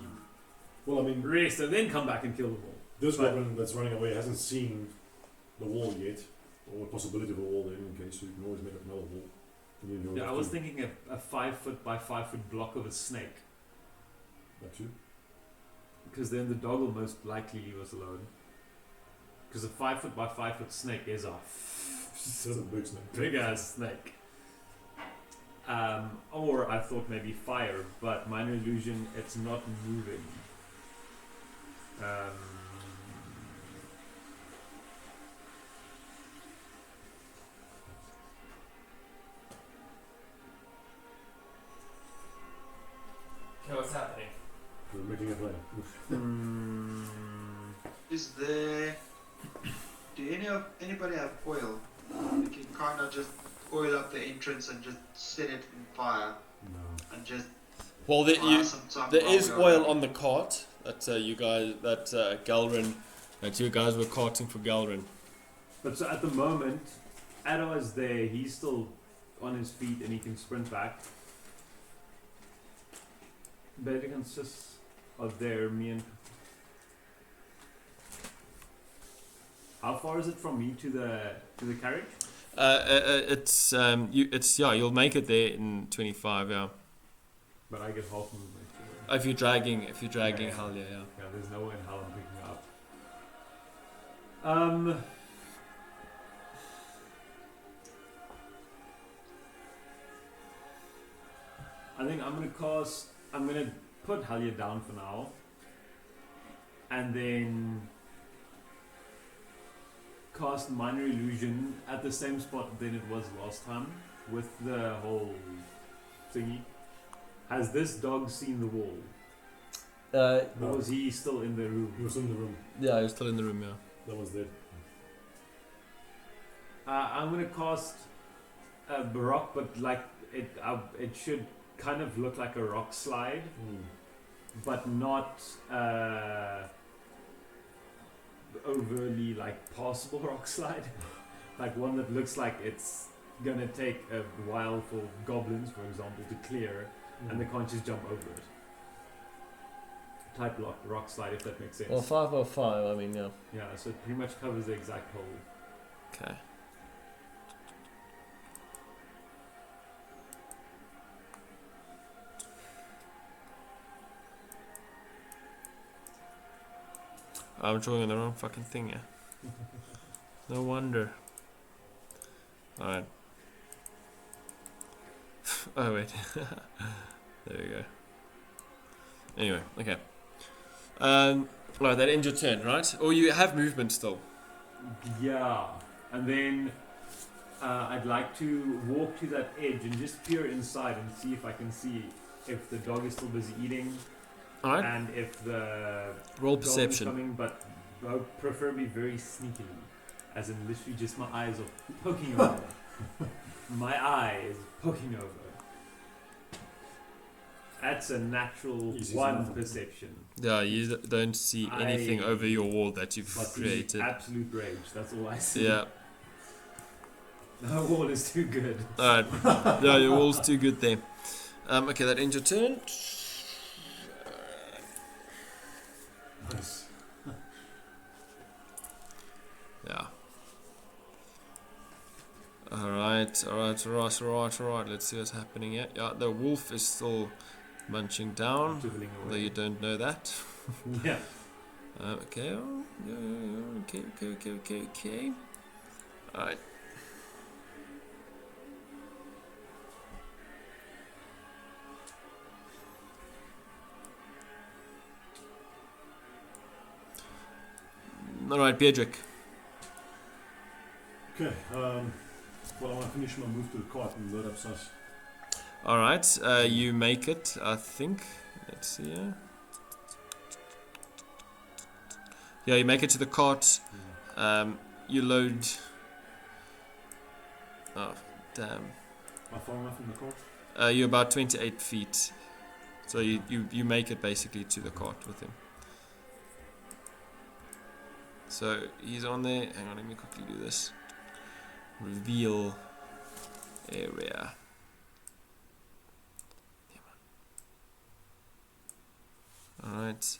Speaker 2: Well, I mean,
Speaker 9: Rest and then come back and kill them all.
Speaker 2: this goblin that's running away hasn't seen the wall yet, or the possibility of a wall there in case, so you can always make up another wall.
Speaker 9: Yeah, I was thinking a 5 foot by 5 foot block of a snake,
Speaker 2: That too.
Speaker 9: because then the dog will most likely leave us alone. Because a 5 foot by 5 foot snake is a
Speaker 2: It's a big snake.
Speaker 9: big ass snake. Or I thought maybe fire, but minor illusion, it's not moving.
Speaker 1: Okay, what's happening?
Speaker 2: We're making a plan.
Speaker 6: Is there? Do anybody have oil? You can kind of just oil up the entrance and just set it in fire
Speaker 2: No.
Speaker 6: and just
Speaker 1: Well,
Speaker 6: fire some time
Speaker 1: there
Speaker 6: while
Speaker 1: is
Speaker 6: we are
Speaker 1: oil
Speaker 6: running.
Speaker 1: on the cart. that you guys, that Galrin, that you guys were carting for Galrin.
Speaker 9: But so at the moment, Adar is there. He's still on his feet and he can sprint back. But it consists of there, me and. How far is it from me to the carriage?
Speaker 1: It's you'll make it there in 25, yeah.
Speaker 9: But I get half movement.
Speaker 1: If you're dragging
Speaker 9: Yeah.
Speaker 1: Halia, yeah.
Speaker 9: Yeah, there's no way in hell I'm picking her up. I think I'm gonna put Halia down for now. And then cast Minor Illusion at the same spot than it was last time with the whole thingy. Has this dog seen the wall? Or was he still in the room?
Speaker 2: He was in the room.
Speaker 1: Yeah, he was still in the room, yeah.
Speaker 2: That was dead.
Speaker 9: I'm gonna cast a rock, but like it should kind of look like a rock slide, but not overly like passable rock slide. Like one that looks like it's gonna take a while for goblins, for example, to clear, and they can't just jump over it. Type rock slide, if that makes sense.
Speaker 1: Well, 505, I mean, yeah.
Speaker 9: Yeah, so it pretty much covers the exact hole.
Speaker 1: Okay. I'm drawing on the wrong fucking thing, yeah. No wonder. Alright. Oh, wait. There we go. Anyway, okay. Right, that ends your turn, right? Or you have movement still.
Speaker 9: Yeah, and then I'd like to walk to that edge and just peer inside and see if I can see if the dog is still busy eating,
Speaker 1: Alright.
Speaker 9: and if the
Speaker 1: Roll
Speaker 9: dog is
Speaker 1: perception.
Speaker 9: coming, but preferably very sneakily, as in literally just my eyes are poking over. My eye is poking over. That's a natural
Speaker 2: Easy
Speaker 9: 1
Speaker 2: enough.
Speaker 9: perception.
Speaker 1: Yeah, you don't see anything over your wall that you've
Speaker 9: But the
Speaker 1: created.
Speaker 9: absolute rage, that's all I see.
Speaker 1: Yeah.
Speaker 9: The wall is too good.
Speaker 1: Alright. Yeah, your wall's too good there. Okay, that ends your turn.
Speaker 2: Nice.
Speaker 1: Yeah. Alright. Let's see what's happening here. Yeah, the wolf is still munching down.
Speaker 9: Dribbling
Speaker 1: Although
Speaker 9: away.
Speaker 1: you don't know that.
Speaker 9: Yeah.
Speaker 1: Okay. Oh, yeah. Okay. Alright. Alright, Beadrick.
Speaker 2: Okay. Well, I want to finish my move to the cart and load up sus.
Speaker 1: Alright, you make it, I think. Let's see here. Yeah, you make it to the cart. You load. Oh, damn.
Speaker 2: How far am I from the cart?
Speaker 1: You're about 28 feet. So you make it basically to the cart with him. So he's on there. Hang on, let me quickly do this. Reveal area. Alright.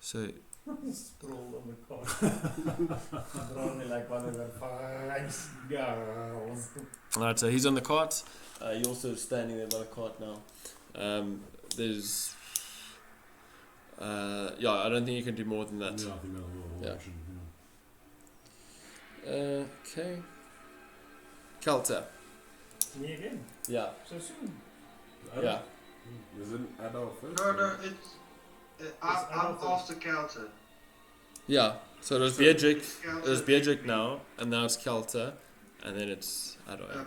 Speaker 1: So
Speaker 3: Stroll on the cart. Only like one of the 5 girls.
Speaker 1: alright, so he's on the cart. You're also standing there by the cart now. There's yeah, I don't think you can do more than that.
Speaker 2: Yeah, I think that's a
Speaker 1: Yeah.
Speaker 2: option.
Speaker 1: Okay. Kelter.
Speaker 3: Me again.
Speaker 1: Yeah.
Speaker 3: So soon.
Speaker 1: Yeah.
Speaker 5: Isn't adult first?
Speaker 6: No, it's. I'm
Speaker 3: Adolf.
Speaker 6: after Kelter.
Speaker 1: Yeah. So there's Beadrick.
Speaker 6: Kelter.
Speaker 1: There's Beadrick now, and now it's Kelter, and then it's I don't know.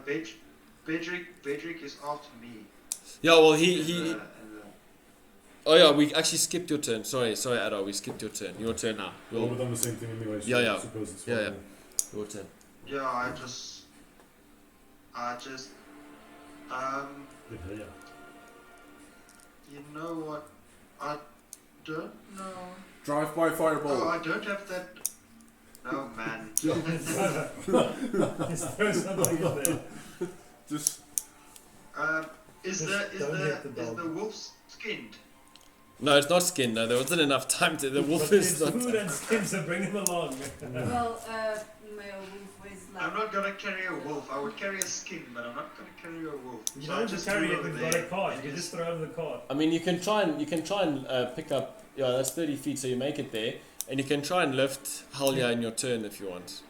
Speaker 6: Bedrick is after me.
Speaker 1: Yeah. Well,
Speaker 6: And,
Speaker 1: he.
Speaker 6: and,
Speaker 1: Oh yeah, we actually skipped your turn. Sorry, Adol, we skipped your turn. Your turn now.
Speaker 2: Well, we've done the same thing anyway, so
Speaker 1: Yeah.
Speaker 2: I suppose it's
Speaker 1: Yeah,
Speaker 2: fine.
Speaker 1: Your turn.
Speaker 6: yeah, I just.
Speaker 2: Yeah,
Speaker 7: You know what? I don't know.
Speaker 5: Drive-by fireball.
Speaker 7: Oh, I don't have that. No, man.
Speaker 9: Just throw something in there.
Speaker 5: Just
Speaker 7: Is
Speaker 3: Just
Speaker 7: the is
Speaker 3: don't
Speaker 7: the
Speaker 3: hit the
Speaker 7: is
Speaker 3: dog.
Speaker 7: the wolf skinned?
Speaker 1: No, it's not skinned. No, there wasn't enough time to. The wolf
Speaker 3: But
Speaker 1: is
Speaker 3: it's
Speaker 1: not.
Speaker 3: food and skin, so bring him along.
Speaker 4: Well, male wolf weighs like.
Speaker 7: I'm not gonna carry a wolf. I would carry a skin, but I'm not gonna carry a wolf.
Speaker 3: You
Speaker 7: So
Speaker 3: don't
Speaker 7: I
Speaker 3: have to
Speaker 7: just
Speaker 3: carry
Speaker 7: do
Speaker 3: it.
Speaker 7: over
Speaker 3: We've got
Speaker 7: there
Speaker 3: a cart. You
Speaker 7: and
Speaker 3: can just throw it in the cart.
Speaker 1: I mean, you can try and pick up. Yeah, that's 30 feet, so you make it there, and you can try and lift Halya in your turn if you want.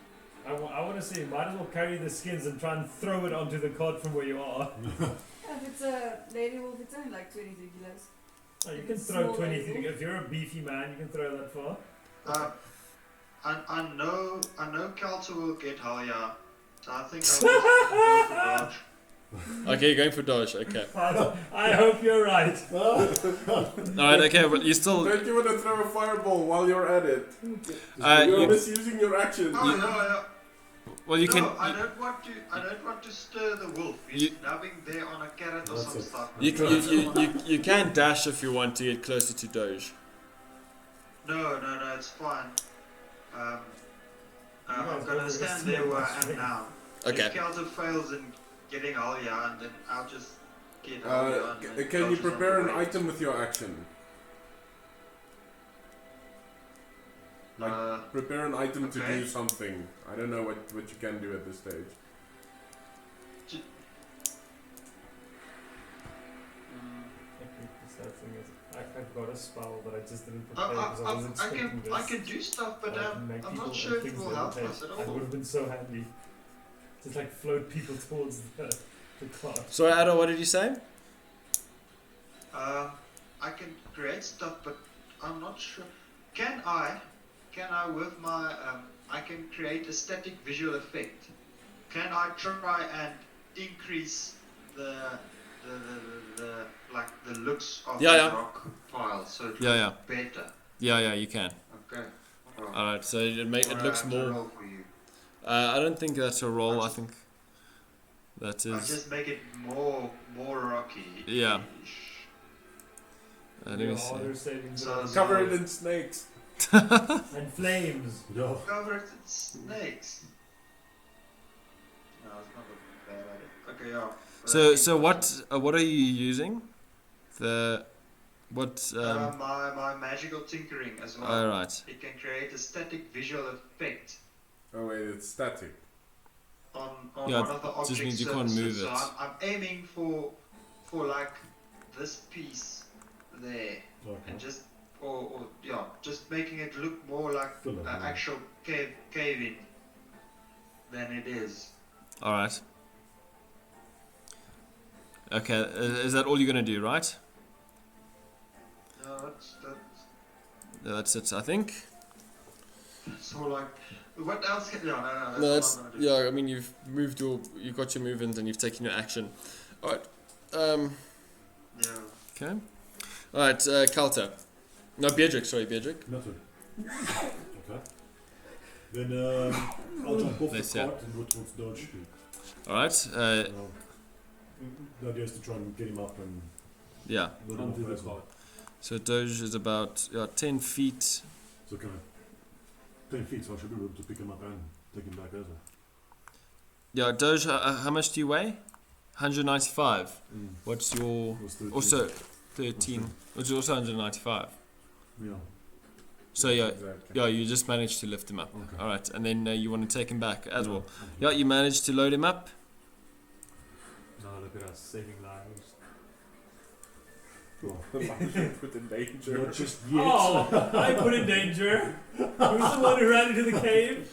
Speaker 3: I want to say, you might as well carry the skins and try and throw it onto the cart from where you are.
Speaker 4: If it's a lady wolf, it's only like 23 kilos.
Speaker 3: Oh, you
Speaker 4: If
Speaker 3: can
Speaker 4: it's
Speaker 3: throw
Speaker 4: small
Speaker 3: 23.
Speaker 4: lady
Speaker 3: If you're a beefy man, you can throw that far.
Speaker 7: I know Kelter will get Halya, so I think I'll just
Speaker 1: Okay, you're going for dodge. Okay.
Speaker 3: I hope you're right.
Speaker 1: All right. Okay, but you still.
Speaker 5: Don't you want to throw a fireball while you're at it?
Speaker 1: You-
Speaker 5: You're misusing your action.
Speaker 7: Oh no,
Speaker 1: Well, you
Speaker 7: no,
Speaker 1: can.
Speaker 7: I don't want to stir the wolf. He's
Speaker 1: You-
Speaker 7: nubbing there on a carrot or
Speaker 2: That's
Speaker 7: some
Speaker 2: it.
Speaker 7: stuff.
Speaker 1: You can dash if you want to get closer to Doge.
Speaker 7: No, it's fine.
Speaker 3: guys
Speaker 7: I'm
Speaker 3: go
Speaker 7: gonna
Speaker 3: with
Speaker 7: stand
Speaker 3: the
Speaker 7: there where I
Speaker 3: small
Speaker 7: am now.
Speaker 1: Okay.
Speaker 7: If Kelter fails in getting Halya, and then I'll just get Halya. and then
Speaker 5: Can you
Speaker 7: Kelter's on
Speaker 5: prepare
Speaker 7: the
Speaker 5: an
Speaker 7: way.
Speaker 5: item with your action? Prepare an item to
Speaker 7: Okay.
Speaker 5: do something. I don't know what you can do at this stage.
Speaker 3: I've got a spell, but I just didn't prepare because I wasn't expecting this.
Speaker 7: I can do stuff, but
Speaker 3: Make
Speaker 7: I'm
Speaker 3: people
Speaker 7: not sure if it
Speaker 3: things
Speaker 7: will help
Speaker 3: levitate.
Speaker 7: us at
Speaker 3: It would
Speaker 7: all.
Speaker 3: have been so handy. Just like float people towards the cart.
Speaker 1: Sorry, Ada, what did you say?
Speaker 7: I can create stuff, but I'm not sure. Can I with my I can create a static visual effect. Can I try and increase the like the looks of
Speaker 1: Yeah,
Speaker 7: the
Speaker 1: yeah.
Speaker 7: rock pile so it's
Speaker 1: Yeah.
Speaker 7: better?
Speaker 1: Yeah, you can.
Speaker 7: Okay.
Speaker 1: All right, so it looks more.
Speaker 7: Roll for you.
Speaker 1: I don't think that's a roll. I think that
Speaker 7: I
Speaker 1: is.
Speaker 7: just make it more rocky.
Speaker 1: Yeah. Let me
Speaker 3: Your
Speaker 1: see.
Speaker 3: harder savings
Speaker 7: So-
Speaker 3: are-
Speaker 5: Cover it in snakes.
Speaker 3: and flames.
Speaker 2: No.
Speaker 7: Covered in snakes. No, it's not a bad idea. Okay, yeah.
Speaker 1: So what are you using? The what?
Speaker 7: My magical tinkering as well.
Speaker 1: All right.
Speaker 7: It can create a static visual effect
Speaker 5: Oh wait, it's static.
Speaker 7: on
Speaker 1: Yeah,
Speaker 7: one of the object
Speaker 1: just means you can't
Speaker 7: surfaces.
Speaker 1: move
Speaker 7: So
Speaker 1: it.
Speaker 7: I'm aiming for like this piece there,
Speaker 2: Okay.
Speaker 7: and just just making it look more like
Speaker 2: Fill it,
Speaker 7: an
Speaker 2: yeah.
Speaker 7: actual cave-in than it is.
Speaker 1: All right. Okay, is that all you're gonna do, right?
Speaker 7: No,
Speaker 1: That's it, I think.
Speaker 7: that's all like. What else can? No, that's
Speaker 1: No,
Speaker 7: all
Speaker 1: that's
Speaker 7: I'm gonna do.
Speaker 1: yeah. I mean, you've got your movement and you've taken your action. All right.
Speaker 7: Yeah.
Speaker 1: Okay. All right, Kalta. No, Beatrix. Sorry, Beatrix.
Speaker 2: Nothing. Okay. Then I'll jump off
Speaker 1: Let's
Speaker 2: the
Speaker 1: see.
Speaker 2: cart and go towards Dodge.
Speaker 1: All right.
Speaker 2: The idea is to try and get him up and
Speaker 1: Yeah.
Speaker 2: load him
Speaker 9: Onto
Speaker 2: off
Speaker 9: the
Speaker 2: as well.
Speaker 1: So Doge is about 10 feet.
Speaker 2: So kind of 10 feet, so I should be able to pick him up and take him back as well.
Speaker 1: Yeah, Doge. How much do you weigh? 195. What's your
Speaker 2: It was 13.
Speaker 1: also 13? Which is also 195.
Speaker 2: Yeah.
Speaker 1: So yeah,
Speaker 5: Exactly.
Speaker 1: yeah, you just managed to lift him up.
Speaker 2: Okay.
Speaker 1: All right, and then you want to take him back as well.
Speaker 2: Okay.
Speaker 1: Yeah, you managed to load him up.
Speaker 9: Now look at us saving lives.
Speaker 2: Well,
Speaker 5: Put in danger.
Speaker 2: not just yet.
Speaker 3: Oh, I put in danger. Who's the one who ran into the cave?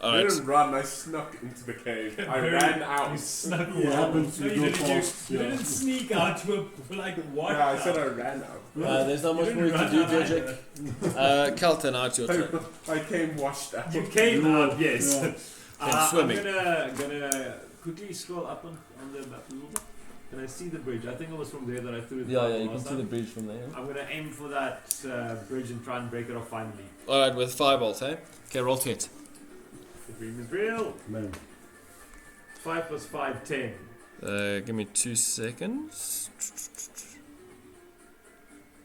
Speaker 1: All
Speaker 5: I
Speaker 1: right.
Speaker 5: didn't run, I snuck into the cave. I
Speaker 3: Very-
Speaker 5: ran
Speaker 3: You
Speaker 5: out.
Speaker 3: snuck
Speaker 2: What happens
Speaker 3: No,
Speaker 2: if
Speaker 3: you
Speaker 2: you go
Speaker 3: didn't.
Speaker 2: fast?
Speaker 3: You
Speaker 2: Yeah.
Speaker 3: didn't sneak out. You were like what?
Speaker 5: Yeah, I said I ran out.
Speaker 1: There's not much
Speaker 3: You
Speaker 1: more you
Speaker 3: didn't
Speaker 1: can do,
Speaker 3: run out
Speaker 1: Beatrix.
Speaker 3: either.
Speaker 1: Kalta, now it's your turn.
Speaker 5: I came washed out.
Speaker 3: You came out, yes.
Speaker 2: Yeah.
Speaker 1: swimming.
Speaker 9: I'm gonna quickly scroll up on the map a little bit. Can I see the bridge? I think it was from there that I threw it. last time.
Speaker 1: bridge from there.
Speaker 9: I'm gonna aim for that bridge and try and break it off finally.
Speaker 1: All right, with fireballs, eh? Okay, roll to hit.
Speaker 9: The dream is real.
Speaker 2: Man.
Speaker 9: 5 plus 5, 10.
Speaker 1: Give me 2 seconds.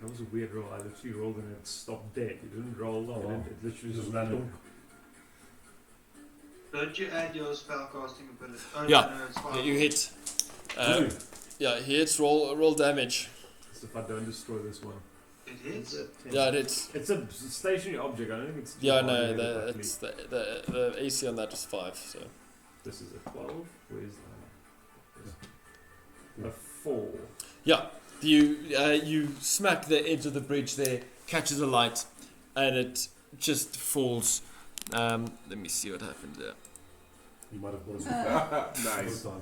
Speaker 9: That was a weird roll. I literally rolled and it stopped dead. It didn't roll.
Speaker 2: Oh, wow.
Speaker 9: It literally
Speaker 2: Just
Speaker 9: just
Speaker 2: random.
Speaker 7: Don't you add your spellcasting ability? Oh,
Speaker 1: Yeah.
Speaker 7: no, it's fine.
Speaker 1: You hit.
Speaker 2: Really?
Speaker 1: Yeah, he hits. Roll damage.
Speaker 9: So if I don't destroy this one.
Speaker 7: It hits?
Speaker 1: Yeah, it hits.
Speaker 9: It's a stationary object. I don't think it's. too
Speaker 1: Yeah,
Speaker 9: hard
Speaker 1: no,
Speaker 9: to hit it
Speaker 1: it's
Speaker 9: quickly.
Speaker 1: the AC on that was 5. So
Speaker 9: This is a 12. Where's that? A 4.
Speaker 1: you smack the edge of the bridge there, catches a light, and it just falls. Let me see what happened there.
Speaker 2: You might have bought us
Speaker 5: Nice.
Speaker 2: time.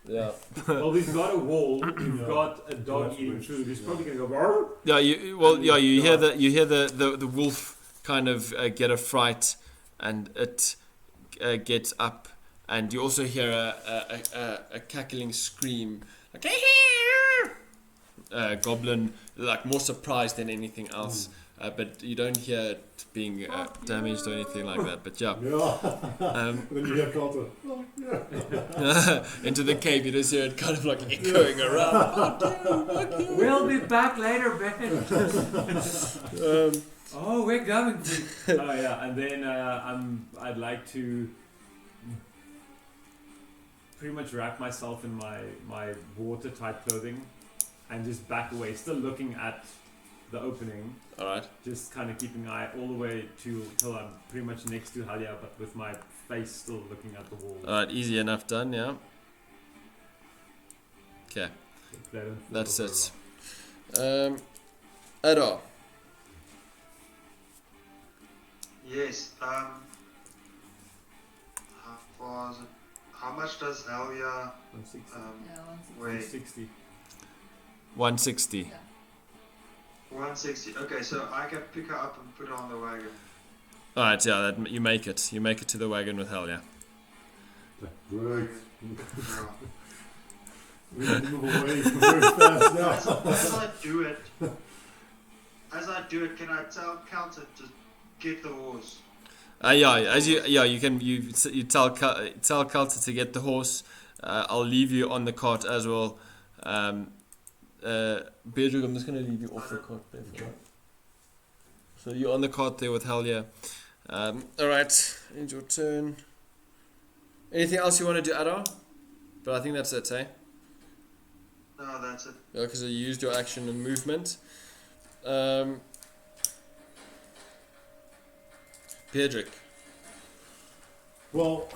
Speaker 1: Yeah.
Speaker 9: Well, we've got a wall. We've
Speaker 2: Yeah.
Speaker 9: got a dog
Speaker 2: That's
Speaker 9: eating
Speaker 2: weird.
Speaker 9: food. He's
Speaker 2: Yeah.
Speaker 9: probably gonna go. "Arr!"
Speaker 1: Yeah, you hear the wolf kind of get a fright, and it gets up, and you also hear a cackling scream, like goblin, like more surprised than anything else, but you don't hear it being damaged or anything like that. But yeah,
Speaker 2: Yeah.
Speaker 1: um,
Speaker 2: Then you hear Carter. Oh, yeah.
Speaker 1: into the cave, you just hear it kind of like echoing around.
Speaker 10: We'll be back later, Ben. Oh, we're coming.
Speaker 9: Oh yeah, and then I'd like to pretty much wrap myself in my watertight clothing and just back away, still looking at the opening,
Speaker 1: All right.
Speaker 9: just kind of keeping an eye all the way till I'm pretty much next to Halia, but with my face still looking at the wall.
Speaker 1: All right. Easy enough done. Yeah. Okay.
Speaker 9: They don't fall
Speaker 1: That's
Speaker 9: over.
Speaker 1: it. Ada.
Speaker 7: Yes. How far is it? How much does Halia
Speaker 9: 160.
Speaker 4: Yeah, 160.
Speaker 7: weigh?
Speaker 9: 160.
Speaker 1: 160.
Speaker 4: Yeah.
Speaker 7: 160. Okay, so I can pick her up and put her on the wagon.
Speaker 1: All right. Yeah. You make it. You make it to the wagon with hell. Yeah.
Speaker 2: Great.
Speaker 7: Yeah.
Speaker 2: We need to move away very fast now.
Speaker 7: As I do it, can I tell Counter to get the horse?
Speaker 1: You can tell Calter to get the horse. I'll leave you on the cart as well. Beardrug, I'm just gonna leave you off the cart there. For now. So you're on the cart there with Helia. All right, end your turn. Anything else you want to do, Ada? But I think that's it, eh?
Speaker 7: No, that's it.
Speaker 1: Yeah, because you used your action and movement. Pedrick.
Speaker 2: Well,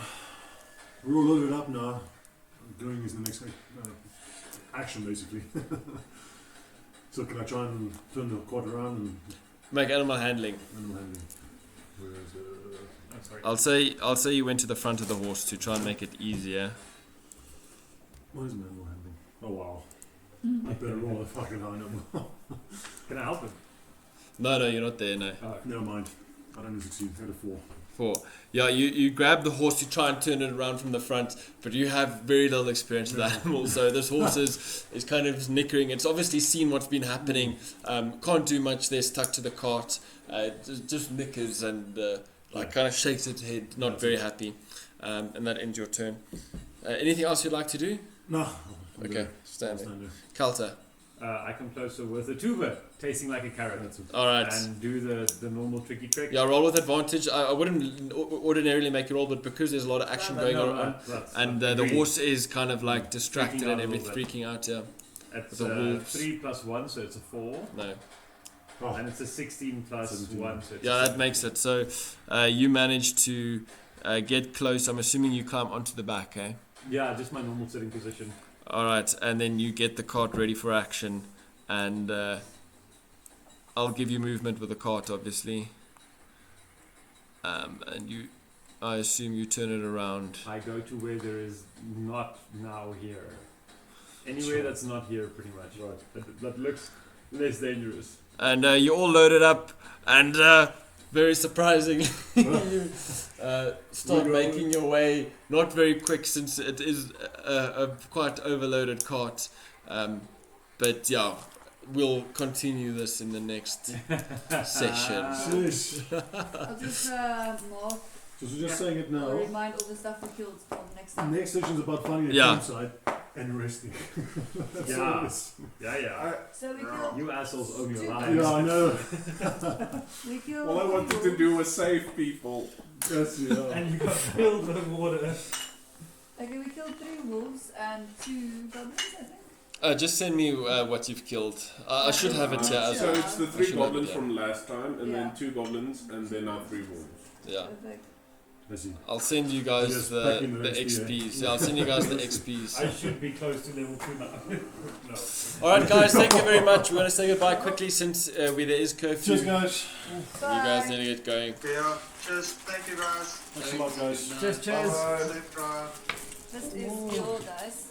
Speaker 2: we're all loaded up now. Going is the next action, basically. So can I try and turn the quad around and
Speaker 1: Make animal handling.
Speaker 2: animal handling? Whereas,
Speaker 9: Oh, sorry.
Speaker 1: I'll say you went to the front of the horse to try and make it easier.
Speaker 2: what is an animal handling? Oh wow. I better roll a fucking high number.
Speaker 9: Can I help him?
Speaker 1: No, you're not there. No.
Speaker 9: Oh,
Speaker 2: Never mind. I don't succeed. I had a 4.
Speaker 1: 4. Yeah, you grab the horse, you try and turn it around from the front, but you have very little experience with animals, so this horse is kind of snickering. It's obviously seen what's been happening, can't do much there, stuck to the cart, just nickers and kind of shakes its head, not very happy, and that ends your turn. Anything else you'd like to do?
Speaker 2: No.
Speaker 1: Okay, stand there.
Speaker 2: Stand there.
Speaker 1: Calter.
Speaker 9: I come closer with a tuba, tasting like a carrot,
Speaker 2: That's it.
Speaker 1: Alright.
Speaker 9: and do the normal tricky trick.
Speaker 1: Yeah, roll with advantage. I wouldn't ordinarily make you roll, but because there's a lot of action going on, and the
Speaker 9: Agreed.
Speaker 1: horse is kind of like distracted
Speaker 9: Freaking out
Speaker 1: and
Speaker 9: a
Speaker 1: everything,
Speaker 9: little bit.
Speaker 1: freaking out, yeah.
Speaker 9: It's
Speaker 1: the wolves.
Speaker 9: 3 plus 1, so it's a 4.
Speaker 1: No.
Speaker 2: Oh,
Speaker 9: And it's a 16 plus
Speaker 2: 17.
Speaker 9: 1, so it's
Speaker 1: Yeah,
Speaker 9: a
Speaker 1: that
Speaker 9: 17.
Speaker 1: makes it. So you manage to get close. I'm assuming you climb onto the back, eh?
Speaker 9: Yeah, just my normal sitting position.
Speaker 1: Alright, and then you get the cart ready for action. And I'll give you movement with the cart, obviously. And I assume you turn it around.
Speaker 9: I go to where there is not now here. Anywhere
Speaker 2: Sure.
Speaker 9: that's not here, pretty much.
Speaker 2: Right.
Speaker 9: That looks less dangerous.
Speaker 1: And you're all loaded up, and very surprising, you start
Speaker 2: We go-
Speaker 1: making your way, not very quick since it is a quite overloaded cart. But yeah, we'll continue this in the next session.
Speaker 2: Sheesh.
Speaker 4: I'll just mark
Speaker 2: just saying it now.
Speaker 4: Or remind all the stuff we killed for the next time.
Speaker 2: Next section's about finding a
Speaker 1: Yeah.
Speaker 2: campsite and resting. That's all
Speaker 9: Yeah.
Speaker 2: it is.
Speaker 9: Yeah.
Speaker 4: So we killed.
Speaker 9: You assholes owe me your
Speaker 4: Two
Speaker 9: lives.
Speaker 2: Yeah, I know.
Speaker 4: We killed.
Speaker 5: All I wanted to do was save people.
Speaker 2: Yes, yeah.
Speaker 3: And you got filled with water.
Speaker 4: Okay, we killed 3 wolves and 2 goblins, I think.
Speaker 1: Just send me what you've killed. I should have it here as
Speaker 5: So
Speaker 1: well.
Speaker 5: it's the
Speaker 1: I
Speaker 5: 3
Speaker 1: should have it,
Speaker 5: goblins
Speaker 1: yeah.
Speaker 5: from last time, and
Speaker 4: Yeah.
Speaker 5: then 2 goblins, and then now 3 wolves.
Speaker 1: Yeah.
Speaker 4: Perfect.
Speaker 2: Let's see.
Speaker 1: I'll send you guys
Speaker 2: Just
Speaker 1: the
Speaker 2: back in the
Speaker 1: XPs. Yeah, I'll send you guys the XPs.
Speaker 3: I should be close to level 2 now. No.
Speaker 1: Alright guys, thank you very much. We're going to say goodbye quickly since where there is curfew.
Speaker 2: Cheers, guys.
Speaker 1: You guys need to get going.
Speaker 6: Yeah, just thank you guys.
Speaker 2: Thanks a lot, guys.
Speaker 3: Cheers.
Speaker 6: Safe drive.
Speaker 4: This is your dice.